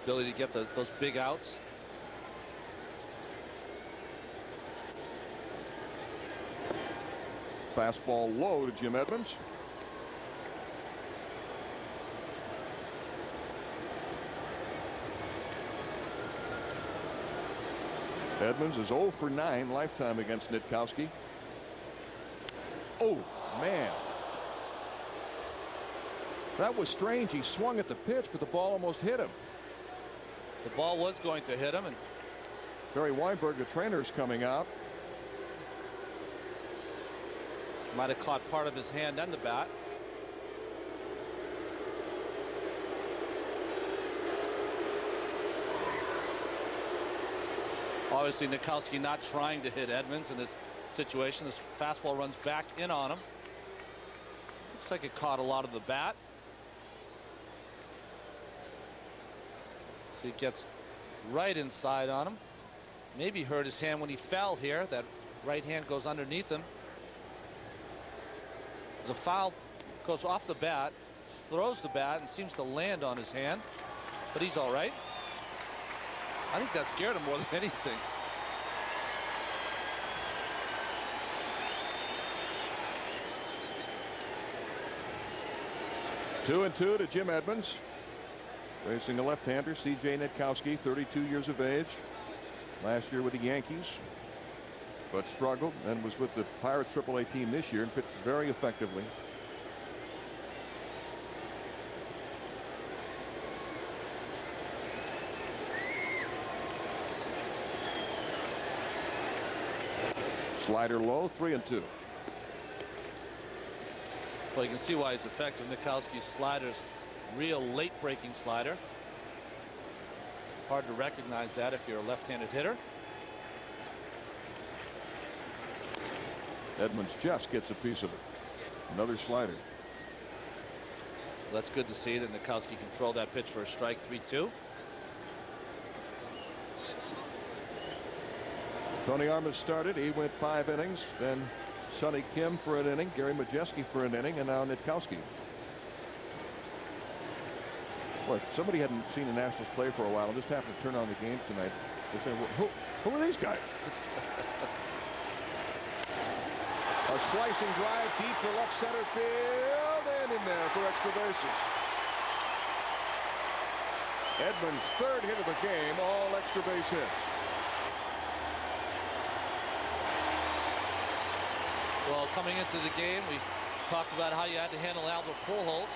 B: ability to get those big outs.
A: Fastball low to Jim Edmonds. Edmonds is 0 for 9 lifetime against Nitkowski. Oh, man. That was strange. He swung at the pitch, but the ball almost hit him.
B: The ball was going to hit him, and
A: Barry Weinberg, the trainer, is coming out.
B: might have caught part of his hand and the bat. Obviously, Nitkowski not trying to hit Edmonds in this situation. This fastball runs back in on him. Looks like it caught a lot of the bat. So he gets right inside on him. Maybe hurt his hand when he fell here. That right hand goes underneath him. There's a foul, goes off the bat, throws the bat, and seems to land on his hand. But he's all right. I think that scared him more than anything.
A: Two and two to Jim Edmonds. Facing a left-hander, C.J. Nitkowski, 32 years of age. Last year with the Yankees, but struggled and was with the Pirates AAA team this year and pitched very effectively. Slider low, 3-2.
B: Well, you can see why he's effective. Nitkowski's slider's real late breaking slider. Hard to recognize that if you're a left-handed hitter.
A: Edmonds just gets a piece of it. Another slider.
B: Well, that's good to see that Nitkowski can throw that pitch for a strike. 3-2.
A: Tony Armas started. He went 5 innings. Then Sonny Kim for an inning. Gary Majeski for an inning. And now Nitkowski. Boy, if somebody hadn't seen the Nationals play for a while and just happened to turn on the game tonight, they say, well, who are these guys? A slicing drive deep for left center field and in there for extra bases. Edmonds' 3rd hit of the game, all extra base hits.
B: Well, coming into the game, we talked about how you had to handle Albert Pujols.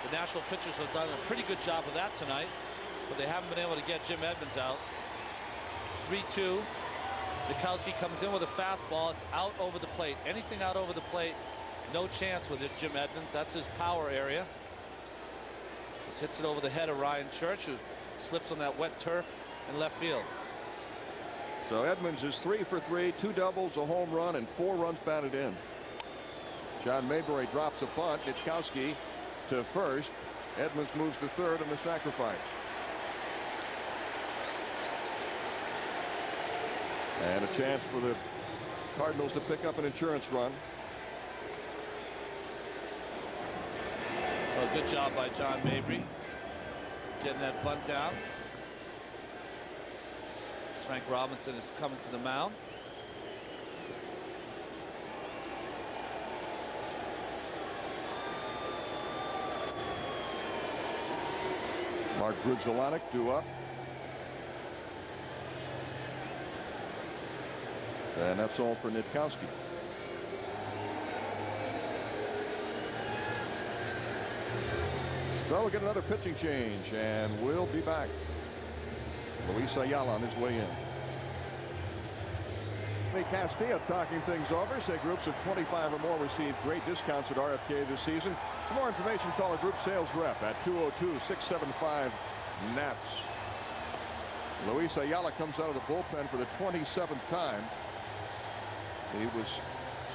B: The National pitchers have done a pretty good job of that tonight, but they haven't been able to get Jim Edmonds out. 3-2. Nitkowski comes in with a fastball. It's out over the plate. Anything out over the plate, no chance with it, Jim Edmonds. That's his power area. Just hits it over the head of Ryan Church, who slips on that wet turf in left field.
A: So Edmonds is 3 for 3, 2 doubles, a home run, and 4 runs batted in. John Mayberry drops a bunt. Nitkowski to first. Edmonds moves to third on the sacrifice. And a chance for the Cardinals to pick up an insurance run.
B: Well, good job by John Mayberry getting that bunt down. Frank Robinson is coming to the mound.
A: Mark Grudzielanek due up. And that's all for Nitkowski. So we'll get another pitching change, and we'll be back. Luis Ayala on his way in. Castillo talking things over. Say groups of 25 or more receive great discounts at RFK this season. For more information, call a group sales rep at 202-675-NAPS. Luis Ayala comes out of the bullpen for the 27th time. He was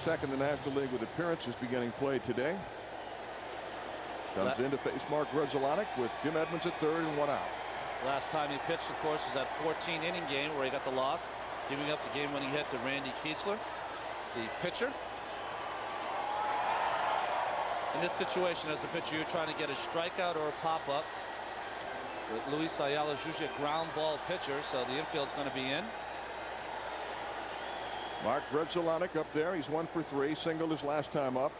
A: second in the National League with appearances beginning play today. Comes in to face Mark Grudzielanek with Jim Edmonds at third and 1 out.
B: Last time he pitched, of course, was that 14-inning game where he got the loss, giving up the game-winning hit to Randy Kiesler, the pitcher. In this situation, as a pitcher, you're trying to get a strikeout or a pop-up. Luis Ayala is usually a ground ball pitcher, so the infield's going to be in.
A: Mark Grudzielanek up there. He's 1 for 3. Singled his last time up.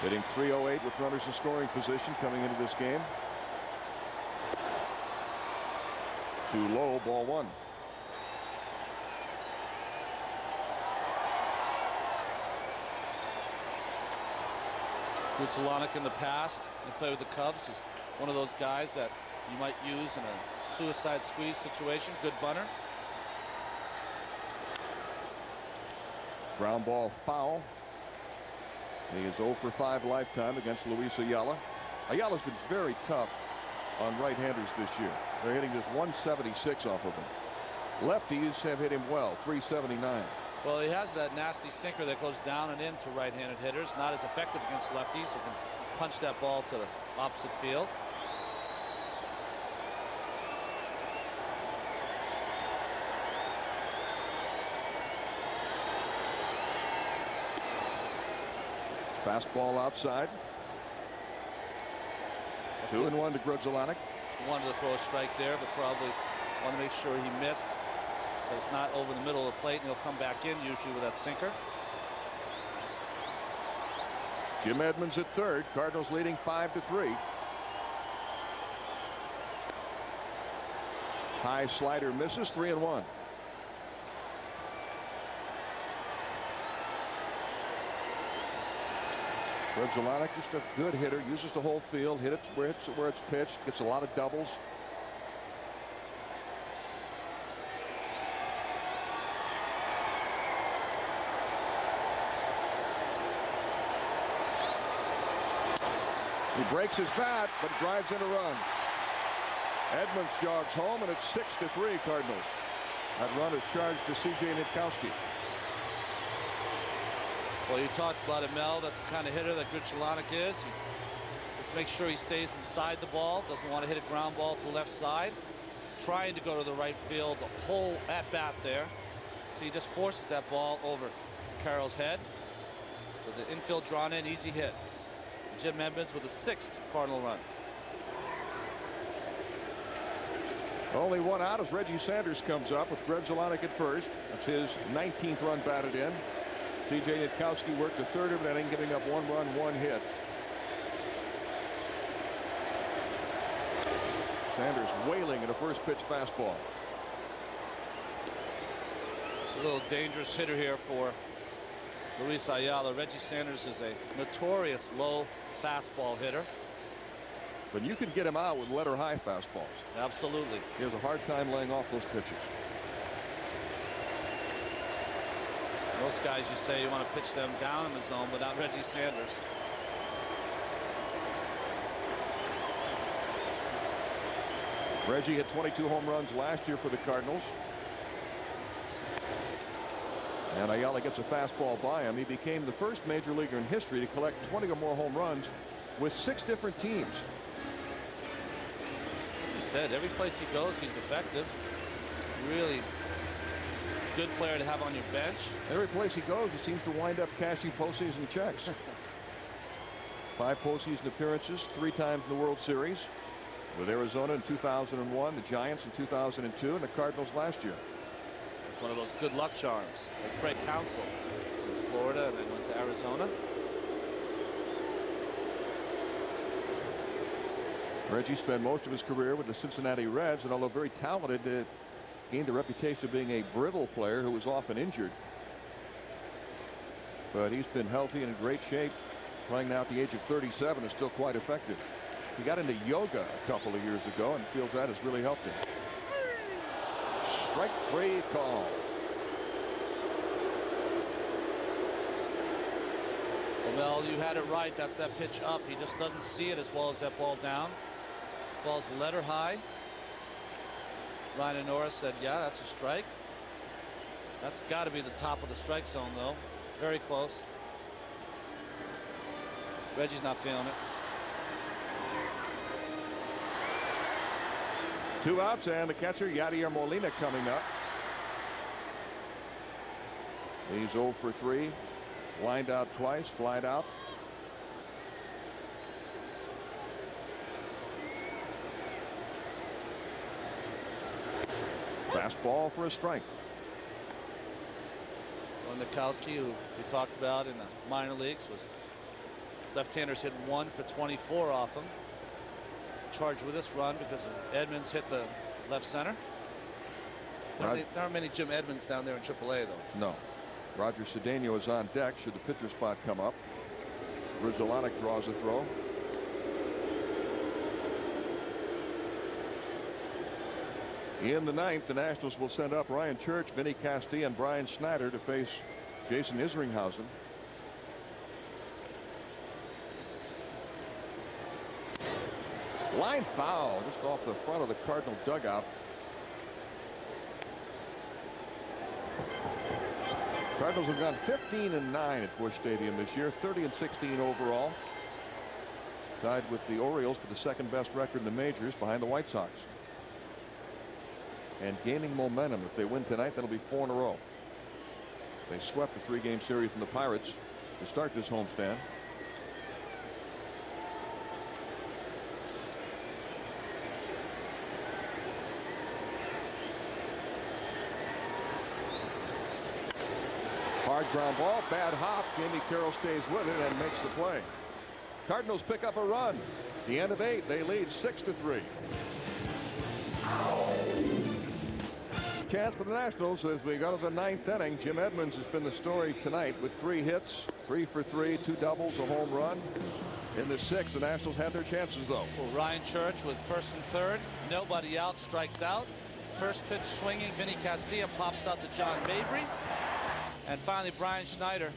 A: Hitting .308 with runners in scoring position coming into this game. Too low, ball 1.
B: Grudzielanek in the past, he played with the Cubs, is one of those guys that you might use in a suicide squeeze situation. Good bunter.
A: Ground ball foul. He is 0 for 5 lifetime against Luis Ayala. Ayala's been very tough on right-handers this year. They're hitting just 176 off of him. Lefties have hit him well, 379.
B: Well, he has that nasty sinker that goes down and into right-handed hitters. Not as effective against lefties who can punch that ball to the opposite field.
A: Fastball outside. 2-1 to Grudzielanek.
B: Wanted to throw a strike there, but probably want to make sure he missed. It's not over the middle of the plate, and he'll come back in usually with that sinker.
A: Jim Edmonds at third. Cardinals leading 5-3. High slider misses. 3-1. Grudzielanek, just a good hitter, uses the whole field, hit it where it's pitched, gets a lot of doubles. He breaks his bat, but drives in a run. Edmonds jogs home, and it's 6-3 Cardinals. That run is charged to C.J. Nitkowski.
B: Well, you talked about it, Mel. That's the kind of hitter that Grudzielanek is. He just makes sure he stays inside the ball. Doesn't want to hit a ground ball to the left side. Trying to go to the right field the whole at bat there. So he just forces that ball over Carroll's head. With the infield drawn in, easy hit. Jim Edmonds with a 6th Cardinal run.
A: Only 1 out as Reggie Sanders comes up with Grudzielanek at first. That's his 19th run batted in. C.J. Nitkowski worked the third of an inning, giving up 1 run, 1 hit. Sanders wailing in a first pitch fastball.
B: It's a little dangerous hitter here for Luis Ayala. Reggie Sanders is a notorious low fastball hitter.
A: But you can get him out with letter high fastballs.
B: Absolutely.
A: He has a hard time laying off those pitches.
B: Most guys, you say you want to pitch them down in the zone, but not Reggie Sanders.
A: Reggie hit 22 home runs last year for the Cardinals. And Ayala gets a fastball by him. He became the first major leaguer in history to collect 20 or more home runs with 6 different teams.
B: He said every place he goes, he's effective. Really good player to have on your bench.
A: Every place he goes, he seems to wind up cashing postseason checks. 5 postseason appearances, 3 times in the World Series. With Arizona in 2001, the Giants in 2002, and the Cardinals last year.
B: One of those good luck charms, like Craig Counsell in Florida, and then went to Arizona.
A: Reggie spent most of his career with the Cincinnati Reds, and although very talented, gained the reputation of being a brittle player who was often injured. But he's been healthy and in great shape, playing now at the age of 37, is still quite effective. He got into yoga a couple of years ago and feels that has really helped him. Strike 3 call.
B: Well, you had it right. That's that pitch up. He just doesn't see it as well as that ball down. This ball's letter high. Ryan Norris said, yeah, that's a strike. That's got to be the top of the strike zone, though. Very close. Reggie's not feeling it.
A: 2 outs, and the catcher Yadier Molina coming up. He's 0 for 3. Lined out twice, flied out. Fastball for a strike.
B: Well, Nikowski, who we talked about in the minor leagues, was left-handers hit 1 for 24 off him. Charged with this run because Edmonds hit the left center. There aren't many Jim Edmonds down there in AAA, though.
A: No. Roger Cedeno is on deck should the pitcher spot come up. Grudzielanek draws a throw. In the 9th, the Nationals will send up Ryan Church, Vinny Castilla, and Brian Schneider to face Jason Isringhausen. Line foul just off the front of the Cardinal dugout. Cardinals have gone 15-9 at Busch Stadium this year, 30-16 overall. Tied with the Orioles for the 2nd best record in the majors, behind the White Sox. And gaining momentum. If they win tonight, that'll be 4 in a row. They swept the 3-game series from the Pirates to start this homestand. Hard ground ball, bad hop. Jamie Carroll stays with it and makes the play. Cardinals pick up a run. The end of 8, they lead 6-3. Chance for the Nationals as we go to the 9th inning. Jim Edmonds has been the story tonight with 3 hits, 3 for 3, 2 doubles, a home run. In the 6th, the Nationals had their chances, though.
B: Well, Ryan Church with 1st and 3rd. Nobody out, strikes out. First pitch swinging. Vinny Castilla pops out to John Mabry. And finally, Brian Schneider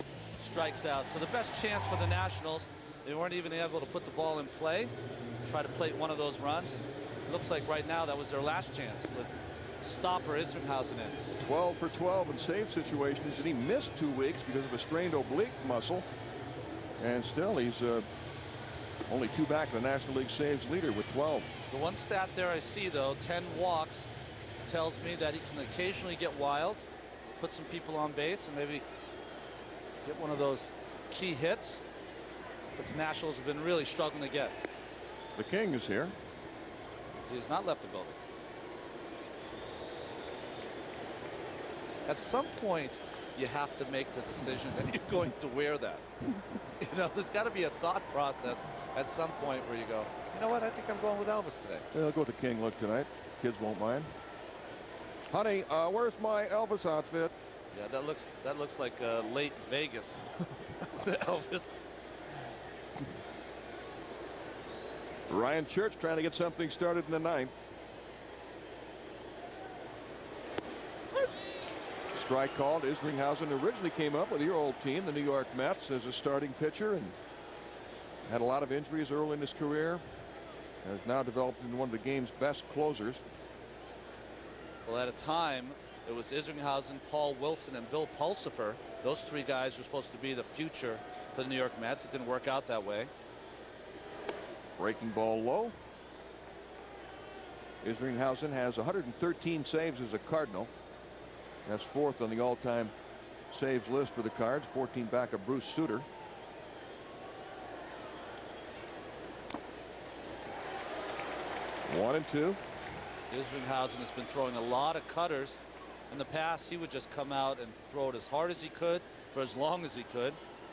B: strikes out. So the best chance for the Nationals, they weren't even able to put the ball in play, try to plate one of those runs. And it looks like right now that was their last chance with stopper Isringhausen in.
A: 12 for 12 in save situations, and he missed 2 weeks because of a strained oblique muscle. And still, he's only 2 back of the National League saves leader with 12.
B: The one stat there I see, though, 10 walks, tells me that he can occasionally get wild, put some people on base, and maybe get one of those key hits. But the Nationals have been really struggling to get.
A: The King is here.
B: He has not left the building. At some point, you have to make the decision that you're going to wear that. You know, there's got to be a thought process at some point where you go, you know what, I think I'm going with Elvis today.
A: Yeah, I'll go with the King look tonight. Kids won't mind. Honey, where's my Elvis outfit?
B: Yeah, that looks like late Vegas. Elvis.
A: Ryan Church trying to get something started in the 9th. Strike called. Isringhausen originally came up with your old team, the New York Mets, as a starting pitcher and had a lot of injuries early in his career. has now developed into one of the game's best closers.
B: Well, at a time, it was Isringhausen, Paul Wilson, and Bill Pulsifer. Those three guys were supposed to be the future for the New York Mets. It didn't work out that way.
A: Breaking ball low. Isringhausen has 113 saves as a Cardinal. That's fourth on the all-time saves list for the Cards, 14 back of Bruce Sutter. One and two.
B: Isringhausen has been throwing a lot of cutters. In the past, he would just come out and throw it as hard as he could for as long as he could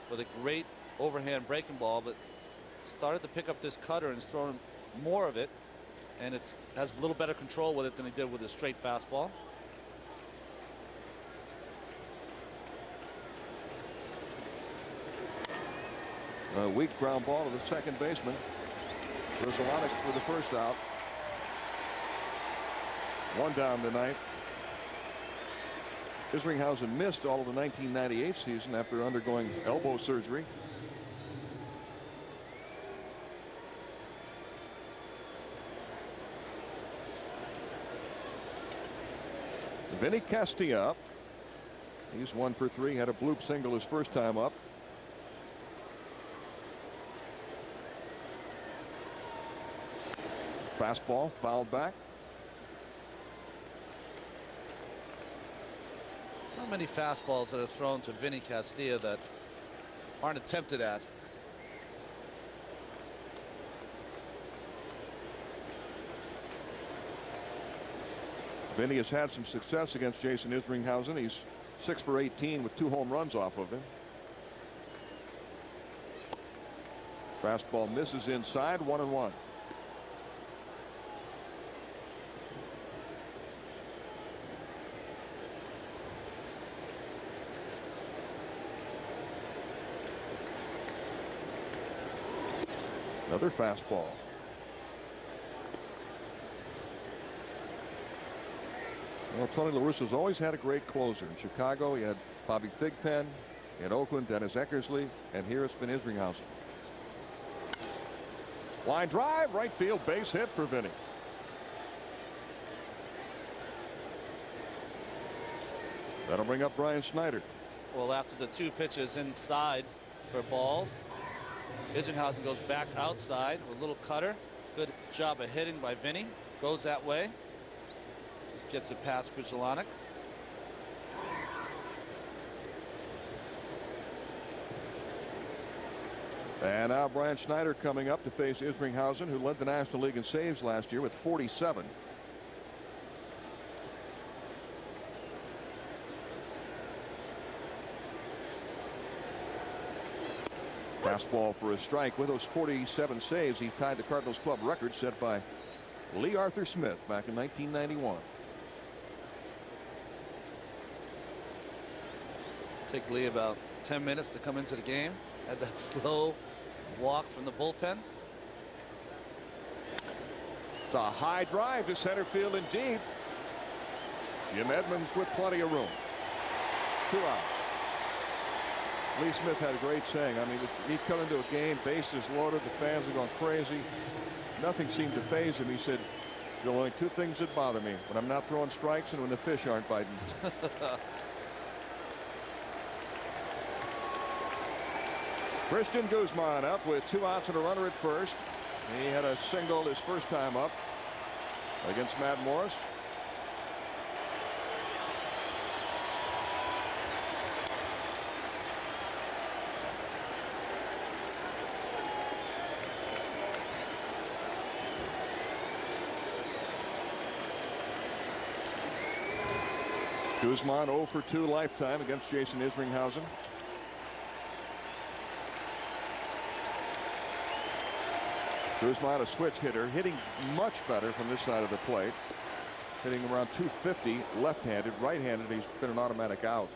B: with a great overhand breaking ball, but started to pick up this cutter and is throwing more of it, and it has a little better control with it than he did with his straight fastball.
A: A weak ground ball to the second baseman. Rizalonic for the first out. One down tonight. Isringhausen missed all of the 1998 season after undergoing elbow surgery. Vinny Castilla. He's 1 for 3. Had a bloop single his first time up. Fastball fouled back.
B: So many fastballs that are thrown to Vinny Castilla that aren't attempted at.
A: Vinny has had some success against Jason Isringhausen. He's 6 for 18 with 2 home runs off of him. Fastball misses inside, 1-1. Another fastball. Well, Tony La Russa's always had a great closer. In Chicago, he had Bobby Thigpen. In Oakland, Dennis Eckersley. And here it's been Isringhausen. Line drive, right field, base hit for Vinny. That'll bring up Brian Snyder.
B: Well, after the 2 pitches inside for balls, Isringhausen goes back outside with a little cutter. Good job of hitting by Vinny. Goes that way. Just gets it past Rizalonic.
A: And now Brian Snyder coming up to face Isringhausen, who led the National League in saves last year with 47. Fastball for a strike. With those 47 saves, he tied the Cardinals club record set by Lee Arthur Smith back in 1991.
B: Take Lee about 10 minutes to come into the game. Had that slow walk from the bullpen.
A: It's a high drive to center field and deep. Jim Edmonds with plenty of room. 2 outs. Lee Smith had a great saying. I mean, he'd come into a game, bases loaded, the fans are going crazy. Nothing seemed to faze him. He said, there are only 2 things that bother me: when I'm not throwing strikes and when the fish aren't biting. Christian Guzman up with 2 outs and a runner at first. He had a single his first time up against Matt Morris. Guzman 0 for 2 lifetime against Jason Isringhausen. Guzman, a switch hitter, hitting much better from this side of the plate. Hitting around 250 left-handed. Right-handed, he's been an automatic out.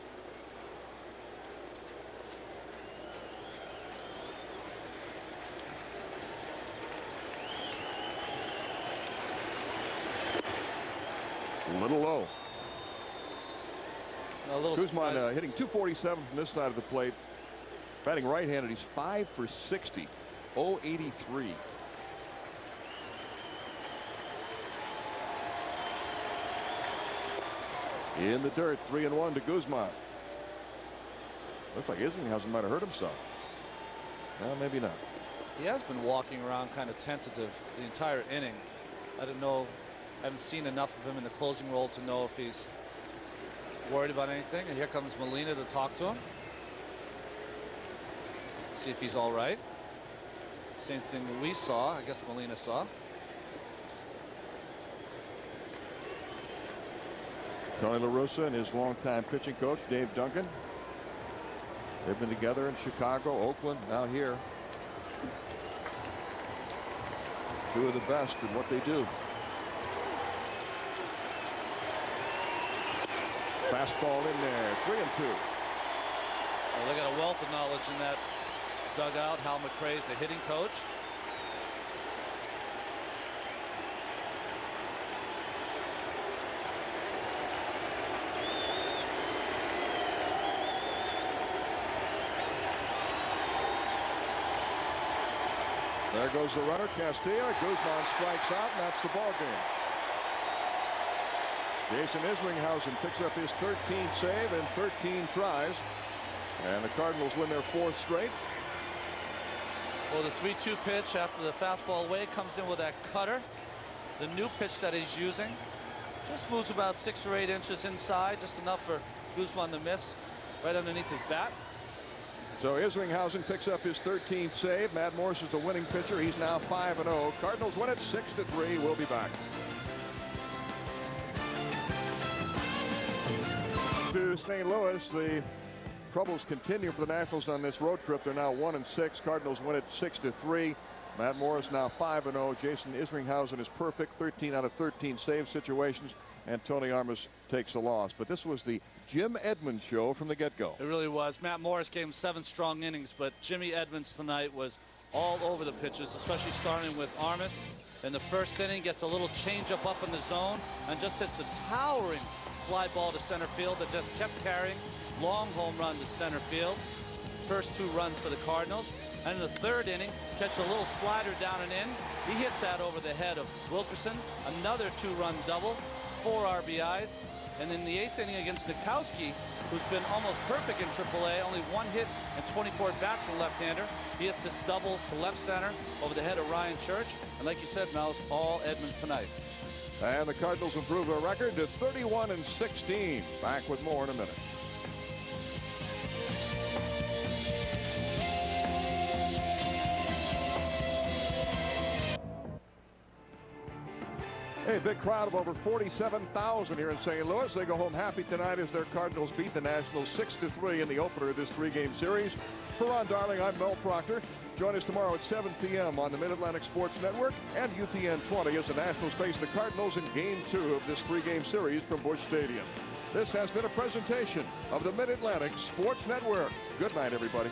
A: A little low. Guzman hitting 247 from this side of the plate. Batting right-handed, he's 5 for 60. 083. In the dirt, 3-1 to Guzman. Looks like Isringhausen might have hurt himself. Well, maybe not.
B: He has been walking around kind of tentative the entire inning. I don't know. I haven't seen enough of him in the closing role to know if he's worried about anything. And here comes Molina to talk to him. See if he's all right. Same thing that we saw. I guess Molina saw.
A: Tony La Russa and his longtime pitching coach, Dave Duncan. They've been together in Chicago, Oakland, now here. Two of the best in what they do. Fastball in there, 3-2.
B: Well, they got a wealth of knowledge in that dugout. Hal McRae's the hitting coach.
A: There goes the runner, Castilla. Guzman strikes out, and that's the ball game. Jason Isringhausen picks up his 13th save in 13 tries, and the Cardinals win their 4th straight.
B: Well, the 3-2 pitch after the fastball away comes in with that cutter. The new pitch that he's using just moves about 6 or 8 inches inside, just enough for Guzman to miss right underneath his bat.
A: So Isringhausen picks up his 13th save. Matt Morris is the winning pitcher. He's now 5-0. Cardinals win it 6-3. We'll be back. To St. Louis, the troubles continue for the Nationals on this road trip. They're now 1-6. Cardinals win it 6-3. Matt Morris now 5-0. Jason Isringhausen is perfect, 13 out of 13 save situations, and Tony Armas takes a loss. But this was the Jim Edmonds show from the get-go.
B: It really was. Matt Morris gave him 7 strong innings, but Jimmy Edmonds tonight was all over the pitches, especially starting with Armas. In the first inning, gets a little changeup up in the zone and just hits a towering fly ball to center field that just kept carrying. Long home run to center field. First 2 runs for the Cardinals. And in the 3rd inning, catch a little slider down and in. He hits that over the head of Wilkerson. Another 2-run double, 4 RBIs. And in the 8th inning against Nikowski, who's been almost perfect in AAA, only 1 hit and 24 at-bats from left-hander. He hits this double to left center over the head of Ryan Church. And like you said, Mel, all Edmonds tonight.
A: And the Cardinals improve their record to 31-16. Back with more in a minute. A big crowd of over 47,000 here in St. Louis. They go home happy tonight as their Cardinals beat the Nationals 6-3 in the opener of this 3-game series. For Ron Darling, I'm Mel Proctor. Join us tomorrow at 7 p.m. on the Mid-Atlantic Sports Network and UTN 20 as the Nationals face the Cardinals in Game 2 of this 3-game series from Busch Stadium. This has been a presentation of the Mid-Atlantic Sports Network. Good night, everybody.